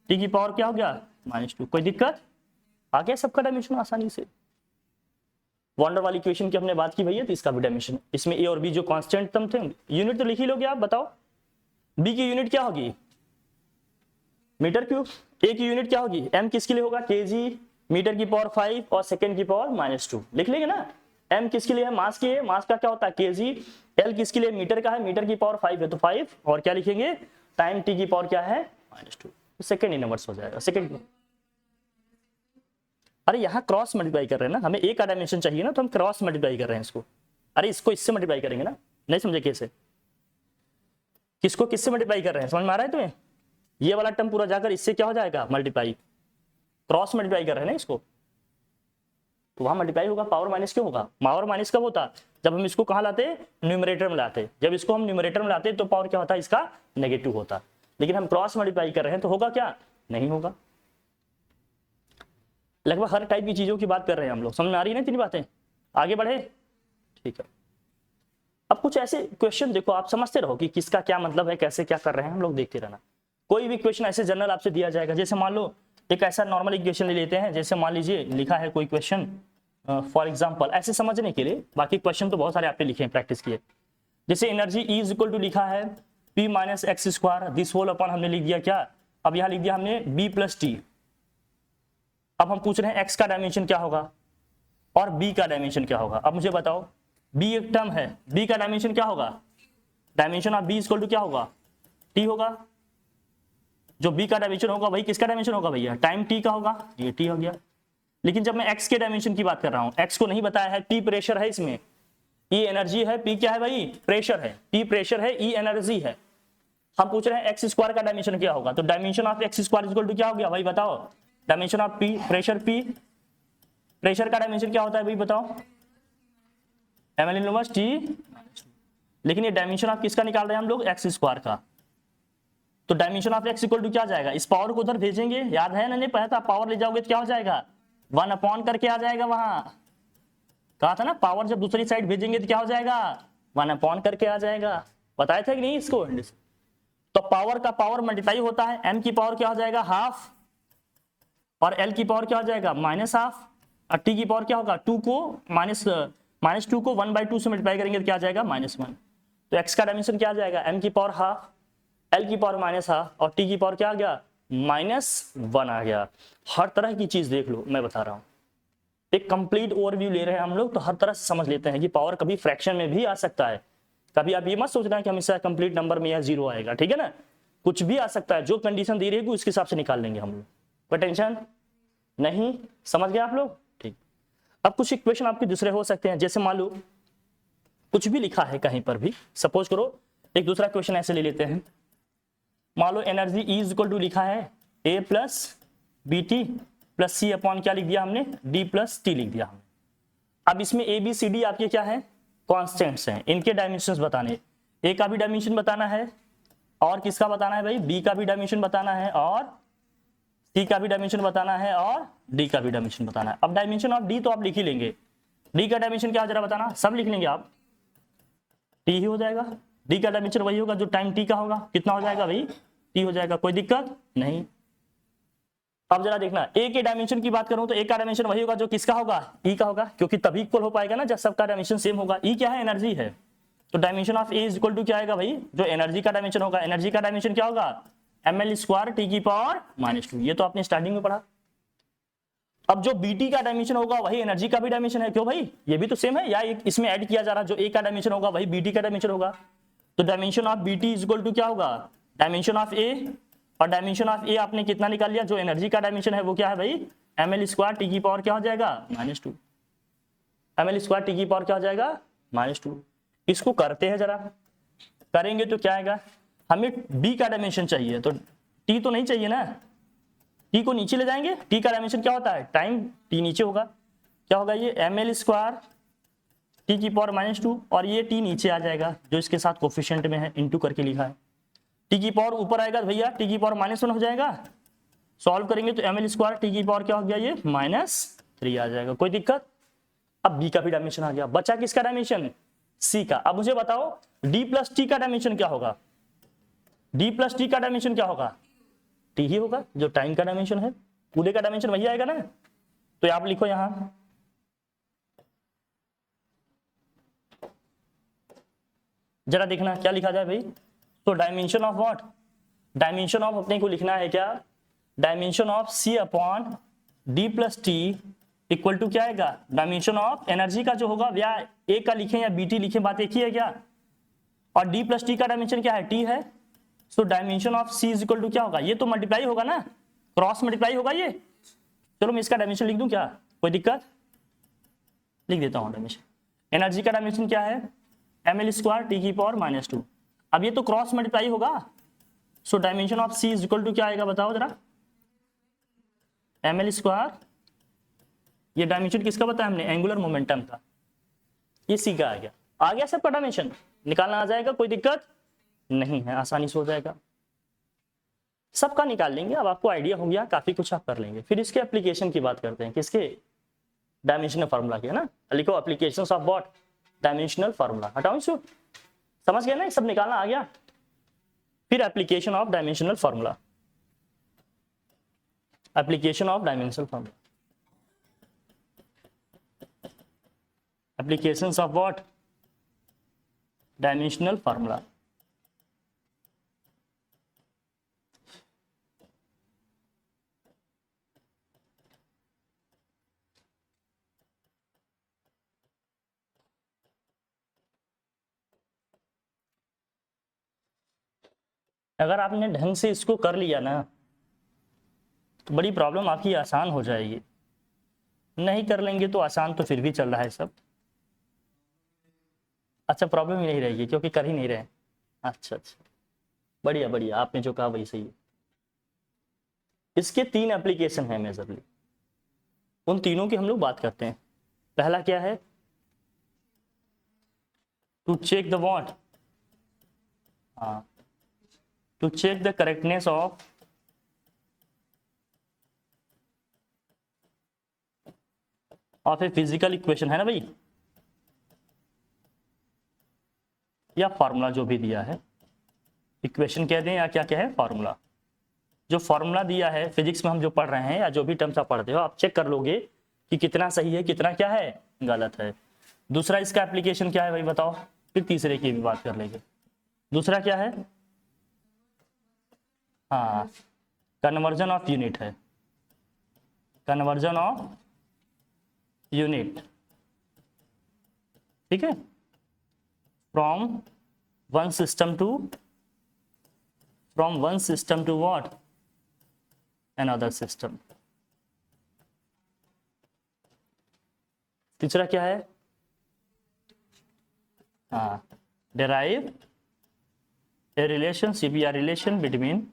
t की पावर क्या हो गया -2। कोई दिक्कत, आ गया सबका डायमेंशन आसानी से। वॉन्डर वाली इक्वेशन की हमने बात की भैया, तो इसका भी डायमेंशन, इसमें a और b जो कांस्टेंट टर्म थे, यूनिट तो लिख ही लोगे आप, बताओ b की यूनिट क्या होगी, मीटर क्यूब, a की यूनिट क्या होगी, m किसके लिए होगा, kg, मीटर की पावर 5 और सेकंड की पावर -2, लिख लेंगे ना। m किसके लिए है, मास के, मास का क्या होता है kg, l किसके लिए, मीटर का है, मीटर की पावर 5 है तो 5, और क्या लिखेंगे, टाइम t की पावर क्या है -2, तो सेकंड इनवर्स हो जाएगा, सेकंड। अरे यहाँ क्रॉस मल्टीप्लाई कर रहे हैं ना, हमें a का डायमेंशन चाहिए ना, तो हम क्रॉस मल्टीप्लाई कर रहे हैं इसको। अरे इसको इससे मल्टीप्लाई करेंगे ना, नहीं समझे कैसे, किसको किससे मल्टीप्लाई कर रहे हैं, समझ में आ रहा है तुम्हें, ये वाला टर्म पूरा जाकर इससे क्या हो जाएगा मल्टीप्लाई, क्रॉस मल्टीप्लाई कर रहे हैं ना इसको, तो वहां मल्टीप्लाई होगा, पावर माइनस क्यों होगा, पावर माइनस कब होता, जब हम इसको कहाँ लाते, न्यूमरेटर में लाते, जब इसको हम न्यूमरेटर में लाते तो पावर क्या होता है इसका नेगेटिव होता, लेकिन हम क्रॉस मल्टीप्लाई कर रहे हैं तो होगा क्या, नहीं होगा। लगभग हर टाइप की चीजों की बात कर रहे हैं हम लोग, समझ में आ रही है ना इतनी बातें, आगे बढ़े, ठीक है। अब कुछ ऐसे क्वेश्चन देखो, आप समझते रहो कि किसका क्या मतलब है, कैसे क्या कर रहे हैं हम लोग, देखते रहना। कोई भी क्वेश्चन ऐसे जनरल आपसे दिया जाएगा, जैसे मान लो एक ऐसा नॉर्मल इक्वेशन ले लेते हैं, जैसे मान लीजिए लिखा है कोई क्वेश्चन फॉर एग्जांपल, ऐसे समझने के लिए, बाकी क्वेश्चन तो बहुत सारे आपने लिखे हैं, प्रैक्टिस किए, जैसे energy E is equal to लिखा है P minus X square, this whole upon हमने लिख दिया क्या, अब यहाँ लिख दिया हमने B प्लस टी। अब हम पूछ रहे हैं x का डायमेंशन क्या होगा और b का डायमेंशन क्या होगा। अब मुझे बताओ, b एक टर्म है, b का डायमेंशन क्या होगा, dimension of b equal to क्या होगा, t होगा, जो b का डायमेंशन होगा वही किसका डायमेंशन होगा भैया, टाइम t का होगा, ये t हो गया। लेकिन जब मैं x के डायमेंशन की बात कर रहा हूं, x को नहीं बताया है, p प्रेशर है इसमें, e एनर्जी है, p क्या है भाई, प्रेशर है, p प्रेशर है, e एनर्जी है। हम पूछ रहे हैं एक्स स्क्वायर का डायमेंशन क्या होगा, तो dimension of X square equal to क्या हो गया भाई, बताओ, dimension of P, pressure P, pressure का डायमेंशन क्या होता है भाई बताओ, ml इनवर्स टी। लेकिन ये डायमेंशन ऑफ किसका निकाल रहे हैं हम लोग, एक्स स्क्वायर का, तो dimension of X equal to क्या जाएगा, इस पावर को उधर भेजेंगे, याद है ना, नहीं पता था, पावर ले जाओगे तो क्या हो जाएगा, 1 अपॉन करके आ जाएगा, वहां कहा था ना, पावर जब दूसरी साइड भेजेंगे तो क्या हो जाएगा, 1 अपॉन करके आ जाएगा, बताया था कि नहीं इसको। तो पावर का पावर मल्टीप्लाई होता है, m की पावर क्या हो जाएगा हाफ, और l की पावर क्या हो जाएगा माइनस हाफ, और t की पावर क्या होगा, 2 को -2 को 1/2 से मल्टीप्लाई करेंगे तो क्या आ जाएगा -1। तो x का डायमेंशन क्या आ जाएगा, m की पावर हाफ, l की पावर माइनस हाफ, और t की पावर क्या आ गया -1 आ गया। हर तरह की चीज देख लो, मैं बता रहा हूं, एक कंप्लीट ओवरव्यू ले रहे हैं हम लोग, तो हर तरह से समझ लेते हैं कि पावर कभी फ्रैक्शन में भी आ सकता है, कभी आप ये मत सोचना कि हमेशा कंप्लीट नंबर में या 0 आएगा, ठीक है ना, कुछ भी आ सकता है, जो कंडीशन दे रहेगी उसके हिसाब से निकाल लेंगे हम लोग, कोई टेंशन नहीं, समझ गए आप लोग, ठीक। अब कुछ इक्वेशन आपके दूसरे हो सकते हैं, जैसे मान लो कुछ भी लिखा है कहीं पर भी, सपोज करो एक दूसरा क्वेश्चन ऐसे ले लेते हैं। मान लो एनर्जी E इक्वल टू लिखा है A plus B T plus C upon क्या लिख दिया हमने, D प्लस टी लिख दिया हमने। अब इसमें A B C D आपके क्या है, कॉन्स्टेंट्स हैं, इनके डायमेंशंस बताने, A का भी डायमेंशन बताना है और किसका बताना है भाई, B का भी डायमेंशन बताना है और C का भी डायमेंशन बताना है और D का भी डायमेंशन बताना है। अब डायमेंशन ऑफ D तो आप लिख ही लेंगे, D का डायमेंशन क्या जरा बताना, सब लिख लेंगे आप, T ही हो जाएगा। D का डायमेंशन वही होगा जो टाइम T का होगा, कितना हो जाएगा भाई, T हो जाएगा, कोई दिक्कत नहीं। अब जरा देखना A के डायमेंशन की बात करूं तो A का डायमेंशन वही होगा जो किसका होगा, E का होगा, क्योंकि तभी इक्वल हो पाएगा ना जब सबका डायमेंशन सेम होगा। E क्या है, एनर्जी है, तो dimension of A is equal to क्या आएगा भाई, जो एनर्जी का डायमेंशन होगा, एनर्जी का डायमेंशन क्या होगा, ml स्क्वायर टी की पावर -2, ये तो आपने स्टार्टिंग में पढ़ा। अब जो BT का डायमेंशन होगा वही एनर्जी का भी डायमेंशन है, क्यों भाई, ये भी तो सेम है, या इसमें ऐड किया जा रहा है, जो A का डायमेंशन होगा वही BT का डायमेंशन होगा, तो dimension of BT is equal to क्या होगा, डायमेंशन ऑफ A, और डायमेंशन ऑफ A आपने कितना निकाल लिया, जो एनर्जी का डायमेंशन है वो क्या है भाई, ml स्क्वायर टी की पावर क्या हो जाएगा, -2, ml स्क्वायर टी की पावर क्या हो जाएगा, -2। इसको करते हैं, जरा करेंगे तो क्या आएगा, हमें B का डायमेंशन चाहिए, तो T तो नहीं चाहिए ना, T को नीचे ले जाएंगे, T का डायमेंशन क्या होता है, टाइम, T नीचे होगा, क्या होगा ये ml स्क्वायर टी की पावर -2, और ये T नीचे आ जाएगा जो इसके साथ कोफिशिएंट में है, इनटू करके लिखा है। T की पावर ऊपर आएगा तो भैया T की पावर -1 हो जाएगा, सॉल्व करेंगे तो ml स्क्वायर टी की पावर क्या हो गया, ये -3 आ जाएगा, कोई दिक्कत। अब B का भी डायमेंशन आ गया, बचा किसका डायमेंशन, C का। अब मुझे बताओ D प्लस T का डायमेंशन क्या होगा, D प्लस T का डायमेंशन क्या होगा, T ही होगा, जो टाइम का डायमेंशन है, पूरे का डायमेंशन वही आएगा ना, तो आप लिखो यहां, जरा देखना क्या लिखा जाए भाई, तो dimension of what, dimension of अपने को लिखना है क्या, dimension of C upon D plus T equal to क्या आएगा, डायमेंशन ऑफ एनर्जी का जो होगा, या A का लिखें या BT लिखें, बात एक ही है क्या, और D प्लस टी का डायमेंशन क्या है, T है, so dimension of C is equal to क्या होगा, ये तो मल्टीप्लाई होगा ना, क्रॉस मल्टीप्लाई होगा ये, चलो मैं इसका डायमेंशन लिख दूं क्या, कोई दिक्कत, लिख देता हूं डायमेंशन, एनर्जी का डायमेंशन क्या है, ml स्क्वायर टी की पावर -2, अब ये तो क्रॉस मल्टीप्लाई होगा, so dimension of C is equal to क्या आएगा बताओ जरा, ml स्क्वायर, ये डायमेंशन किसका बताया हमने, एंगुलर मोमेंटम का, ये C का आ गया सबका डायमेंशन, निकालना आ जाएगा, कोई दिक्कत नहीं है, आसानी से हो जाएगा, सबका निकाल लेंगे। अब आपको आइडिया हो गया, काफी कुछ आप कर लेंगे। फिर इसके एप्लीकेशन की बात करते हैं, किसके, डायमेंशनल फार्मूला की, है ना, लिखो applications of what, dimensional formula, हटाओ इसको, समझ गए ना, सब निकालना आ गया। फिर application of dimensional formula, application of dimensional formula, applications of what, dimensional formula. अगर आपने ढंग से इसको कर लिया ना तो बड़ी प्रॉब्लम आपकी आसान हो जाएगी, नहीं कर लेंगे तो आसान तो फिर भी चल रहा है सब, अच्छा प्रॉब्लम ही नहीं रहेगी क्योंकि कर ही नहीं रहे। अच्छा अच्छा, बढ़िया बढ़िया, आपने जो कहा वही सही है। इसके 3 एप्लीकेशन है मेजरली, उन तीनों की हम लोग बात करते हैं। पहला क्या है, टू चेक द व्हाट, हाँ, to check the correctness of a physical equation, है ना भाई, या फॉर्मूला जो भी दिया है, इक्वेशन कह दें या क्या क्या है, फॉर्मूला, जो फॉर्मूला दिया है फिजिक्स में हम जो पढ़ रहे हैं या जो भी टर्म्स आप पढ़ते हो, आप चेक कर लोगे कि कितना सही है कितना क्या है गलत है। दूसरा इसका एप्लीकेशन क्या है भाई बताओ, फिर तीसरे की भी बात कर लेंगे। दूसरा क्या है, हाँ, कन्वर्जन ऑफ यूनिट है, कन्वर्जन ऑफ यूनिट, ठीक है, from one system to what, another system. तीसरा क्या है, हाँ, डेराइव ए रिलेशनशिप या रिलेशन बिटवीन,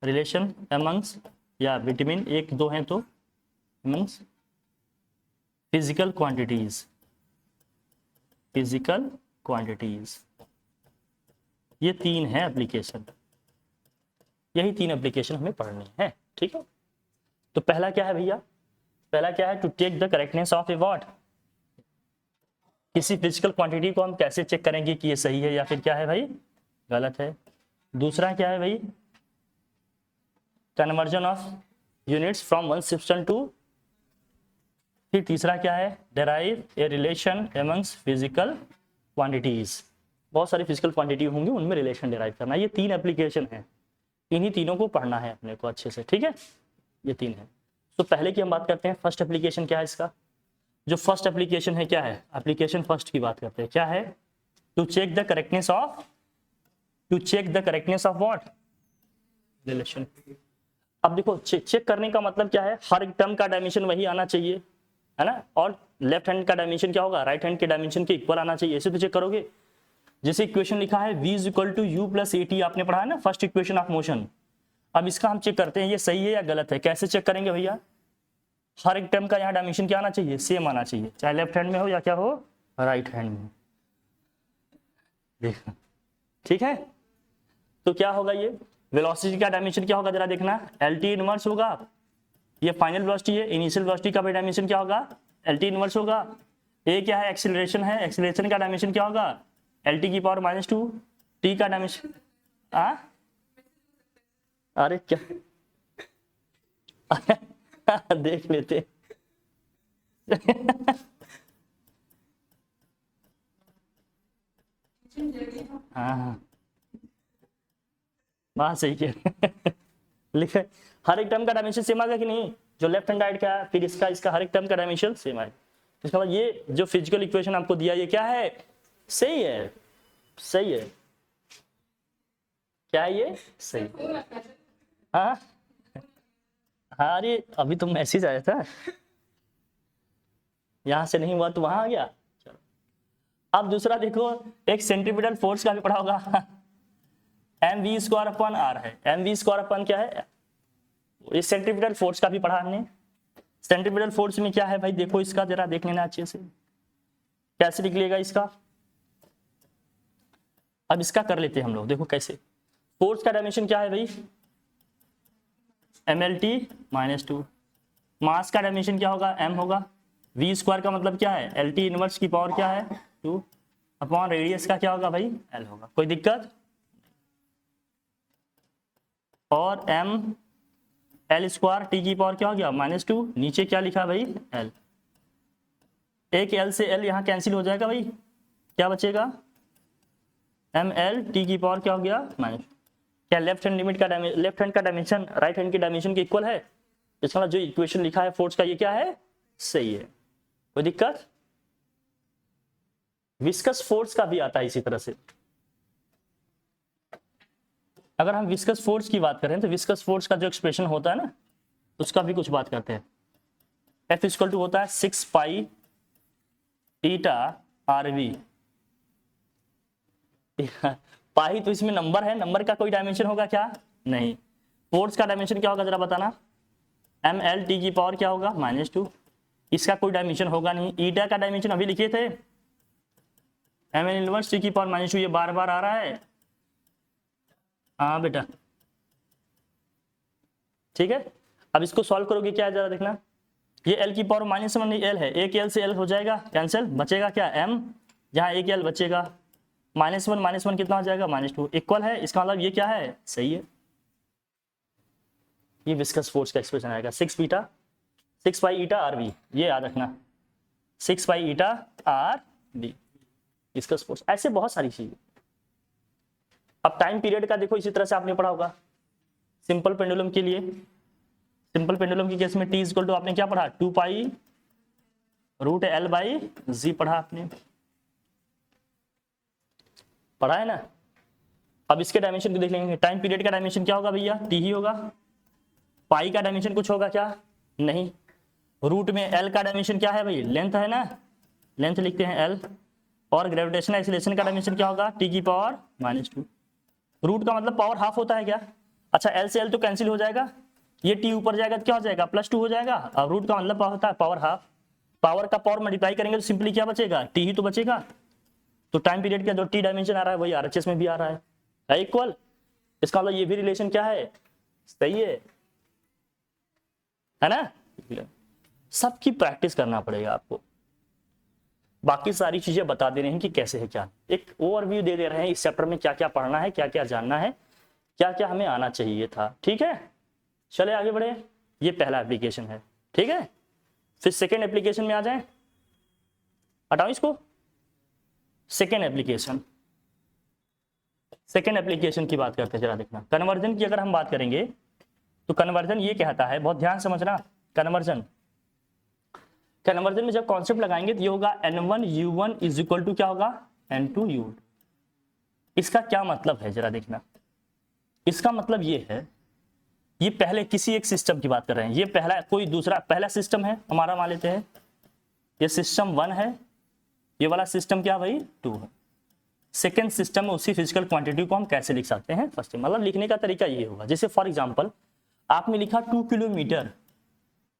रिलेशन अमंग्स या बिटवीन, एक दो हैं तो amongst physical quantities, physical quantities. ये तीन है एप्लीकेशन, यही तीन एप्लीकेशन हमें पढ़नी है, ठीक है। तो पहला क्या है भैया, पहला क्या है, to check the correctness of a what, किसी फिजिकल क्वांटिटी को हम कैसे चेक करेंगे कि ये सही है या फिर क्या है भाई गलत है। दूसरा क्या है भाई, conversion of units from one system to, फिर तीसरा क्या है, derive a relation amongst physical quantities. बहुत सारी फिजिकल क्वांटिटी होंगी, उनमें रिलेशन डेराइव करना। ये तीन एप्लीकेशन है, इन्हीं तीनों को पढ़ना है अपने को अच्छे से, ठीक है। ये तीन है। तो पहले की हम बात करते हैं, फर्स्ट एप्लीकेशन क्या है इसका। जो फर्स्ट एप्लीकेशन है क्या है, एप्लीकेशन फर्स्ट की बात करते हैं, क्या है, to check the correctness of, to check the correctness of what, relation. अब देखो चेक करने का मतलब क्या है, हर एक टर्म का डायमेंशन वही आना चाहिए, है ना, और लेफ्ट हैंड का डायमेंशन क्या होगा, राइट हैंड के डायमेंशन के इक्वल आना चाहिए, ऐसे तो चेक करोगे। जैसे इक्वेशन लिखा है v is equal to U plus A T, आपने पढ़ा है ना, फर्स्ट इक्वेशन ऑफ मोशन। अब इसका हम चेक करते हैं ये सही है या गलत है। कैसे चेक करेंगे भैया, हर एक टर्म का यहाँ डायमेंशन क्या आना चाहिए, सेम आना चाहिए, चाहे लेफ्ट हैंड में हो या क्या हो, राइट हैंड में। देखो ठीक है, तो क्या होगा, ये वेलोसिटी का डायमेंशन क्या होगा जरा देखना, एल टी इनवर्स होगा। ये फाइनल वेलोसिटी है, इनिशियल वेलोसिटी का भी डायमेंशन क्या होगा, एल टी इनवर्स होगा। ए क्या है, एक्सीलरेशन है, एक्सीलरेशन का डायमेंशन क्या होगा, एल टी की पावर -2, टी का डायमेंशन अरे क्या देख लेते हाँ बात सही है लिखे, हर एक टर्म का डायमेंशन सेम आ गया कि नहीं, जो लेफ्ट हैंड राइट का है, फिर इसका हर एक टर्म का डायमेंशन सेम आएगा। इसका मतलब ये जो फिजिकल इक्वेशन आपको दिया ये क्या है, सही है, सही है, क्या है ये सही। हाँ हाँ, अरे अभी तो मैसेज आया था, यहां से नहीं हुआ तो वहां आ गया। चलो अब दूसरा देखो, एक सेंट्रीपिटल फोर्स का भी पढ़ा होगा, M V square upon R है, एम वी स्क्वायर अपन क्या है, इस सेंट्रीपिटल फोर्स का भी पढ़ा हमने। सेंट्रीपिटल फोर्स में क्या है भाई, देखो इसका जरा देख लेना अच्छे से, कैसे निकलेगा इसका। अब इसका कर लेते हैं हम लोग, देखो कैसे। फोर्स का डायमेंशन क्या है भाई, mlt -2, मास का डायमेंशन क्या होगा, m होगा, v स्क्वायर का मतलब क्या है, lt इनवर्स की पावर क्या है 2 अपॉन रेडियस का क्या होगा भाई l होगा, कोई दिक्कत। और m l स्क्वायर t की पावर क्या हो गया -2, नीचे क्या लिखा भाई l, एक l से l यहाँ कैंसिल हो जाएगा भाई, क्या बचेगा m l t की पावर क्या हो गया माइनस। क्या लेफ्ट हैंड लिमिट का लेफ्ट हैंड का डायमेंशन राइट हैंड के डायमेंशन के इक्वल है, इसका जो इक्वेशन लिखा है फोर्स का ये क्या है, सही है, कोई दिक्कत। विस्कस फोर्स का भी आता है इसी तरह से। अगर हम विस्कस फोर्स की बात करें तो विस्कस फोर्स का जो एक्सप्रेशन होता है ना, उसका भी कुछ बात करते हैं। F इक्वल टू होता है 6 पाई ईटा RV। पाई तो इसमें नंबर है, नंबर का कोई डायमेंशन होगा क्या, नहीं। फोर्स का डायमेंशन क्या होगा जरा बताना, ml t की पावर क्या होगा -2, इसका कोई डायमेंशन होगा नहीं। ईटा का डायमेंशन अभी लिखे थे ml इनवर्स t की पावर -2, ये बार बार आ रहा है, हाँ बेटा ठीक है। अब इसको सॉल्व करोगे क्या है जरा देखना, ये l की पावर -1 l है, एक l से l हो जाएगा कैंसिल, बचेगा क्या m, जहाँ एक l बचेगा, -1 कितना हो जाएगा -2, इक्वल है, इसका मतलब ये क्या है सही है। ये विस्कस फोर्स का एक्सप्रेशन आएगा 6 पाई ईटा RV, ये याद रखना 6 पाई ईटा RV विस्कस फोर्स। ऐसे बहुत सारी चीजें। अब टाइम पीरियड का देखो, इसी तरह से आपने पढ़ा होगा सिंपल पेंडुलम के लिए। सिंपल पेंडुलम के केस में t इक्वल टू आपने क्या पढ़ा 2 पाई √L/g पढ़ा आपने, पढ़ा है ना। अब इसके डायमेंशन को देख लेंगे, टाइम पीरियड का डायमेंशन क्या होगा भैया t ही होगा, पाई का डायमेंशन कुछ होगा क्या नहीं, रूट में l का डायमेंशन क्या है भाई लेंथ है ना, लेंथ लिखते हैं l, और ग्रेविटेशनल एक्सीलरेशन का डायमेंशन क्या होगा, टी की पावर -2। रूट का मतलब पावर हाफ होता है क्या? अच्छा, एल से एल तो कैंसिल हो जाएगा, ये टी ऊपर जाएगा तो क्या हो जाएगा, +2 हो जाएगा। अब रूट का मतलब होता है पावर हाफ, पावर का पावर मल्टीप्लाई करेंगे तो सिंपली क्या बचेगा, टी ही तो बचेगा। तो टाइम पीरियड का जो टी डायमेंशन आ रहा है वही आरएचएस में भी आ रहा है इक्वल। इसका मतलब ये भी रिलेशन क्या है, सही है ना। सबकी प्रैक्टिस करना पड़ेगा आपको, बाकी सारी चीजें बता दे रहे हैं कि कैसे है क्या, एक ओवरव्यू दे रहे हैं इस चैप्टर में क्या क्या पढ़ना है, क्या क्या जानना है, क्या क्या हमें आना चाहिए था। ठीक है, चले आगे बढ़े। ये पहला एप्लीकेशन है, ठीक है। फिर सेकेंड एप्लीकेशन में आ जाए, हटाओ इसको। सेकेंड एप्लीकेशन की बात करते हैं, जरा देखना। कन्वर्जन की अगर हम बात करेंगे तो कन्वर्जन ये कहता है, बहुत ध्यान समझना, कन्वर्जन में जब कॉन्सेप्ट लगाएंगे तो ये होगा N1U1 इज इक्वल टू क्या होगा, N2U2। इसका क्या मतलब है जरा देखना। इसका मतलब ये है, ये पहले किसी एक सिस्टम की बात कर रहे हैं, ये पहला कोई दूसरा पहला सिस्टम है हमारा, मान लेते हैं ये सिस्टम 1 है, ये वाला सिस्टम क्या भाई 2 है। सेकेंड सिस्टम में उसी फिजिकल क्वांटिटी को हम कैसे लिख सकते हैं, फर्स्ट मतलब लिखने का तरीका ये होगा, जैसे फॉर एग्जांपल आपने लिखा 2 किलोमीटर,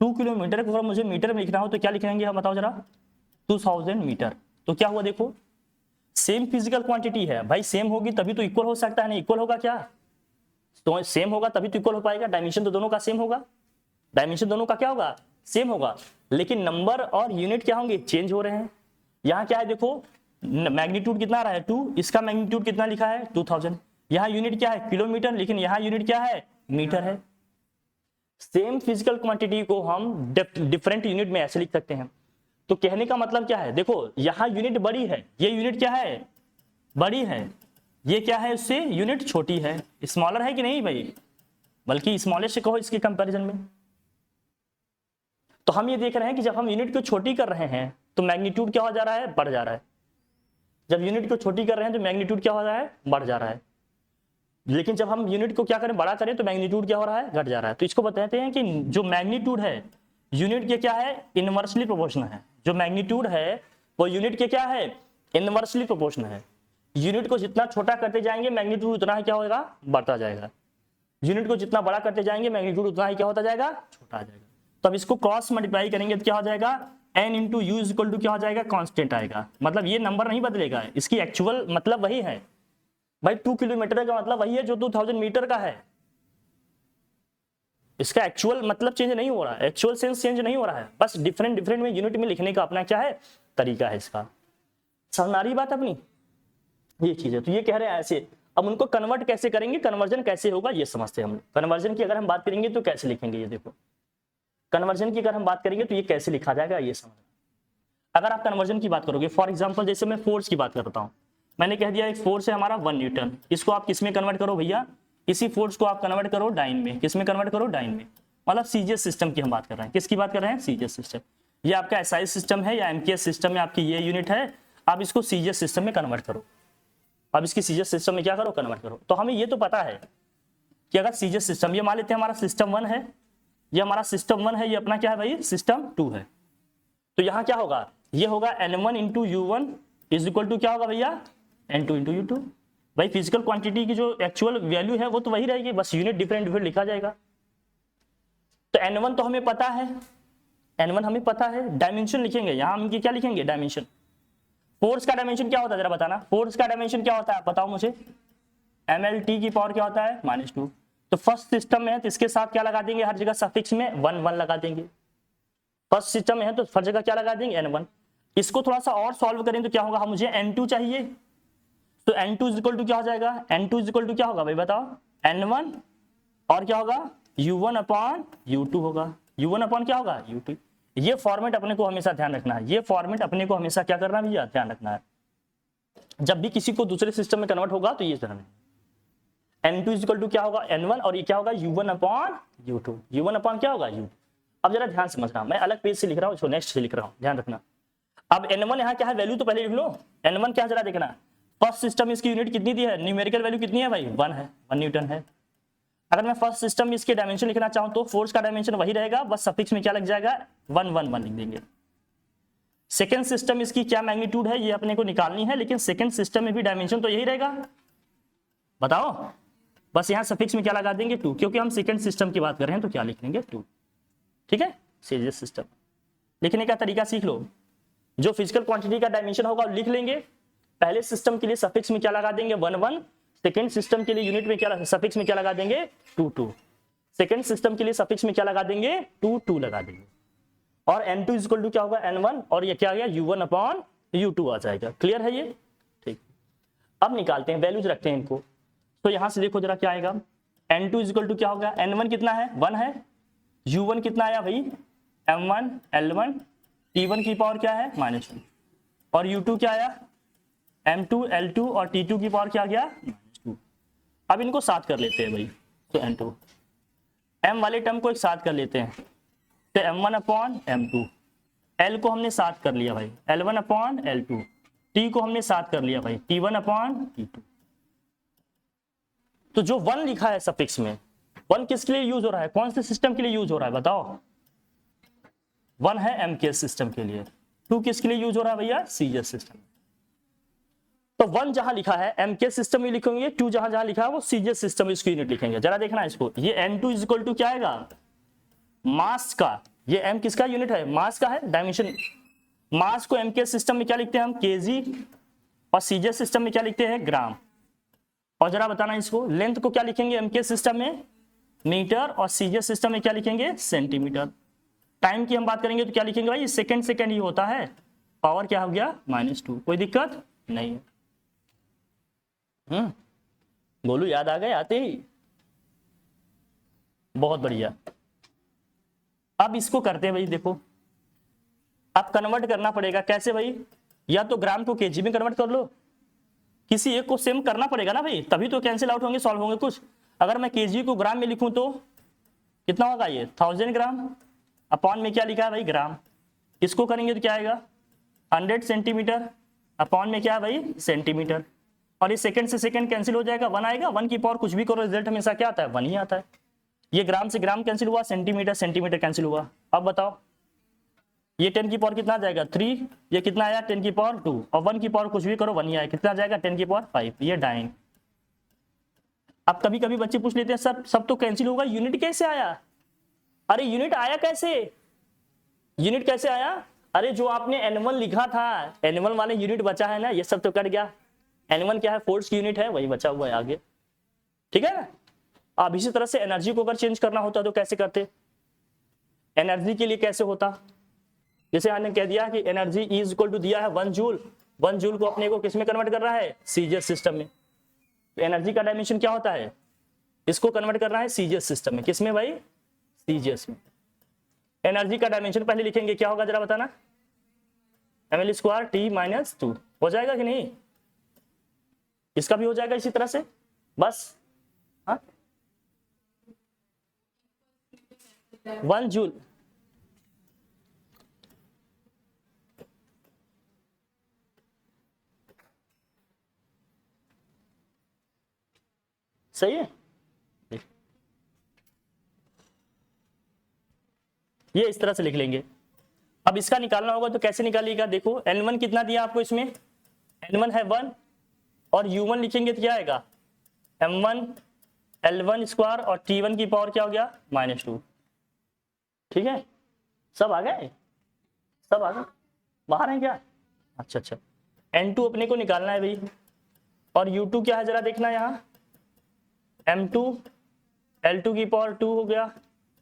2 किलोमीटर को अगर मुझे मीटर में लिखना हो तो क्या लिखेंगे हम, बताओ जरा, 2000 मीटर। तो क्या हुआ देखो, सेम फिजिकल क्वांटिटी है भाई, सेम होगी तभी तो इक्वल हो सकता है, नहीं इक्वल होगा क्या, तो सेम होगा तभी तो इक्वल हो पाएगा, डायमेंशन तो दोनों का सेम होगा, डायमेंशन दोनों का क्या होगा, सेम होगा, लेकिन नंबर और यूनिट क्या होंगे, चेंज हो रहे हैं। यहाँ क्या है देखो, मैग्नीट्यूड कितना आ रहा है 2, इसका मैग्नीट्यूड कितना लिखा है 2000, यहाँ यूनिट क्या है किलोमीटर, लेकिन यहाँ यूनिट क्या है मीटर है। सेम फिजिकल क्वांटिटी को हम डिफरेंट यूनिट में ऐसे लिख सकते हैं। तो कहने का मतलब क्या है, देखो यहाँ यूनिट बड़ी है, ये यूनिट क्या है बड़ी है, ये क्या है उससे यूनिट छोटी है, स्मॉलर है कि नहीं भाई, बल्कि स्मॉलेस्ट कहो इसके कंपैरिजन में। तो हम ये देख रहे हैं कि जब हम यूनिट को छोटी कर रहे हैं तो मैग्नीट्यूड क्या हो जा रहा है, बढ़ जा रहा है। जब यूनिट को छोटी कर रहे हैं तो मैग्नीट्यूड क्या हो रहा है, बढ़ जा रहा है। लेकिन जब हम यूनिट को क्या करें, बड़ा करें, तो मैग्नीट्यूड क्या हो रहा है, घट जा रहा है। तो इसको बताते हैं कि जो मैग्नीट्यूड है यूनिट के क्या है, इनवर्सली प्रोपोर्शनल है। जो मैग्नीट्यूड है वो यूनिट के क्या है, इनवर्सली प्रोपोर्शनल है। यूनिट को जितना छोटा करते जाएंगे मैग्नीट्यूड उतना ही क्या होगा, बढ़ता जाएगा। यूनिट को जितना बड़ा करते जाएंगे मैग्नीट्यूड उतना ही क्या होता जाएगा, छोटा आ जाएगा। तो अब इसको क्रॉस मल्टीप्लाई करेंगे तो क्या हो जाएगा, n into U is equal to क्या हो जाएगा, कांस्टेंट आएगा। मतलब ये नंबर नहीं बदलेगा, इसकी एक्चुअल मतलब वही है भाई। 2 किलोमीटर का मतलब वही है जो 2000 मीटर का है। इसका एक्चुअल मतलब चेंज नहीं हो रहा है, एक्चुअल सेंस चेंज नहीं हो रहा है, बस डिफरेंट में यूनिट में लिखने का अपना क्या है तरीका है इसका। समझ आ रही बात अपनी, ये चीज है। तो ये कह रहे हैं ऐसे, अब उनको कन्वर्ट कैसे करेंगे, कन्वर्जन कैसे होगा ये समझते हैं हम। कन्वर्जन की अगर हम बात करेंगे तो कैसे लिखेंगे, ये देखो कन्वर्जन की अगर हम बात करेंगे तो ये कैसे लिखा जाएगा ये समझना। अगर आप कन्वर्जन की बात करोगे, फॉर एग्जांपल जैसे मैं फोर्स की बात करता हूं, मैंने कह दिया एक फोर्स है हमारा 1 न्यूटन, इसको आप किस में कन्वर्ट करो भैया, इसी फोर्स को आप कन्वर्ट करो डाइन में, किस में कन्वर्ट करो, डाइन में। मतलब सीजीएस सिस्टम की हम बात कर रहे हैं, किसकी बात कर रहे हैं, सीजीएस सिस्टम। ये आपका एसआई सिस्टम है या एमकेएस सिस्टम में आपकी ये यूनिट है, आप इसको सीजीएस सिस्टम में कन्वर्ट करो। अब इसकी सीजीएस सिस्टम में क्या करो, कन्वर्ट करो। तो हमें ये तो पता है कि अगर सीजीएस सिस्टम, ये मान लेते हैं हमारा सिस्टम 1 है, ये हमारा सिस्टम 1 है, ये अपना क्या है भाई सिस्टम 2 है। तो यहाँ क्या होगा, ये होगा N1 into U1 is equal to क्या होगा भैया, N2 इंटू U2। भाई फिजिकल क्वांटिटी की जो एक्चुअल वैल्यू है वो तो वही रहेगी, बस यूनिट डिफरेंट लिखा जाएगा। तो N1 तो हमें पता है, N1 हमें पता है, डायमेंशन लिखेंगे यहाँ हम क्या लिखेंगे, डायमेंशन। फोर्स का डायमेंशन क्या होता है जरा बताना, फोर्स का डायमेंशन क्या होता है बताओ मुझे, MLT की पावर क्या होता है -2। तो फर्स्ट सिस्टम में है तो इसके साथ क्या लगा देंगे, हर जगह सफिक्स में 1 1 लगा देंगे। फर्स्ट सिस्टम में है तो हर जगह क्या लगा देंगे, N1। इसको थोड़ा सा और सॉल्व करें तो क्या होगा, मुझे N2 चाहिए, तो N2 इज इक्वल टू क्या हो जाएगा, N2 इज इक्वल टू क्या होगा भाई बताओ, N1 और क्या होगा U1 अपॉन U2 होगा, U1 अपॉन क्या होगा U2। ये फॉर्मेट अपने को हमेशा ध्यान रखना है, ये फॉर्मेट अपने को हमेशा क्या करना है भैया, ध्यान रखना है। जब भी किसी को दूसरे सिस्टम में कन्वर्ट होगा तो ये ध्यान, N2 इज इक्वल टू क्या होगा N1 और ये क्या होगा U1 upon U2, U1 upon क्या होगा U2। अब जरा ध्यान समझना, मैं अलग पेज से लिख रहा हूँ, इसको नेक्स्ट से लिख रहा हूँ, ध्यान रखना। अब N1 यहाँ क्या है, वैल्यू तो पहले लिख लो, N1 क्या जरा देखना, फर्स्ट सिस्टम इसकी यूनिट कितनी दी है, न्यूमेरिकल वैल्यू कितनी है भाई 1 है, 1 न्यूटन है। अगर मैं फर्स्ट सिस्टम में इसके डायमेंशन लिखना चाहूँ तो फोर्स का डायमेंशन वही रहेगा, बस सफिक्स में क्या लग जाएगा 1 1 1 लिख देंगे। सेकेंड सिस्टम इसकी क्या मैग्नीट्यूड है ये अपने को निकालनी है, लेकिन सेकेंड सिस्टम में भी डायमेंशन तो यही रहेगा। बताओ, बस यहाँ सफिक्स में क्या लगा देंगे 2, क्योंकि हम सेकेंड सिस्टम की बात कर रहे हैं तो क्या लिख लेंगे 2। ठीक है, सीरियस सिस्टम लिखने का तरीका सीख लो। जो फिजिकल क्वांटिटी का डायमेंशन होगा लिख लेंगे। पहले सिस्टम के लिए सफिक्स में क्या लगा देंगे 1 1, सेकेंड सिस्टम के लिए यूनिट में क्या सफिक्स में क्या लगा देंगे 2 2, सेकेंड सिस्टम के लिए सफिक्स में क्या लगा देंगे 2 2 लगा देंगे। और n2 इक्वल टू क्या होगा n1, और ये क्या आ गया u1 अपॉन u2 आ जाएगा। क्लियर है ये? ठीक, अब निकालते हैं, वैल्यूज रखते हैं इनको। तो यहां से देखो जरा क्या आएगा, n2 इक्वल टू क्या होगा, n1 कितना है 1 है, u1 कितना आया भाई m1 l1, t1 की पावर क्या है -2, और u2 क्या आया m2 l2, और t2 की पावर क्या आ गया -2। अब इनको साथ कर लेते हैं भाई, तो n2 m वाले टर्म को एक साथ कर लेते हैं, तो m1 अपॉन m2, l को हमने साथ कर लिया भाई l1 अपॉन l2, t को हमने साथ कर लिया भाई t1 अपॉन t2। तो जो 1 लिखा है सफिक्स में, 1 किसके लिए यूज हो रहा है, कौन से सिस्टम के लिए यूज हो रहा है बताओ। 1 है एमकेएस सिस्टम के लिए, 2 किसके लिए यूज हो रहा है भैया, सीजीएस सिस्टम। तो 1 जहां लिखा है एमकेएस सिस्टम में लिखेंगे, 2 जहां जहां लिखा है वो सीजीएस सिस्टम में इसकी यूनिट लिखेंगे। जरा देखना इसको, ये n2 इक्वल टू क्या आएगा मास का, ये m किसका यूनिट है, मास का है, डायमेंशन। मास को एमकेएस सिस्टम में क्या लिखते हैं हम केजी, और सीजीएस सिस्टम में क्या लिखते हैं ग्राम। और जरा बताना इसको, लेंथ को क्या लिखेंगे एमकेएस सिस्टम में मीटर, और सीजीएस सिस्टम में क्या लिखेंगे सेंटीमीटर। टाइम की हम बात करेंगे तो क्या लिखेंगे भाई, सेकंड सेकंड ही होता है, पावर क्या हो गया -2, कोई दिक्कत नहीं है। बोलू याद आ गए आते ही, बहुत बढ़िया। अब इसको करते हैं भाई, देखो अब कन्वर्ट करना पड़ेगा, कैसे भाई, या तो ग्राम को केजी में कन्वर्ट कर लो, किसी एक को सेम करना पड़ेगा ना भाई, तभी तो कैंसिल आउट होंगे, सॉल्व होंगे कुछ। अगर मैं केजी को ग्राम में लिखूं तो कितना होगा, ये 1000 ग्राम, अपॉन में क्या लिखा है भाई ग्राम। इसको करेंगे तो क्या आएगा 100 सेंटीमीटर, अपॉन में क्या है भाई सेंटीमीटर, और ये सेकंड से सेकंड कैंसिल हो जाएगा, 1 आएगा, 1 की पावर कुछ भी करो रिजल्ट हमेशा क्या आता है 1 ही आता है। ये ग्राम से ग्राम कैंसिल हुआ, सेंटीमीटर सेंटीमीटर कैंसिल हुआ। अब बताओ ये 10 की पावर कितना आ जाएगा 3, ये कितना आया 10 की पावर 2, और 1 की पावर कुछ भी करो 1 ही आया, कितना आ जाएगा 10 की पावर 5, ये डाइन। अब कभी कभी बच्चे पूछ लेते हैं सर सब तो कैंसिल होगा, यूनिट कैसे आया। अरे यूनिट आया कैसे, यूनिट कैसे आया, अरे जो आपने n1 लिखा था, n1 वाले यूनिट बचा है ना, ये सब तो कट गया। n1 क्या है फोर्स की यूनिट है, वही बचा हुआ है आगे, ठीक है ना। अब इसी तरह से एनर्जी को अगर चेंज करना होता तो कैसे करते, एनर्जी के लिए कैसे होता, जैसे हमने कह दिया कि एनर्जी इज इक्वल टू दिया है 1 जूल, 1 जूल को अपने को किसमें कन्वर्ट कर रहा है सीजीएस सिस्टम में। तो एनर्जी का डायमेंशन क्या होता है, इसको कन्वर्ट कर रहा है सीजीएस सिस्टम में, किसमें भाई सीजीएस में। एनर्जी का डायमेंशन पहले लिखेंगे, क्या होगा जरा बताना, ml² t-2 हो जाएगा कि नहीं, इसका भी हो जाएगा इसी तरह से बस। हाँ 1 जूल, सही है। ये इस तरह से लिख लेंगे। अब इसका निकालना होगा तो कैसे निकालिएगा, देखो n1 कितना दिया आपको इसमें, n1 है 1, और u1 लिखेंगे तो क्या आएगा m1 l1 स्क्वायर, और t1 की पावर क्या हो गया -2। ठीक है, सब आ गए, सब आ गए, बाहर है क्या, अच्छा अच्छा। n2 अपने को निकालना है भाई, और u2 क्या है जरा देखना, यहाँ m2 l2 की पावर 2 हो गया,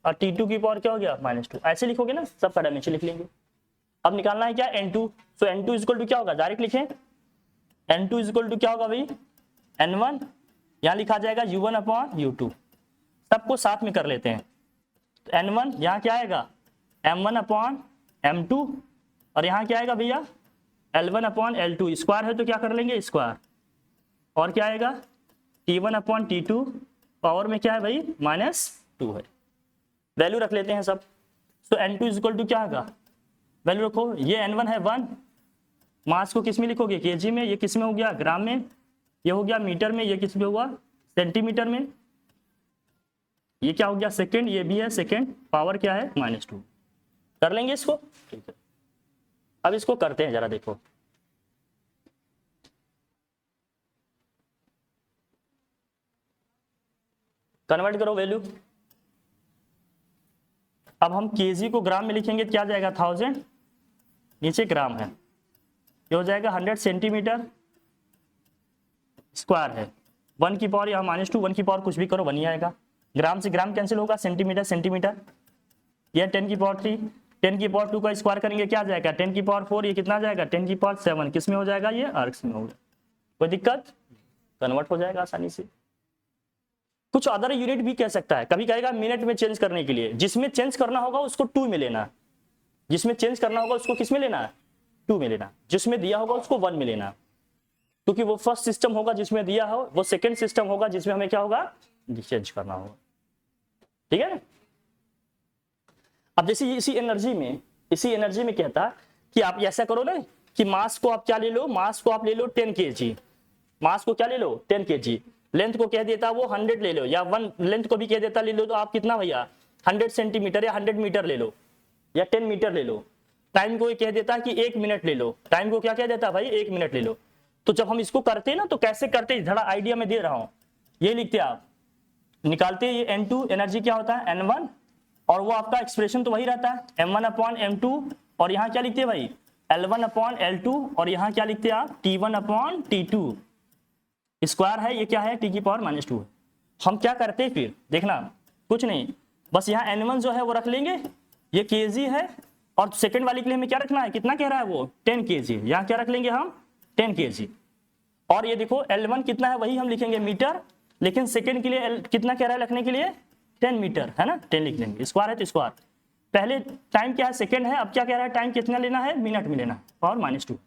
और t2 की पावर क्या हो गया -2। ऐसे लिखोगे ना, सब का डायमेंशन लिख लेंगे। अब निकालना है क्या n2, तो n2 इक्वल टू क्या होगा, डायरेक्ट लिखें, n2 इक्वल टू क्या होगा भाई n1, यहाँ लिखा जाएगा u1 अपॉन u2, सबको साथ में कर लेते हैं। तो n1 यहाँ क्या आएगा m1 अपॉन m2, और यहाँ क्या आएगा भैया l1 अपॉन l2, स्क्वायर है तो क्या कर लेंगे स्क्वायर, और क्या आएगा t1 अपॉन t2, पावर में क्या है भाई -2 है। वैल्यू रख लेते हैं सब। तो n2 इक्वल टू क्या होगा, वैल्यू रखो, ये n1 है 1, मास को किस में लिखोगे केजी में, ये किस में हो गया ग्राम में, ये हो गया मीटर में, ये किस में हुआ सेंटीमीटर में, ये क्या हो गया सेकंड, ये भी है सेकंड, पावर क्या है -2। कर लेंगे इसको, ठीक है। अब इसको करते हैं जरा, देखो कन्वर्ट करो वैल्यू। अब हम केजी को ग्राम में लिखेंगे, क्या जाएगा 1000, नीचे ग्राम है, ये हो जाएगा 100 सेंटीमीटर स्क्वायर है। 1 की पावर यहाँ -2, 1 की पावर कुछ भी करो 1 ही आएगा। ग्राम से ग्राम कैंसिल होगा, सेंटीमीटर सेंटीमीटर, यह 10 की पावर 3, 10 की पावर 2 का स्क्वायर करेंगे क्या जाएगा 10 की पावर 4, ये कितना आ जाएगा 10 की पावर 7, किस में हो जाएगा ये आर्क्स में होगा। कोई दिक्कत, कन्वर्ट हो जाएगा आसानी से। कुछ अदर यूनिट भी कह सकता है, कभी कहेगा मिनट में चेंज करने के लिए, जिसमें चेंज करना होगा उसको 2 में लेना, जिसमें चेंज करना होगा उसको किस में लेना है 2 में लेना, जिसमें दिया होगा उसको 1 में लेना, क्योंकि वो फर्स्ट सिस्टम होगा जिसमें दिया हो, वो सेकंड सिस्टम होगा जिसमें हमें क्या होगा चेंज करना होगा। ठीक है ना। अब जैसे इसी एनर्जी में कहता कि आप ऐसा करो ना कि मास को आप क्या ले लो, मास को आप ले लो 10 kg, मास को क्या ले लो 10 kg, लेंथ को कह देता वो 100 ले लो, या 1 लेंथ को भी कह देता ले लो तो आप कितना भैया 100 सेंटीमीटर या 100 मीटर ले लो या 10 मीटर ले लो। टाइम को कह देता कि 1 मिनट ले लो, टाइम को क्या कह देता भाई 1 मिनट ले लो। तो जब हम इसको करते हैं ना तो कैसे करते, थोड़ा आइडिया में दे रहा हूं, ये लिखते आप निकालते, ये N2 एनर्जी क्या होता है N1, और वो आपका एक्सप्रेशन तो वही रहता है m1/m2, और यहाँ क्या लिखते हैं भाई L1/L2, और यहाँ क्या लिखते हैं आप T1/T2, स्क्वायर है, ये क्या है T की पावर -2 है। हम क्या करते हैं फिर देखना, कुछ नहीं, बस यहाँ N1 जो है वो रख लेंगे, ये kg है, और सेकंड वाली के लिए हमें क्या रखना है, कितना कह रहा है वो 10 kg, यहाँ क्या रख लेंगे हम 10 kg, और ये देखो L1 कितना है वही हम लिखेंगे मीटर, लेकिन सेकंड के लिए कितना कह रहा है लिखने के लिए 10 मीटर है ना, 10 लिख लेंगे, स्क्वायर है तो स्क्वायर, पहले टाइम क्या है सेकंड है, अब क्या कह रहा है टाइम कितना लेना है मिनट में लेना, पावर -2,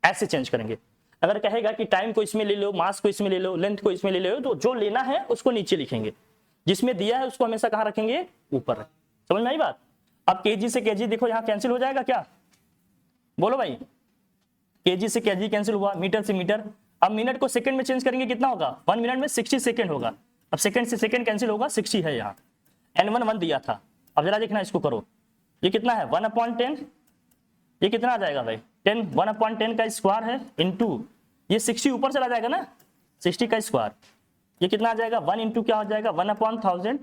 ऐसे चेंज करेंगे। अगर कहेगा कि टाइम को इसमें ले लो, मास को इसमें ले लो, लेंथ को इसमें ले लो, तो जो लेना है उसको नीचे लिखेंगे, जिसमें दिया है उसको हमेशा कहाँ रखेंगे ऊपर। समझ में आई बात। अब केजी से केजी देखो यहाँ कैंसिल हो जाएगा क्या, बोलो भाई, केजी से केजी कैंसिल हुआ, मीटर से मीटर। अब मिनट को सेकंड में चेंज करेंगे कितना होगा 1 मिनट में 60 सेकंड होगा, अब सेकंड से सेकंड कैंसिल होगा 60 है यहाँ, N1 1 दिया था। अब जरा देखना इसको करो, ये कितना है 1/10, ये कितना आ जाएगा भाई 10, 1/10 का स्क्वायर है इनटू ये 60 ऊपर चला जाएगा ना 60 का स्क्वायर, ये कितना आ जाएगा 1 इंटू क्या हो जाएगा 1/1000,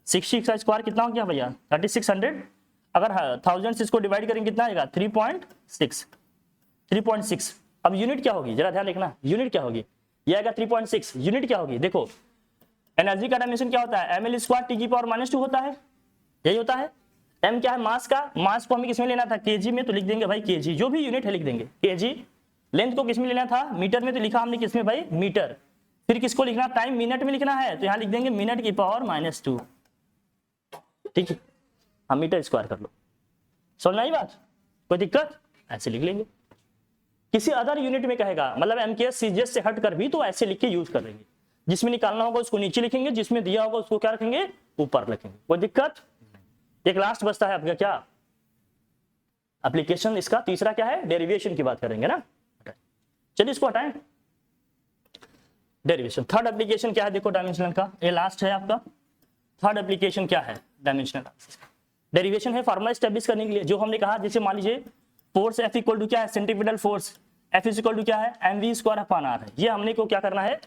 60 का स्क्वायर कितना हो गया भैया 3600, अगर 1000 से इसको डिवाइड करेंगे कितना आएगा 3.6। अब यूनिट क्या होगी जरा ध्यान देखना, यूनिट क्या होगी, ये आएगा 3.6, यूनिट क्या होगी देखो, एनर्जी का डायमेंशन क्या होता है ml² T की पावर -2 होता है, यही होता है। m क्या है मास का, मास को हमें किसमें लेना था kg में, तो लिख देंगे भाई kg, जो भी यूनिट है लिख देंगे kg। लेंथ को किसमें लेना था मीटर में, तो लिखा हमने किसमें भाई मीटर। फिर किसको लिखना टाइम मिनट में लिखना है, तो यहाँ लिख देंगे मिनट की पावर -2, ठीक है। हम मीटर स्क्वायर कर लो, समझ में आई बात, कोई दिक्कत, ऐसे लिख लेंगे। किसी अदर यूनिट में कहेगा मतलब MKS CGS से हट कर भी तो ऐसे लिख के यूज कर लेंगे, जिसमें निकालना होगा उसको नीचे लिखेंगे, जिसमें दिया होगा उसको क्या रखेंगे ऊपर लिखेंगे, कोई दिक्कत। एक लास्ट बचता है आपका क्या एप्लीकेशन, इसका तीसरा क्या है डेरिवेशन की बात करेंगे ना, चलिए इसको हटाएं। डेरिवेशन थर्ड एप्लीकेशन क्या है देखो डायमेंशनल का, ये लास्ट है आपका। थर्ड एप्लीकेशन क्या है डायमेंशनल, डेरिवेशन है फार्मूला एस्टैब्लिश करने के लिए, जो हमने कहा जैसे मान लीजिए फोर्स F इक्वल टू क्या है centripetal force, F equal to क्या है mv²/r है, ये हमने को क्या करना है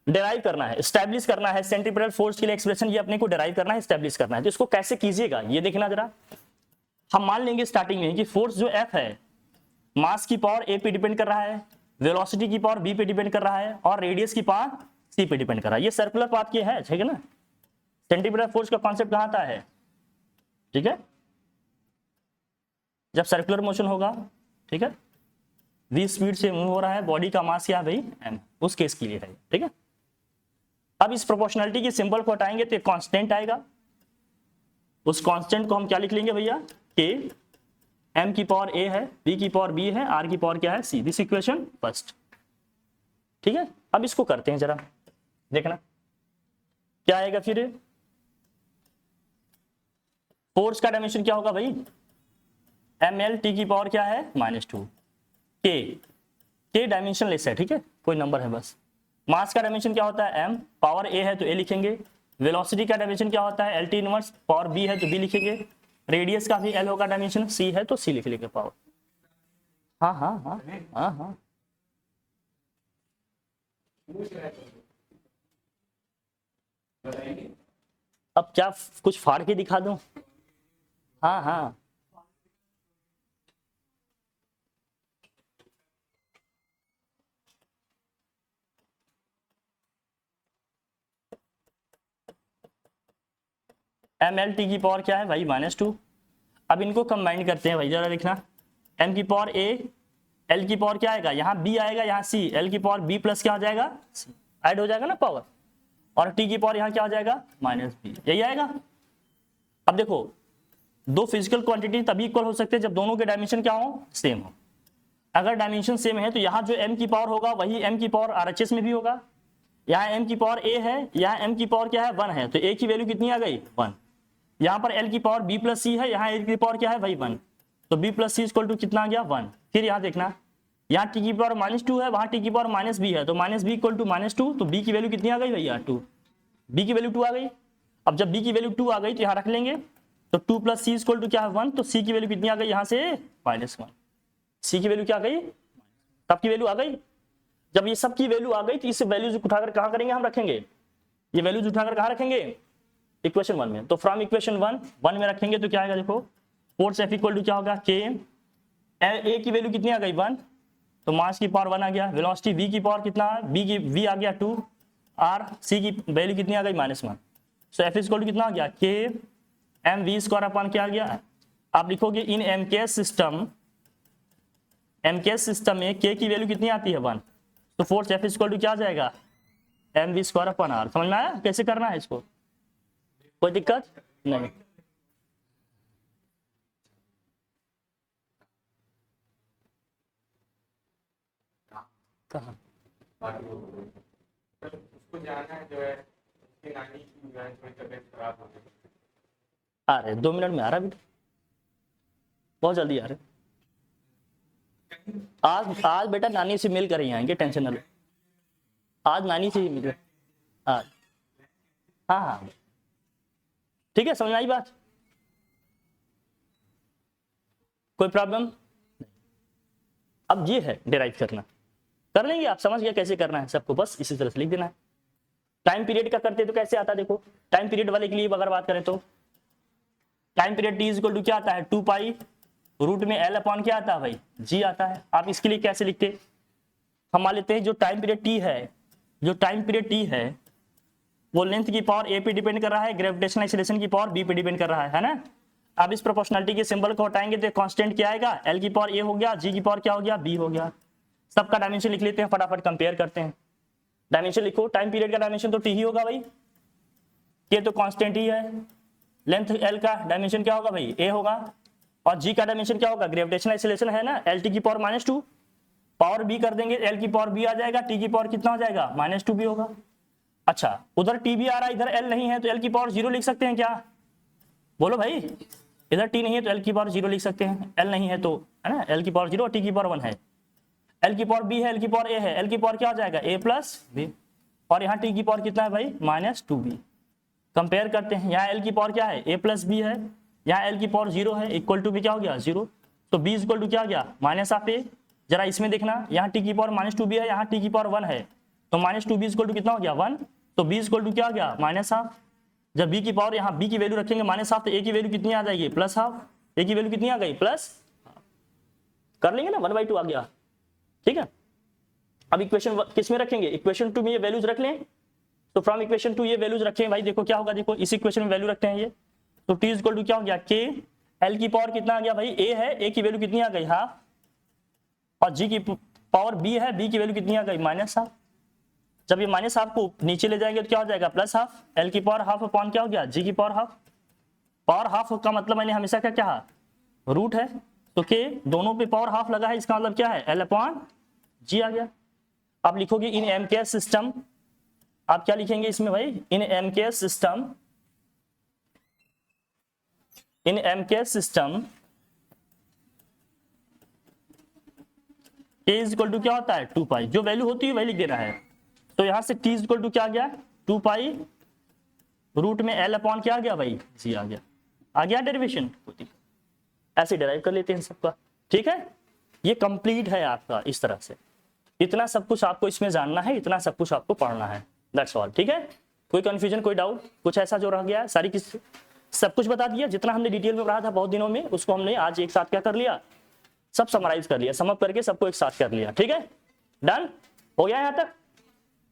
डेराइव करना है, एस्टैब्लिश करना है। सेंट्रीपिटल फोर्स के लिए एक्सप्रेशन ये अपने को डेराइव करना है, एस्टैब्लिश करना है। तो इसको कैसे कीजिएगा ये देखना जरा, हम मान लेंगे स्टार्टिंग में कि फोर्स जो F है मास की पावर A पे डिपेंड कर रहा है, वेलोसिटी की पावर B पे डिपेंड कर रहा है, और रेडियस की पावर C पे डिपेंड कर रहा है। ये सर्कुलर पाथ के है, ठीक है ना। सेंट्रीपिटल फोर्स का कॉन्सेप्ट कहाँ आता है, ठीक है, जब सर्कुलर मोशन होगा, ठीक है, v स्पीड से मूव हो रहा है, बॉडी का मास क्या है भाई m, उस केस के लिए है, ठीक है। अब इस प्रोपोर्शनलिटी के सिंबल को हटाएंगे तो कांस्टेंट आएगा, उस कांस्टेंट को हम क्या लिख लेंगे भैया k, m की पावर a है, b की पावर b है, r की पावर क्या है c, दिस इक्वेशन फर्स्ट, ठीक है। अब इसको करते हैं जरा देखना क्या आएगा, फिर फोर्स का डायमेंशन क्या होगा भाई ml t की पावर क्या है -2, k डायमेंशन लेस है, ठीक है, कोई नंबर है बस। मास का डायमेंशन क्या होता है m, पावर a है तो a लिखेंगे। वेलोसिटी का डायमेंशन क्या होता है LT−1, पावर b है तो b लिखेंगे। रेडियस का भी L होगा डायमेंशन, c है तो c लिख लेंगे पावर। हाँ हाँ हाँ हाँ हाँ। अब क्या कुछ फाड़ के दिखा दूं? हाँ हाँ। एम एल टी की पावर क्या है भाई? -2। अब इनको कंबाइन करते हैं भाई, जरा देखना। एम की पावर ए, एल की पावर क्या आएगा? यहाँ बी आएगा, यहाँ सी, एल की पावर बी प्लस क्या हो जाएगा? सी। ऐड हो जाएगा ना पावर। और टी की पावर यहाँ क्या हो जाएगा? -बी। यही आएगा। अब देखो, दो फिजिकल क्वांटिटी तभी इक्वल हो सकते हैं जब दोनों के डायमेंशन क्या हो? सेम हो। अगर डायमेंशन सेम है तो यहाँ जो m की पावर होगा वही m की पावर RHS में भी होगा। यहाँ m की पावर a है, यहाँ m की पावर क्या है? 1 है, तो a की वैल्यू कितनी आ गई? 1। यहाँ पर l की पावर b प्लस c है, यहाँ a की पावर क्या है भाई? 1। तो b plus C equal to कितना आ गया? 1। फिर यहाँ देखना, यहाँ t की पावर -2 है, वहाँ t की पावर -b है, तो -b इक्वल टू -2, तो b की वैल्यू कितनी आ गई भैया? 2। b की वैल्यू 2 आ गई। अब जब b की वैल्यू 2 आ गई तो यहाँ रख लेंगे, तो 2 प्लस सी इक्वल टू क्या है? 1। तो c की वैल्यू कितनी आ गई यहाँ से? -1। c की वैल्यू क्या आ गई? सबकी वैल्यू आ गई। जब ये सबकी वैल्यू आ गई तो इस वैल्यूज उठाकर कहां करेंगे? हम रखेंगे ये वैल्यूज उठाकर कहां रखेंगे? इक्वेशन 1 में। तो फ्रॉम इक्वेशन 1 में रखेंगे तो क्या आएगा? देखो, फोर्स F इक्वल टू क्या होगा? K। ए की वैल्यू कितनी आ गई? 1, तो मास की पावर 1 आ गया। वेलोसिटी v की पावर कितना? v आ गया 2, r c की वैल्यू कितनी आ गई? -1। सो F इक्वल टू कितना आ गया? K mv स्क्वायर अपॉन क्या आ गया? आप लिखोगे इन MKS सिस्टम में K की वैल्यू कितनी आती है? 1। तो फोर्स F इक्वल टू क्या आ जाएगा? mv square upon r। समझ में आया कैसे करना है इसको? कोई दिक्कत नहीं। कहाँ? उसको जाना है जो है, उसकी नानी की जो है थोड़ी तबीयत खराब हो गई। आ रहे 2 मिनट में आ रहा बेटा, बहुत जल्दी आ रहे। आज बेटा नानी से मिल कर ही आएंगे, टेंशन ना लो। आज नानी से ही मिल। आज हाँ हाँ ठीक है, समझ में आई बात? कोई प्रॉब्लम? अब ये है डिराइव करना, कर लेंगे आप, समझ गया कैसे करना है सबको, बस इसी तरह से लिख देना है। टाइम पीरियड का करते तो कैसे आता? देखो, टाइम पीरियड वाले के लिए अगर बात करें तो time period t equal to क्या आता है? 2 पाई रूट में l अपॉन क्या आता है भाई? g आता है। आप इसके लिए कैसे लिखते? हम मान लेते हैं जो टाइम पीरियड t है, जो टाइम पीरियड t है वो लेंथ की पावर a पे डिपेंड कर रहा है, ग्रेविटेशनल एक्सीलरेशन की पावर b पे डिपेंड कर रहा है ना। अब इस प्रोपोर्शनलिटी के सिंबल को हटाएंगे तो कांस्टेंट क्या आएगा? l की पावर a हो गया, g की पावर क्या हो गया? b हो गया। सबका डायमेंशन लिख लेते हैं, फटाफट कंपेयर करते हैं। डायमेंशन लिखो, टाइम पीरियड का डायमेंशन तो t ही होगा भाई, ये तो कांस्टेंट ही है। लेंथ l का डायमेंशन क्या होगा भाई? a होगा। और g का डायमेंशन क्या होगा? ग्रेविटेशनल एक्सीलरेशन है ना, lt की पावर -2, पावर b कर देंगे, l की पावर b आ जाएगा, t की पावर कितना हो जाएगा? -2 भी होगा। अच्छा, उधर t भी आ रहा है, इधर l नहीं है, तो l की पावर 0 लिख सकते हैं क्या? बोलो भाई, इधर t नहीं है तो l की पावर 0 लिख सकते हैं, l नहीं है तो, है ना, l की पावर 0 और t की पावर 1 है। l की पावर b है, l की पावर a है, l की पावर क्या हो जाएगा? a plus b। और यहाँ t की पावर कितना है भाई? -2b। कंपेयर करते हैं, यहाँ l की पावर क्या है? a प्लस b है, यहाँ l की पावर 0 है, इक्वल टू b क्या हो गया? 0। तो b इक्वल टू क्या हो गया? -a। जरा इसमें देखना, यहाँ t की पावर -2b है, यहाँ t की पावर 1 है, तो -2b इक्वल टू कितना हो गया? 1। तो b इक्वल टू क्या हो गया? -हाफ। जब b की पावर यहाँ b की वैल्यू रखेंगे -हाफ, तो a की वैल्यू कितनी आ जाएगी? +हाफ। a की वैल्यू कितनी आ गई? प्लस। कर लेंगे ना, 1/2 आ गया, ठीक है। अब इक्वेशन किस में रखेंगे? इक्वेशन 2 में ये वैल्यूज रख लें, तो फ्रॉम इक्वेशन 2 ये वैल्यूज रखें भाई। देखो क्या होगा, देखो इस इक्वेशन में वैल्यू रखते हैं ये, तो t इक्वल टू क्या हो गया? k। l की पावर कितना आ गया भाई? a है, a की वैल्यू कितनी आ गई? हाफ। और g की पावर b है, b की वैल्यू कितनी आ गई? -हाफ। जब ये -हाफ को नीचे ले जाएंगे तो क्या हो जाएगा? +हाफ। l की पावर हाफ अपॉन क्या हो गया? g की पावर हाफ। पावर हाफ का मतलब मैंने हमेशा क्या कहा? रूट है, तो k दोनों पे पावर हाफ लगा है, इसका मतलब क्या है? l अपॉन g आ गया। आप लिखोगे इन MKS सिस्टम, आप क्या लिखेंगे इसमें भाई? In MKS system, in MKS system k equal to क्या होता है? 2 पाई। जो वैल्यू होती है वही लिख देना है। तो यहां से t इक्वल टू क्या आ गया? 2 पाई रूट में l अपॉन क्या आ गया भाई? g आ गया। आ गया डेरिवेशन, ऐसे डिराइव कर लेते हैं सबका, ठीक है। ये कंप्लीट है आपका इस तरह से। इतना सब कुछ आपको इसमें जानना है, इतना सब कुछ आपको पढ़ना है, दैट्स ऑल। ठीक है, कोई कंफ्यूजन, कोई डाउट, कुछ ऐसा जो रह गया है? सारी किस सब कुछ बता दिया, जितना हमने डिटेल में पढ़ा था बहुत दिनों में, उसको हमने आज एक साथ क्या कर लिया, सब समराइज कर लिया, समअप करके सबको एक साथ कर लिया। ठीक है, डन हो गया यहाँ तक?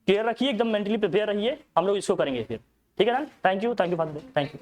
क्लियर रखिए, एकदम मेंटली प्रिपेयर रहिए, हम लोग इसको करेंगे फिर। ठीक है done, thank you for, thank you.